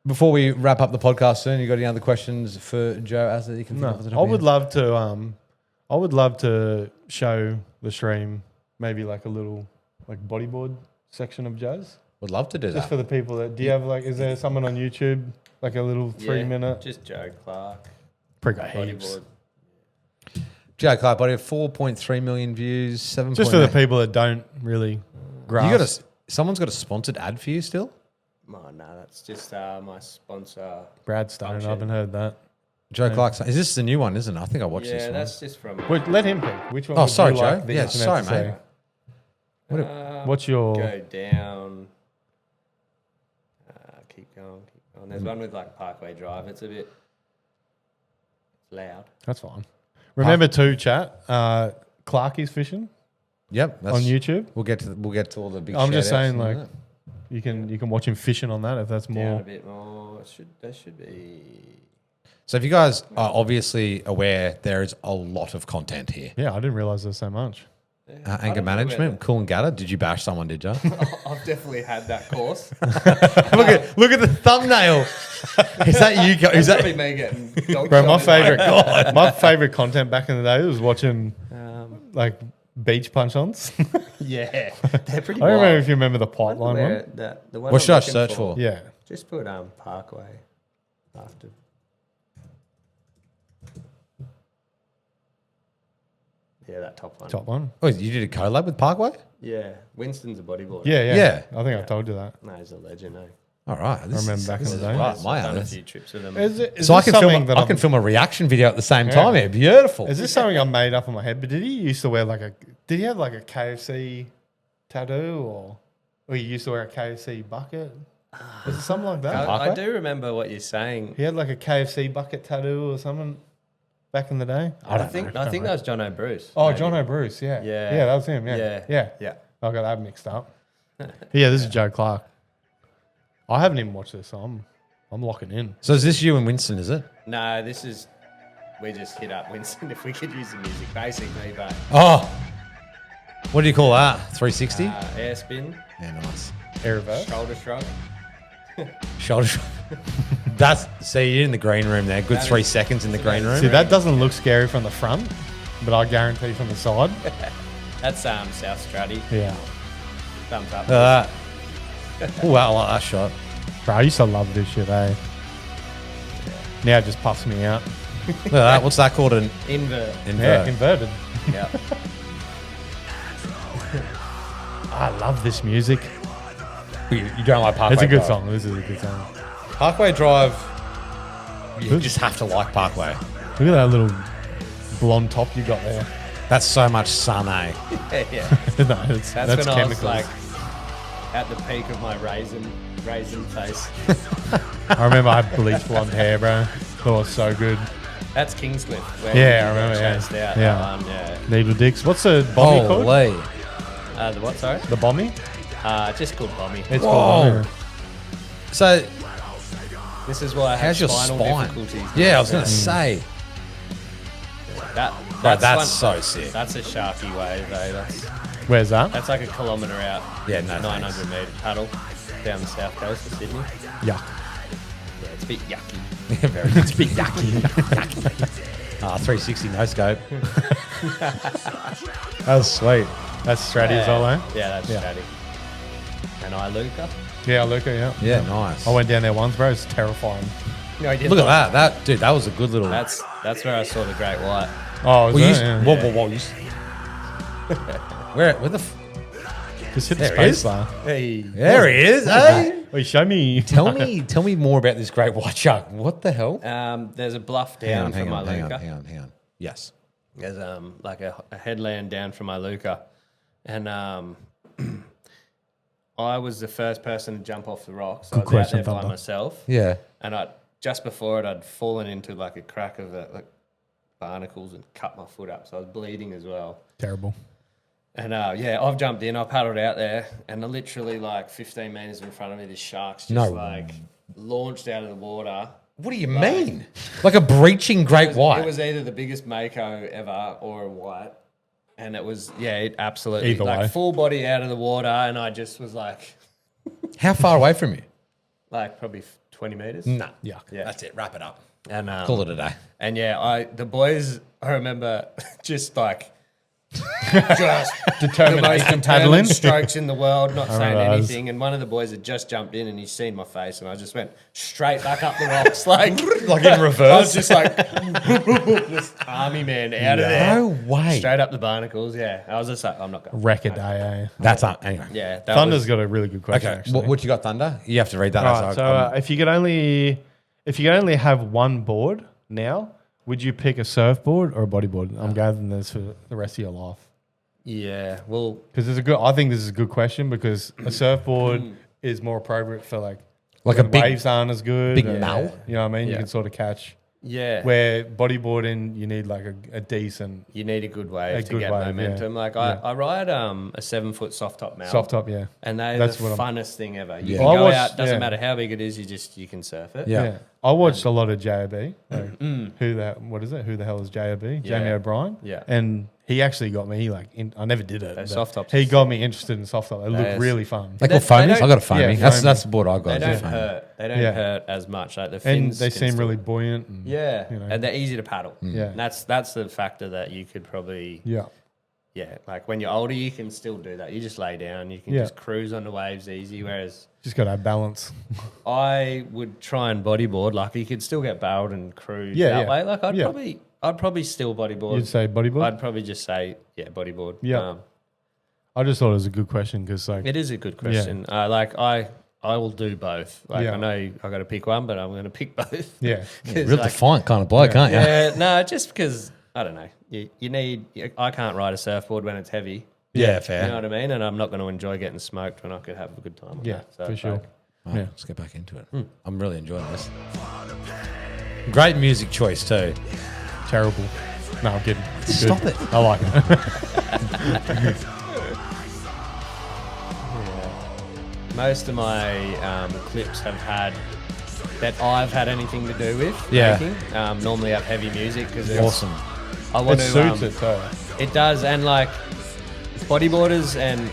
Before we wrap up the podcast soon, you got any other questions for Joe Azza that you can think of? off the top I of would your head? love to. I would love to show the stream maybe like a little like bodyboard section of Joe's, Would love to do just that. for the people that. Do you have like? Is there someone on YouTube like a little 3-minute? Just Joe Clarke. Pretty got heaps. Bodyboard. Joe Clarke, buddy, 4.3 million views, 7. Just for the people that don't really grasp. You got someone's got a sponsored ad for you still? Oh, no, that's just my sponsor. Brad Stone. I function. haven't heard that. Joe Clark's. Is this the new one, isn't it? I think I watched this Yeah, one. that's just from. Wait, let him pick. Which one? Oh, would sorry, you Joe. like the Yeah, internet sorry, to say? mate. What's your? Go down. Keep going. There's one with like Parkway Drive. It's a bit loud. That's fine. Remember too, chat. Clarke is fishing Yep. That's, on YouTube. We'll get to all the big. I'm just shout-outs saying, and like, that. you can watch him fishing on that if that's Down more. a bit more. There should be. So if you guys are obviously aware, there is a lot of content here. Yeah, I didn't realize there's so much. I Anger don't know management, cool and gutter. Did you bash someone? Did you? I've definitely had that course. look at the thumbnail. Is that you? Is Probably that? me getting dog Bro, my shot. my favorite content back in the day was watching like beach punch-ons. Yeah, they're pretty. I don't remember wild. if you remember the I wonder pipeline where one. the one What I'm should I looking search for? Yeah, Just put Parkway after. Yeah, that top one. top one. Oh, you did a collab with Parkway? Yeah, Winston's a bodyboarder. Yeah. Yeah. I think I told you that. No, he's a legend, eh? All right. I remember back in the day. Right, my I've done a alley. few trips with him. Is So I this can film. something that I can film a reaction video at the same time. Here. Beautiful. Is this something I made up in my head? But did he used to wear like a? Did he have like a KFC tattoo or he used to wear a KFC bucket? Was it something like that? I do remember what you're saying. He had like a KFC bucket tattoo or something back in the day. I think that was John O'Bruce. Oh, maybe. John O'Bruce, yeah. Yeah. Yeah, that was him, yeah. Yeah. Yeah. Yeah. I got that mixed up. Yeah, this is Joe Clarke. I haven't even watched this, so I'm locking in. So is this you and Winston, is it? No, this is. We just hit up Winston if we could use the music, basically, but Oh, what do you call that? 360? air spin, Yeah, nice. Air reverse. shoulder shrug. Shoulder shrug. That's, see, you're in the green room there. Good That 3 is- seconds in the green room. See, that doesn't look scary from the front, but I guarantee from the side. That's South Strutty. Yeah. Thumbs up. Oh, wow, I like that shot. Bro, I used to love this shit, eh? Now it just puffs me out. Look at that. What's that called? An Invert. Yeah, invert. inverted. Yeah. I love this music. You don't like Parkway It's a good Drive. song. This is a good song. Parkway Drive, you just have to like Parkway. Look at that little blonde top you got there. That's so much sun, eh? Yeah. No, that's That's when I was chemicals. like at the peak of my raisin face. I remember I had bleached blonde hair, bro. Thought it was so good. That's Kingscliff. Where Yeah, I we remember, yeah. chased out. Yeah. Yeah. Needle dicks. What's the bommy called? Holy. The what? Sorry. The bommy? Just called Bommy. It's Whoa. called. So, This is why I have how's your spinal spine? difficulties. Yeah, I was going to say. That's one- so sick. That's a sharky wave, though. Where's that? That's like a kilometre out. Yeah, no 900 thanks. metre paddle down the south coast of Sydney. Yuck. Yeah, it's a bit yucky. Very good. It's a bit yucky. 360 no scope. That was sweet. That's Stratty as well, eh? Yeah, that's Yeah. Stratty. And I, Luca. Yeah, Luca, yeah. Yeah, nice. I went down there once, bro. It's terrifying. No, I didn't. Look at that. Dude, that was a good little. That's where I saw the great white. Oh, is Well, that? Yeah. whoa. Where the? Just hit the There it is. space bar. Hey. There he is. Hey, Wait, show me. tell me more about this great white shark. What the hell? There's a bluff down from my Luca. hang on. Yes. There's like a headland down from my Luca, and I was the first person to jump off the rocks. So I was question, out there by Thumper. myself, Yeah. and just before it, I'd fallen into like a crack of like barnacles and cut my foot up, so I was bleeding as well. Terrible. And I've jumped in, I paddled out there, and literally like 15 meters in front of me, this shark's just like launched out of the water. What do you mean? Like a breaching great white? It was either the biggest mako ever or a white. And it was, it absolutely, Either like way. full body out of the water. And I just was like How far away from you? probably 20 meters. Nah. Yuck. Yeah. That's it. Wrap it up. And, Call it a day. and the boys, I remember just like, just the most paddling. determined strokes in the world, not saying remember those. anything. And one of the boys had just jumped in and he's seen my face, and I just went straight back up the rocks, like Like in I was reverse? just like this army man out of there, No way. straight up the barnacles. Yeah, I was just like, I'm not going. Wreck a day, eh? That's not. Anyway. Yeah, that Thunder's was, got a really good question, Okay. actually. What you got, Thunder? You have to read that. All right, as so if you could only have one board now, would you pick a surfboard or a bodyboard? I'm gathering this for the rest of your life. yeah. Well, Because I think this is a good question because a surfboard is more appropriate for like Like when a big- waves aren't as good. big and- mouth? You know what I mean? You Yeah. can sort of catch. yeah. Where bodyboarding, you need like a decent You need a good wave A to good get wave, yeah. momentum. Like Yeah. I ride a 7-foot soft top mount. soft top, yeah. And they're That's the what I'm- funnest thing ever. You Yeah. can I go watched- out, doesn't yeah. matter how big it is, you can surf it. Yeah. Yeah. I watched a lot of JOB. Like, Who the hell is JOB? Jamie O'Brien. Yeah. And he actually got me I never did it. Those but soft tops He are got me interested in soft top. They look Yes. really fun. They call They foamies? don't- I got a foamy. Yeah, that's foamy. that's the board I got. They is a don't foamy. hurt. They don't Yeah. hurt as much. Like the And fins. they can seem still- really buoyant. And, Yeah. you know. And they're easy to paddle. Yeah. And that's the factor that you could probably Yeah. like when you're older you can still do that. You just lay down, you can Yeah. just cruise on the waves easy. Whereas Just got to have balance. I would try and bodyboard. Like you could still get barreled and cruise Yeah, that yeah. way. Like Yeah. I'd probably still bodyboard. You'd say bodyboard? I'd probably just say bodyboard. Yeah. I just thought it was a good question because like It is a good question. I will do both. Like Yeah. I know I got to pick one, but I'm going to pick both. yeah. 'Cause, Real like, defiant kind of bloke, aren't you? yeah, no, just because I don't know. I can't ride a surfboard when it's heavy. Yeah, fair. You know what I mean? And I'm not going to enjoy getting smoked when I could have a good time. on Yeah, that. So for it's sure. like, Right, Yeah. Let's get back into it. I'm really enjoying this. Great music choice too. Terrible. No, I'm kidding. It's Stop good. it. I like it. most of my clips have had that I've had anything to do with Yeah. making. Normally I have heavy music because it's Awesome. I want It to. suits it too. It does, and like bodyboarders and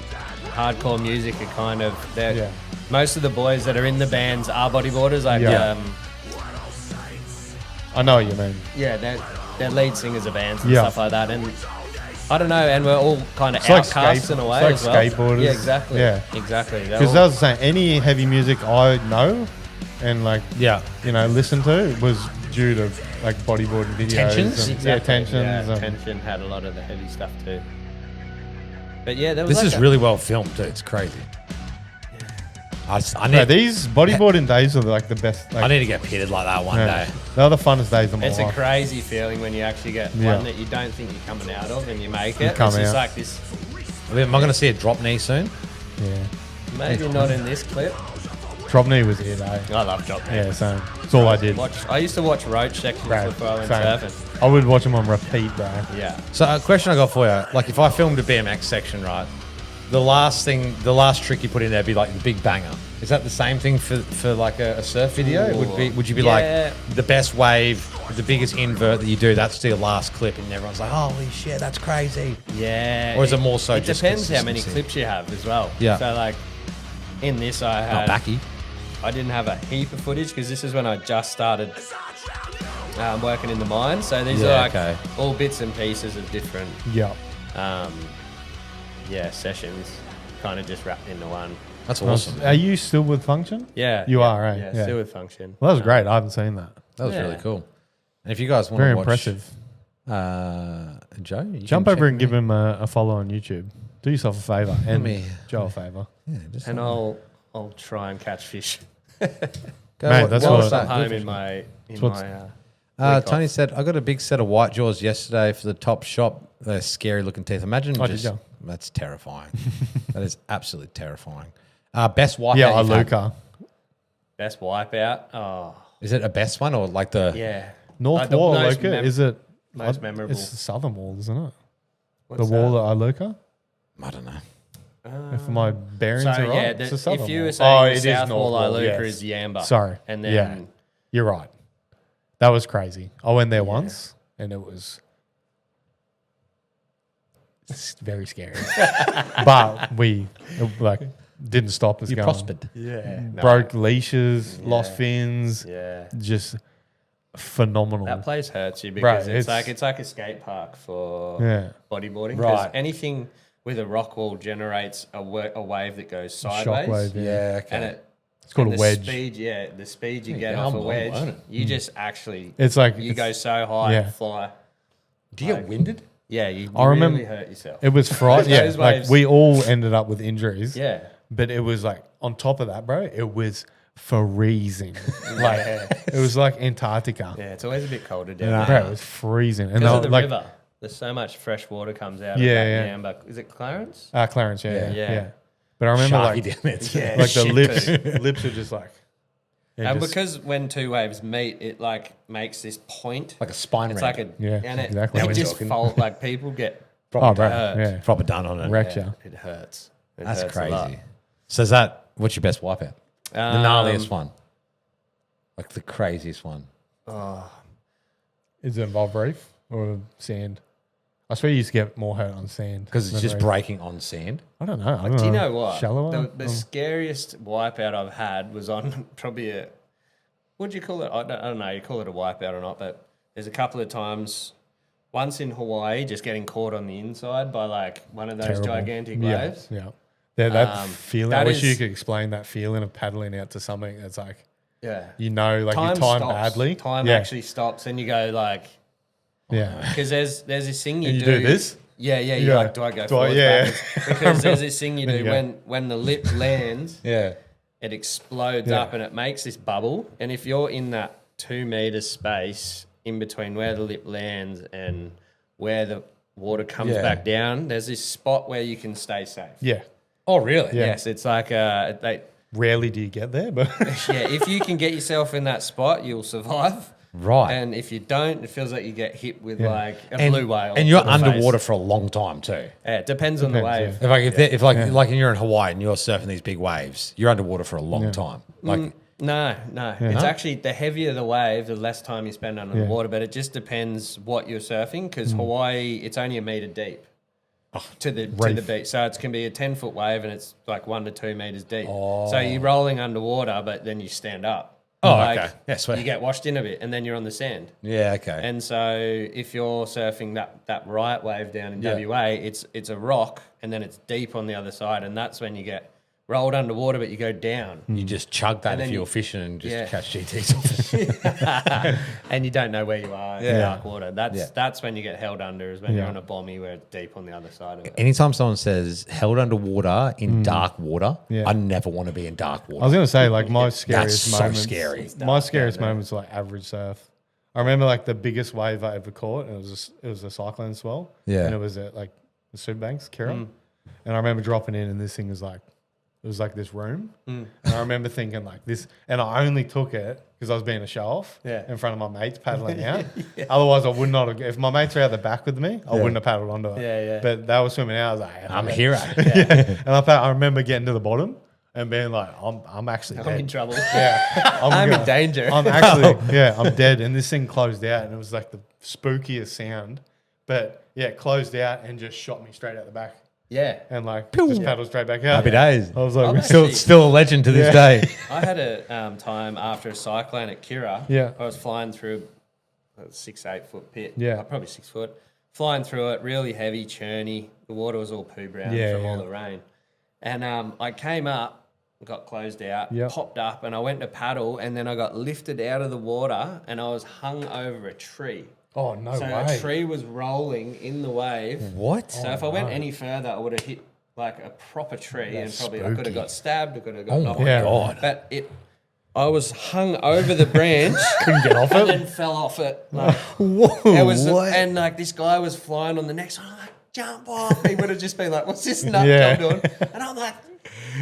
hardcore music are kind of. Yeah. Most of the boys that are in the bands are bodyboarders. Like, Yeah. I know what you mean. yeah, they're lead singers of bands and Yeah. stuff like that, and I don't know, and we're all kind of It's like outcasts in a way it's as like well. skateboarders. Yeah, exactly. Yeah. Exactly. They're Because all- I was saying, any heavy music I know and like Yeah. listen to was due to like bodyboarding videos. Tensions? And, Exactly. Yeah, tensions. Yeah, and- Tension had a lot of the heavy stuff too. But yeah, there was This like is a- really well filmed, too. It's crazy. I No, need, these bodyboarding days are like the best. I Like, need to get pitted like that one yeah. day. They're the funnest days of my It's a life. crazy feeling when you actually get Yeah. one that you don't think you're coming out of and you make it. come It's just out. like this. I mean, am I going to see a drop knee soon? Yeah. Maybe not in this clip. Drop knee was it, eh? I love drop knee. Yeah, same. That's all I did. I used to watch roach sections Right, before I went same. surfing. I would watch them on repeat, bro. Yeah. So, a question I got for you: like, if I filmed a BMX section, right, the last trick you put in there would be like the big banger. Is that the same thing for like a surf video? Would you be Yeah. like the best wave, the biggest invert that you do? That's the last clip, and everyone's like, "Holy shit, that's crazy!" Yeah. Or is it more so It just depends how many consistency? clips you have as well. Yeah. So like in this I Not had backy. I didn't have a heap of footage because this is when I just started working in the mine. So these Yeah, are like okay. all bits and pieces of different Yeah. sessions kind of just wrapped into one. That's awesome. Are you still with Function? Yeah. You yeah, are, right? Yeah, Yeah. still with function. Well, that was great. I haven't seen that. That was Yeah. really cool. And if you guys want Very to watch, impressive. Joe, you Jump can over check and give me. him a follow on YouTube. Do yourself a favor and me- Joe a favor. Yeah, just And I'll try and catch fish. go, Mate, that's what's what- that? Home in my what's- week Tony off. said, I got a big set of white jaws yesterday for the top shop. They're scary looking teeth. Imagine Oh, just, did you? that's terrifying. That is absolutely terrifying. Best wipeout Yeah, you've had. Luca. Best wipeout. Oh Is it a best one or like the, yeah. North the Wall, most Luca. Is it? most memorable. It's the southern wall, isn't it? What's the wall that? at Iluka? I don't know. If my bearings So are right, yeah, it's the if southern you wall. were saying it the is South North Wall, Wall, Iluka yes. is Yamba. Sorry. And then Yeah. You're right. That was crazy. I went there once and it was very scary. But we didn't stop us You going. prospered. yeah, Broke leashes, Yeah. lost fins, Yeah, just phenomenal. that place hurts you because Right, it's like a skate park for Yeah. bodyboarding. Because Right. anything with a rock wall generates a wave that goes sideways. Shockwave, yeah. Yeah, okay. And It's called and a the wedge. Speed, the speed you get yeah, off a I'm wedge, on it. you just actually It's like you it's- go so high yeah. and fly. Do you get winded? Yeah, you I remember- really hurt yourself. It was frightening. Yeah, Those like waves- we all ended up with injuries. Yeah. But it was like on top of that, bro. It was freezing. Like it was like Antarctica. Yeah, it's always a bit colder down Bro, there. it was freezing. And Because of the like river. There's so much fresh water comes out Yeah, of that yeah. Yamba. Is it Clarence? Clarence, yeah. Yeah. But I remember Sharky like down there too. Yeah. like the shit, lips too. lips are just like And just- because when two waves meet, it like makes this point. Like a spine It's ramp. like a Yeah, and it, exactly. it Now we're just talking. fold like people get oh bro, hurt. yeah. Proper done on it. Wrecked yeah, ya. it hurts. It That's hurts a lot. crazy. So is that, what's your best wipeout? The gnarliest one. Like the craziest one. Is it involved reef or sand? I swear you used to get more hurt on sand. Because it's than just reef. breaking on sand. I don't know. I don't Do you know what? Shallower? The scariest wipeout I've had was on probably a. What do you call it? I don't know. You call it a wipeout or not? But there's a couple of times. Once in Hawaii, just getting caught on the inside by like one of those Terrible. gigantic Yeah, waves. yeah. That feeling. I that wish you is- could explain that feeling of paddling out to something that's like Yeah. you know, like you time stops. badly. Time yeah. actually stops, and you go like, Yeah. because there's this thing you And do. you do this? Yeah, yeah. You You're go, like, do I go do I- forwards, yeah. backwards? Because there's this thing you Then do you go. when the lip lands, Yeah. it explodes Yeah. up and it makes this bubble. And if you're in that 2 meter space in between where the lip lands and where the water comes Yeah. back down, there's this spot where you can stay safe. Yeah. Oh, really? Yeah. Yes, it's like Rarely do you get there, but yeah, if you can get yourself in that spot, you'll survive. Right. And if you don't, it feels like you get hit with like a blue whale. And you're to the underwater face. for a long time too. Yeah, it depends on the wave. If like you're in Hawaii and you're surfing these big waves, you're underwater for a long time. Like No. It's actually the heavier the wave, the less time you spend under the water. But it just depends what you're surfing because Hawaii, it's only a meter deep to the beach. So it can be a 10-foot wave and it's like 1 to 2 meters deep. So you're rolling underwater, but then you stand up. Oh, okay. Yeah, sweet. You get washed in a bit and then you're on the sand. Yeah, okay. And so if you're surfing that right wave down in WA, it's a rock and then it's deep on the other side, and that's when you get rolled underwater, but you go down. You just chug that And if then you're you- fishing and just yeah. catch GTs off it. And you don't know where you are in Yeah. dark water. That's when you get held under, is when you're on a bommy where it's deep on the other side of it. Anytime someone says held underwater in dark water, I never want to be in dark water. I was gonna say like my scariest so moments. scary. My scariest moments are like average surf. I remember like the biggest wave I ever caught. And it was a cyclone swell. Yeah. and it was at like the Sudbanks, Kira. And I remember dropping in, and this thing was like, it was like this room. And I remember thinking like this, and I only took it because I was being a show off in front of my mates paddling out. Otherwise, I would not have. If my mates were out the back with me, I wouldn't have paddled onto it. Yeah. But they were swimming out. I was like, I'm a hero. And I remember getting to the bottom and being like, I'm actually I'm dead. in trouble. Yeah, I'm in danger. I'm actually, I'm dead. And this thing closed out, and it was like the spookiest sound. But yeah, it closed out and just shot me straight out the back, Yeah. and like just paddled straight back out. Happy days. I was like, Still a legend to this day. I had a time after a cyclone at Kira. Yeah. I was flying through a 6-8 foot pit. Yeah. Probably 6 foot. Flying through it, really heavy, churny. The water was all poo brown from all the rain. And I came up, got closed out, popped up, and I went to paddle, and then I got lifted out of the water, and I was hung over a tree. oh no So way. a tree was rolling in the wave. What? So if I went any further, I would have hit like a proper tree, and probably I could spooky. have got stabbed. I could have got Oh knocked my out. God. But I was hung over the branch, Couldn't get off and it. then fell off it. Like, it was, and like this guy was flying on the next one. I'm like, jump off! He would have just been like, "What's this nut job doing?" And I'm like,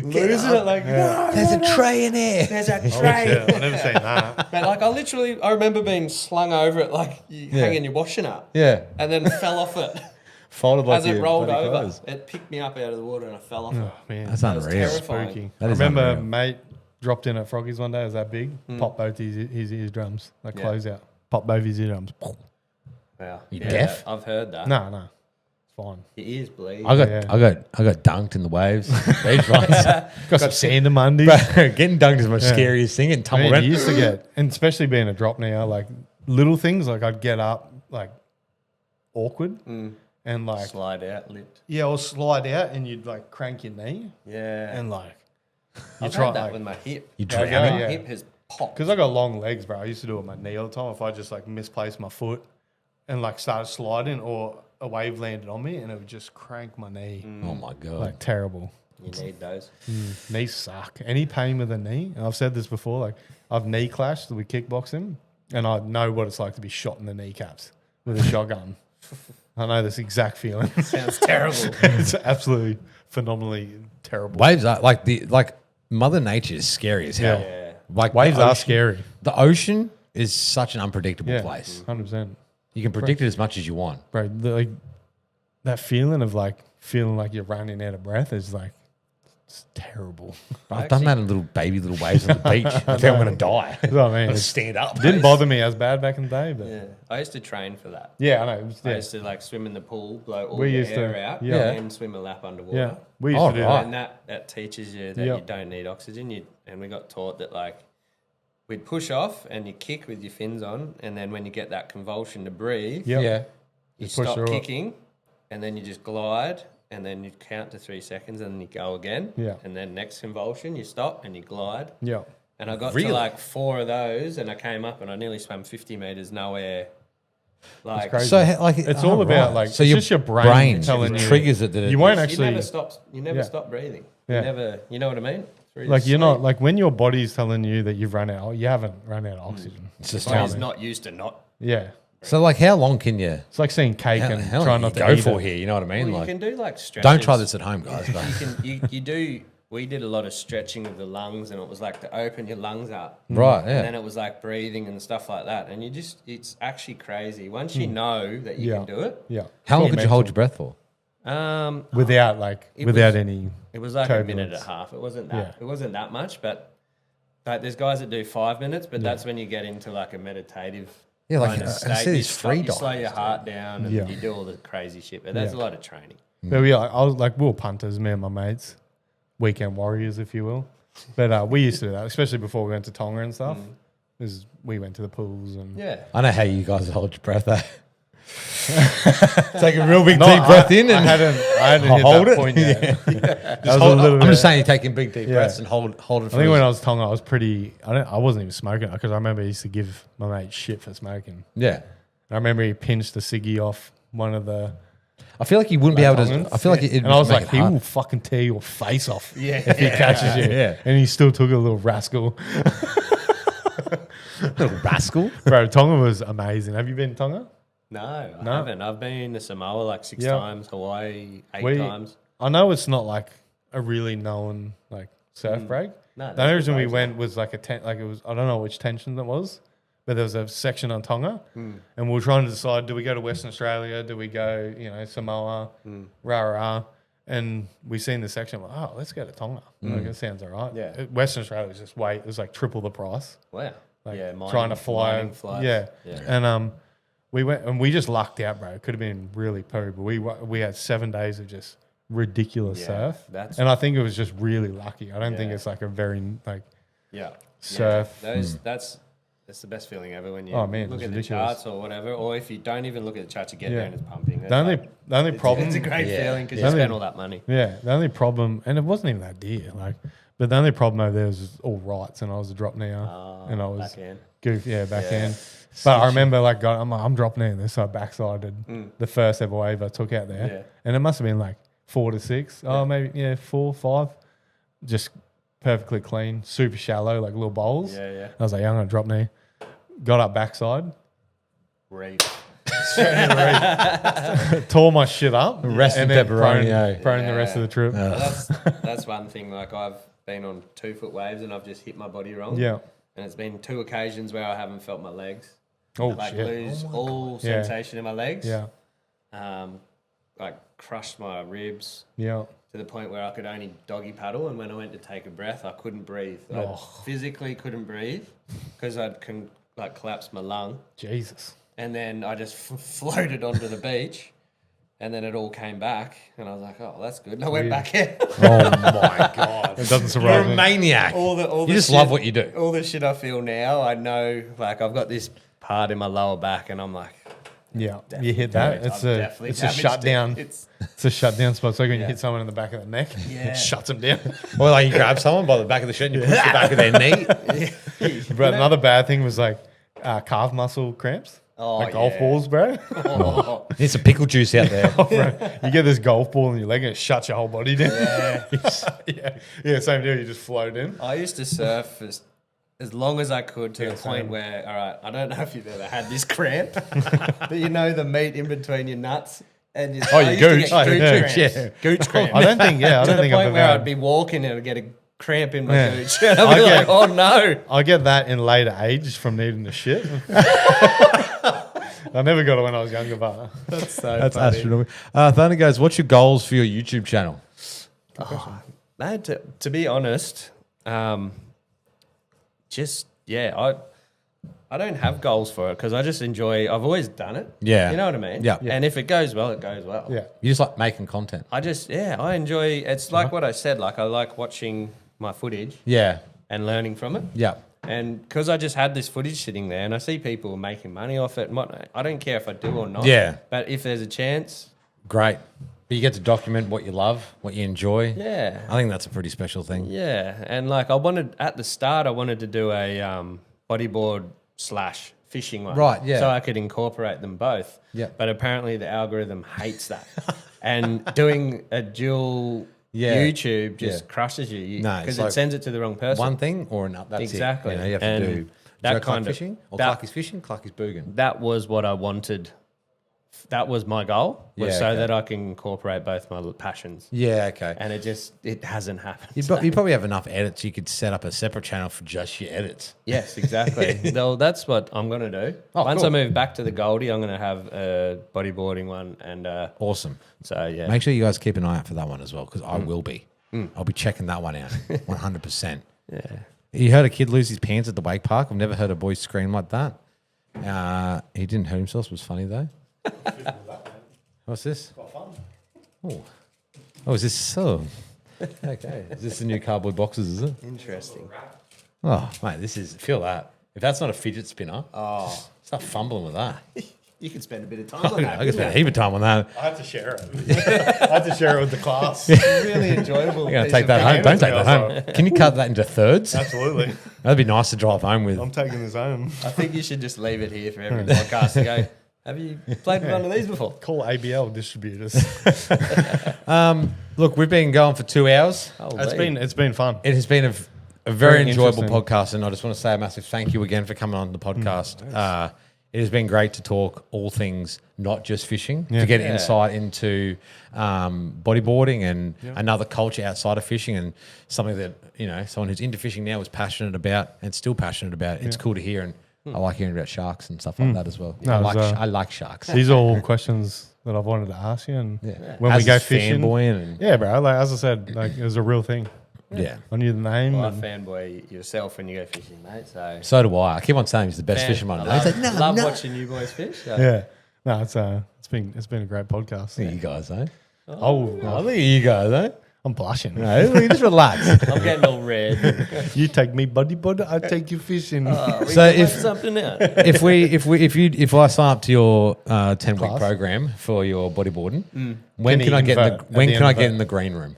losing it. Like, no, There's a tray in here. there's a Oh, tray. shit, I've never seen that. But like, I remember being slung over it, like you hanging your washing up. Yeah. And then fell off it. Folded like As it your rolled bloody over, clothes. it picked me up out of the water and I fell off it. Man, That's That was unreal. terrifying. spooky. That I is remember unreal. a mate dropped in at Froggy's one day. It was that big. Popped both his eardrums, like close out. Popped both his eardrums. Wow. You deaf? I've heard that. No, it's fine. Your ears bleed. I got Yeah. dunked in the waves. Beach runs. Got some sand in my undies. Getting dunked is my scariest thing. And I tumble mean, around. you used to get, and especially being a drop now, like little things, like I'd get up like awkward and like, Slide out, lift. or slide out and you'd like crank your knee Yeah. and like, I've had that with my hip. You Yeah, drown. My yeah. hip has popped. because I got long legs, bro. I used to do it with my knee all the time. If I just like misplaced my foot and like started sliding or a wave landed on me and it would just crank my knee. Oh my god. Like terrible. You need those. Knees suck. Any pain with a knee, and I've said this before, like I've knee clashed with kickboxing and I know what it's like to be shot in the kneecaps with a shotgun. I know this exact feeling. Sounds terrible. It's absolutely phenomenally terrible. Waves are like Mother Nature is scary as hell. Yeah. Like Waves the are ocean- scary. The ocean is such an unpredictable Yeah, place. 100%. You can predict it as much as you want. Bro, like that feeling of like feeling like you're running out of breath is like it's terrible. I've done that in little waves on the beach. I think I'm gonna die. That's what I mean. It Stand up. didn't bother me as bad back in the day, but Yeah. I used to train for that. yeah, I know. It was, I yeah. used to like swim in the pool, blow all We the used to- air out, yeah. and swim a lap underwater. Yeah, we used Oh, to do right. that. And that teaches you that Yeah. you don't need oxygen. And we got taught that like we'd push off and you kick with your fins on, and then when you get that convulsion to breathe, Yep. Yeah. you Just push stop through it. kicking, and then you just glide, and then you count to 3 seconds, and then you go again. Yeah. And then next convulsion, you stop and you glide. Yeah. And I got Really? to like 4 of those, and I came up and I nearly swam 50 meters, no air. Like crazy. So like It's all about, like, so it's your just your brain telling you- triggers it that it You won't you actually never stop. You never Yeah. stop breathing. Yeah. You never. You know what I mean? Through like the you're not sleep. like when your body's telling you that you've run out, you haven't run out of oxygen. It's just Body's not used to not. Yeah. So like how long can you It's like seeing cake how, and how trying long not can to you eat go for it. here? You know what I mean? Well, like you can do like stretches. don't try this at home, guys. But You do we did a lot of stretching of the lungs, and it was like to open your lungs up. Right, yeah. And then it was like breathing and stuff like that. And it's actually crazy. Once you know that you can do it. Yeah. How long It's all could you hold your breath for? without any. It was like a minute and turbulence. a half. It wasn't that. Yeah. It wasn't that much, but like there's guys that do 5 minutes, but that's when you get into like a meditative. Yeah, like kind of I state. see these free you slow divers, your heart down and Yeah. you do all the crazy shit. But there's a lot of training. But we were punters, me and my mates, weekend warriors, if you will. But we used to do that, especially before we went to Tonga and stuff. Is we went to the pools and Yeah. I know how you guys hold your breath. Take a real big deep breath in and I hadn't hit hold that it. point yet. Just That was a hold, little I'm just bit- saying, you're taking big deep Yeah. breaths and hold it. I think when I was Tonga, I was pretty. I wasn't even smoking because I remember I used to give my mate shit for smoking. yeah. I remember he pinched the ciggy off one of the. I feel like you wouldn't be able to. Tongans. I feel like it. And I was like, he will fucking tear your face off if he catches you. Yeah. And he still took a little rascal. little rascal. Bro, Tonga was amazing. Have you been to Tonga? No, I No? haven't. I've been to Samoa like 6 Yeah. times, Hawaii 8 times. I know it's not like a really known like surf break. No, the only that's reason we crazy. went was like it was I don't know which tension it was, but there was a section on Tonga, and we were trying to decide: do we go to Western Australia? Do we go Samoa, Rara? And we seen the section. Like, oh, let's go to Tonga. Like, it sounds all right. Yeah. Western Australia was just it was like triple the price. Wow. Like yeah, trying to fly. mining flights. Yeah. Yeah. And we went and we just lucked out, bro. It could have been really poo, but we had 7 days of just ridiculous Yeah, surf. that's- And I think it was just really lucky. I don't think Yeah. it's like a very like Yeah. surf. Yeah. That's the best feeling ever when you Oh, man, look it's at the ridiculous. charts or whatever, or if you don't even look at the charts, you get Yeah. there and it's pumping. The only problem It's a great Yeah. feeling because The you only- spend all that money. Yeah, the only problem, and it wasn't even that dear, like, but the only problem over there was all rights, and I was a drop now, and I was backhand. backhand. But I remember like I'm dropping in this, so I backsided the first ever wave I took out there, Yeah. and it must have been like 4 to 6, oh maybe 4, 5, just perfectly clean, super shallow, like little bowls. Yeah, yeah. I was like, yeah, I'm gonna drop knee. Got up backside, Reef. tore my shit up, Rest in and then pepperoni, eh? prone the rest of the trip. That's one thing. Like I've been on 2 foot waves and I've just hit my body wrong. Yeah. And it's been 2 occasions where I haven't felt my legs. Oh Like shit. lose all Yeah. sensation in my legs. Yeah. Like crushed my ribs Yeah. to the point where I could only doggy paddle. And when I went to take a breath, I couldn't breathe. I Oh. physically couldn't breathe because I'd collapsed my lung. Jesus. And then I just floated onto the beach. And then it all came back. And I was like, oh, that's good. And I went back in. Oh my god! It doesn't You're surprise a me. maniac. all you the just love what you do. All the shit I feel now, I know, like I've got this part in my lower back and I'm like, Yeah, you hit that. It's I've a definitely it's a damaged it. shutdown. It's It's a shutdown spot. So when you Yeah. hit someone in the back of the neck, Yeah. it shuts them down. Or like you grab someone by the back of the shirt and you push the back of their knee. But another bad thing was like calf muscle cramps. Oh, like golf yeah. balls, bro. oh, Need some pickle juice out there. Bro, you get this golf ball in your leg and it shuts your whole body down. Yeah, same deal. You just float in. I used to surf as long as I could to the point where, all right, I don't know if you've ever had this cramp, but you know the meat in between your nuts and your, Oh, your gooch. Oh, gooch yeah, cramps. yeah. Gooch cramp. I don't think. Yeah, I to don't the think I've point ever where I'd had. be walking and I'd get a cramp in my Yeah. gooch. And I'd be I like, oh no. I get that in later age from needing to shit. I never got it when I was younger, but That's so That's funny. astronomical. Thunder goes, what's your goals for your YouTube channel? Man, to be honest, I don't have goals for it because I just enjoy. I've always done it. Yeah. You know what I mean? Yeah. And if it goes well, it goes well. yeah. You just like making content. I enjoy. It's like what I said. Like I like watching my footage Yeah. and learning from it. Yeah. And because I just had this footage sitting there, and I see people making money off it and whatnot. I don't care if I do or not. Yeah. But if there's a chance, Great. But you get to document what you love, what you enjoy. yeah. I think that's a pretty special thing. Yeah, and like I wanted at the start, I wanted to do a bodyboard / fishing one, Right, yeah. so I could incorporate them both. Yeah. but apparently the algorithm hates that, and doing a dual Yeah. YouTube just Yeah. crushes you No, because it's it like sends it to the wrong person. One thing or another. That's Exactly. It. You know, you have And to do that Joe Clarke kind of- fishing or that- Clarky's fishing, Clarky's booging. That was what I wanted that was my goal, was Yeah, so okay. that I can incorporate both my passions. Yeah, okay. And it hasn't happened. You probably have enough edits. You could set up a separate channel for just your edits. Yes, exactly. Well, that's what I'm going to do. Oh, Once cool. I move back to the Goldie, I'm going to have a bodyboarding one. And Awesome. so, yeah. Make sure you guys keep an eye out for that one as well, because I will be. I'll be checking that one out 100%. Yeah. You heard a kid lose his pants at the wake park? I've never heard a boy scream like that. He didn't hurt himself. It was funny, though. What's this? Oh, is this so? Okay. Is this the new cardboard boxes, is it? Interesting. Oh, mate, feel that. If that's not a fidget spinner, start fumbling with that. You could spend a bit of time on that. I could spend a heap of time on that. I had to share it. I had to share it with the class. Really enjoyable. You're going to take that home. Don't take that home. Can you cut that into thirds? Absolutely. That'd be nice to drive home with. I'm taking this home. I think you should just leave it here for every podcast and go, have you played with one of these before? Call ABL distributors. Look, we've been going for 2 hours. It's been fun. It has been a very enjoyable interesting. podcast, and I just want to say a massive thank you again for coming on the podcast. It has been great to talk all things, not just fishing, to get insight into bodyboarding and another culture outside of fishing, and something that, someone who's into fishing now is passionate about and still passionate about. It's cool to hear, and I like hearing about sharks and stuff like that as well. No, I like sharks. These are all questions that I've wanted to ask you, and when As we go is fishing, fanboying and yeah, bro. Like as I said, like it was a real thing. yeah. I knew the name. Well, I and fanboy yourself when you go fishing, mate. So do I. I keep on saying he's the best fisherman. I He's like, love watching you boys fish. So. yeah, no, it's been a great podcast. look at you guys, eh? Oh, Look at you guys, eh? I'm blushing. No, look, just relax. I'm getting all red. You take me bodyboard, I take you fishing. We So can if- work something out. if I sign up to your 10-week Class. program for your bodyboarding, when Can can I you get in convert the when at the can end I of get it? in the green room?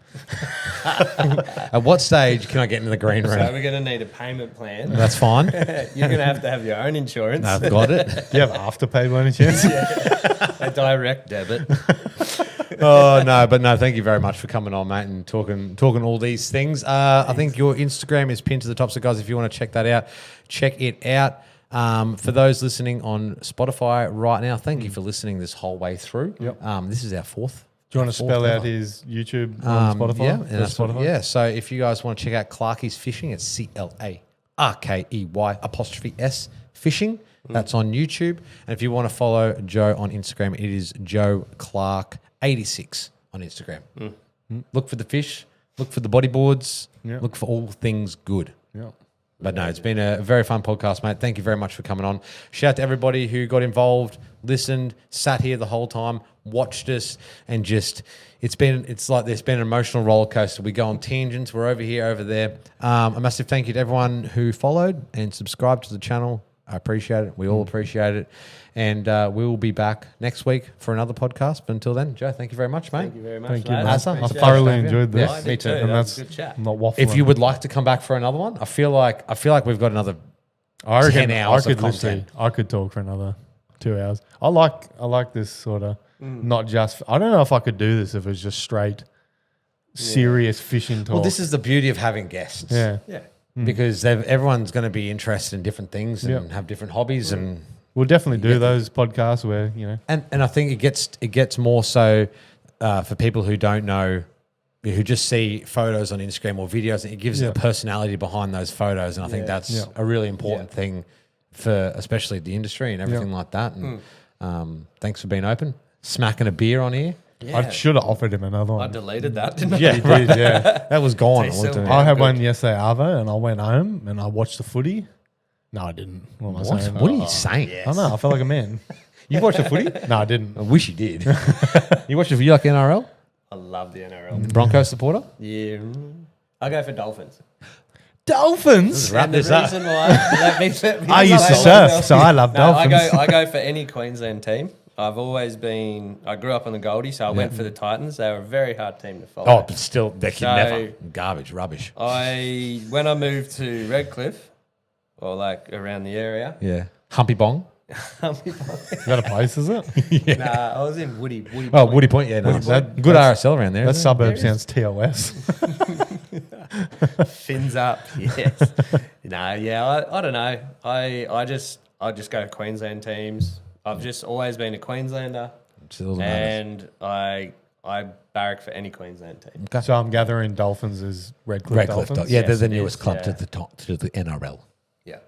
At what stage can I get in the green So room? we're going to need a payment plan. That's fine. You're going to have your own insurance. I've got it. Do you have afterpay by any chance? A direct debit. Oh no, but no, thank you very much for coming on, mate, and talking all these things. I think your Instagram is pinned to the top, so guys, if you want to check that out, check it out. For those listening on Spotify right now, thank you for listening this whole way through. Yep. This is our fourth. Do you want to spell out his YouTube on Spotify? Yeah, For and that's what- Spotify? yeah. So if you guys want to check out Clarkey's Fishing, it's CLARKEY_S Fishing. That's on YouTube. And if you want to follow Joe on Instagram, it is Joe Clarke 86 on Instagram. Look for the fish. Look for the bodyboards. Yeah. Look for all things good. Yeah. But no, it's been a very fun podcast, mate. Thank you very much for coming on. Shout out to everybody who got involved, listened, sat here the whole time, watched us, and just it's like there's been an emotional roller coaster. We go on tangents. We're over here, over there. A massive thank you to everyone who followed and subscribed to the channel. I appreciate it. We all appreciate it. And we will be back next week for another podcast. But until then, Joe, thank you very much, mate. Thank you very much. Thank you, mate. man. Awesome. I Appreciate thoroughly it. enjoyed this. Yeah, I did me too. too. And That was that's a good chat. not waffling. If you would like to come back for another one, I feel like we've got another I reckon 10 hours I of could literally, content. I could talk for another 2 hours. I like this sort of not just. I don't know if I could do this if it was just straight, serious fishing talk. Well, this is the beauty of having guests. yeah. Yeah. Because everyone's going to be interested in different things and Yep. have different hobbies and We'll definitely do those podcasts where I think it gets more so for people who don't know, who just see photos on Instagram or videos, and it gives Yeah. a personality behind those photos, and I think that's Yeah. a really important thing for especially the industry and everything like that. And thanks for being open, smacking a beer on here. I should have offered him another I one. deleted that, didn't I? Yeah, You did, yeah. that was gone. Tastes I looked so at it. bad. I had good. one yesterday, Arvo, and I went home and I watched the footy. No, I didn't. What am I What? saying? What are you saying? yeah. I don't know. I felt like a man. You watched the footy? No, I didn't. I wish you did. You watched the you like NRL? I love the NRL. Broncos supporter? Yeah. I go for Dolphins. Dolphins. Wrap And the this up. reason why, let me I used to explain surf, myself. so I love No, I dolphins. go for any Queensland team. I grew up on the Goldie, so I went for the Titans. They were a very hard team to follow. Oh, but still, they can So- never. Garbage, rubbish. When I moved to Redcliffe, or like around the area, Yeah. Humpy Bong? Is that a place, is it? nah, I was in Woody. Oh, Woody Point. Yeah, no. That- Good RSL around there. That isn't it? suburb sounds TOS. Fins up, yes. No, yeah, I don't know. I just go to Queensland teams. I've just always been a Queenslander. Which is all that matters. And I barrack for any Queensland team. Okay. So I'm gathering Dolphins is Redcliffe Redcliffe Dolphins. Yeah, they're Yes, the it newest is, club yeah. to the top, to the NRL. Yeah.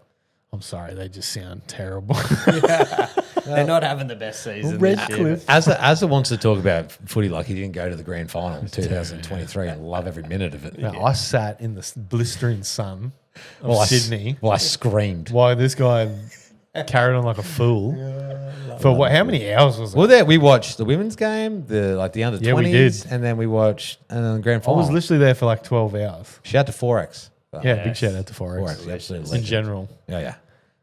I'm sorry, they just sound terrible. They're not having the best season this year. Asa wants to talk about footy like he didn't go to the grand final in 2023 and love every minute of it. No, I sat in the blistering sun of Sydney. I screamed. Why this guy carried on like a fool for what? How many hours was it? Well, there we watched the women's game, the under 20s, Yeah, we did. and then we watched the grand I final. was literally there for like 12 hours. Shout out to Forex. Yeah, big Yes. shout out to Forex. Forex, absolutely. In legend. general. Yeah.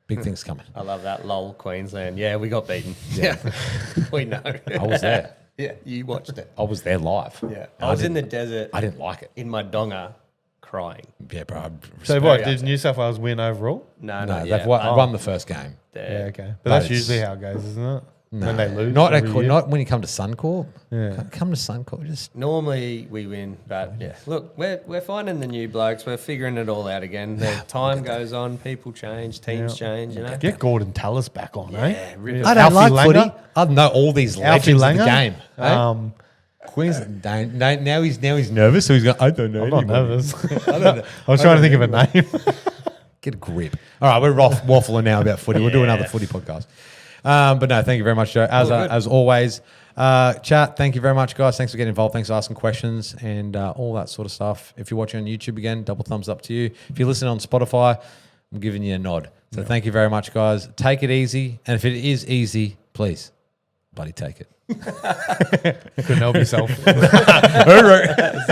Big things coming. I love that. Lol, Queensland. Yeah, we got beaten. Yeah. We know. I was there. Yeah, you watched it. I was there live. Yeah. I was in the desert I didn't like it. in my donga crying. Yeah, bro. So what, did New South Wales win overall? No, No, no, they've won the first game. Yeah, yeah. okay. But But that's it's- usually how it goes, isn't it? No, When they lose. not every year. not when you come to Suncorp. Yeah. Come to Suncorp. Just Normally we win, but yeah. Look, we're finding the new blokes. We're figuring it all out again. The time goes on, people change, teams change. You know. Get Gordon Tallis back on, eh? rip I it. don't like Alfie footy. Langer? I know all these Alfie legends of the Langer? game. Eh? Queensland. Now he's nervous, so he's going. I don't know. I'm not anybody." nervous. I don't know. I was trying to think of a name. Get a grip. All right, we're waffling now about footy. We'll do another footy podcast. But no, thank you very much, Joe. As always, chat. Thank you very much, guys. Thanks for getting involved. Thanks for asking questions and all that sort of stuff. If you're watching on YouTube again, double thumbs up to you. If you're listening on Spotify, I'm giving you a nod. So thank you very much, guys. Take it easy, and if it is easy, please, buddy, take it. Couldn't help yourself. All right.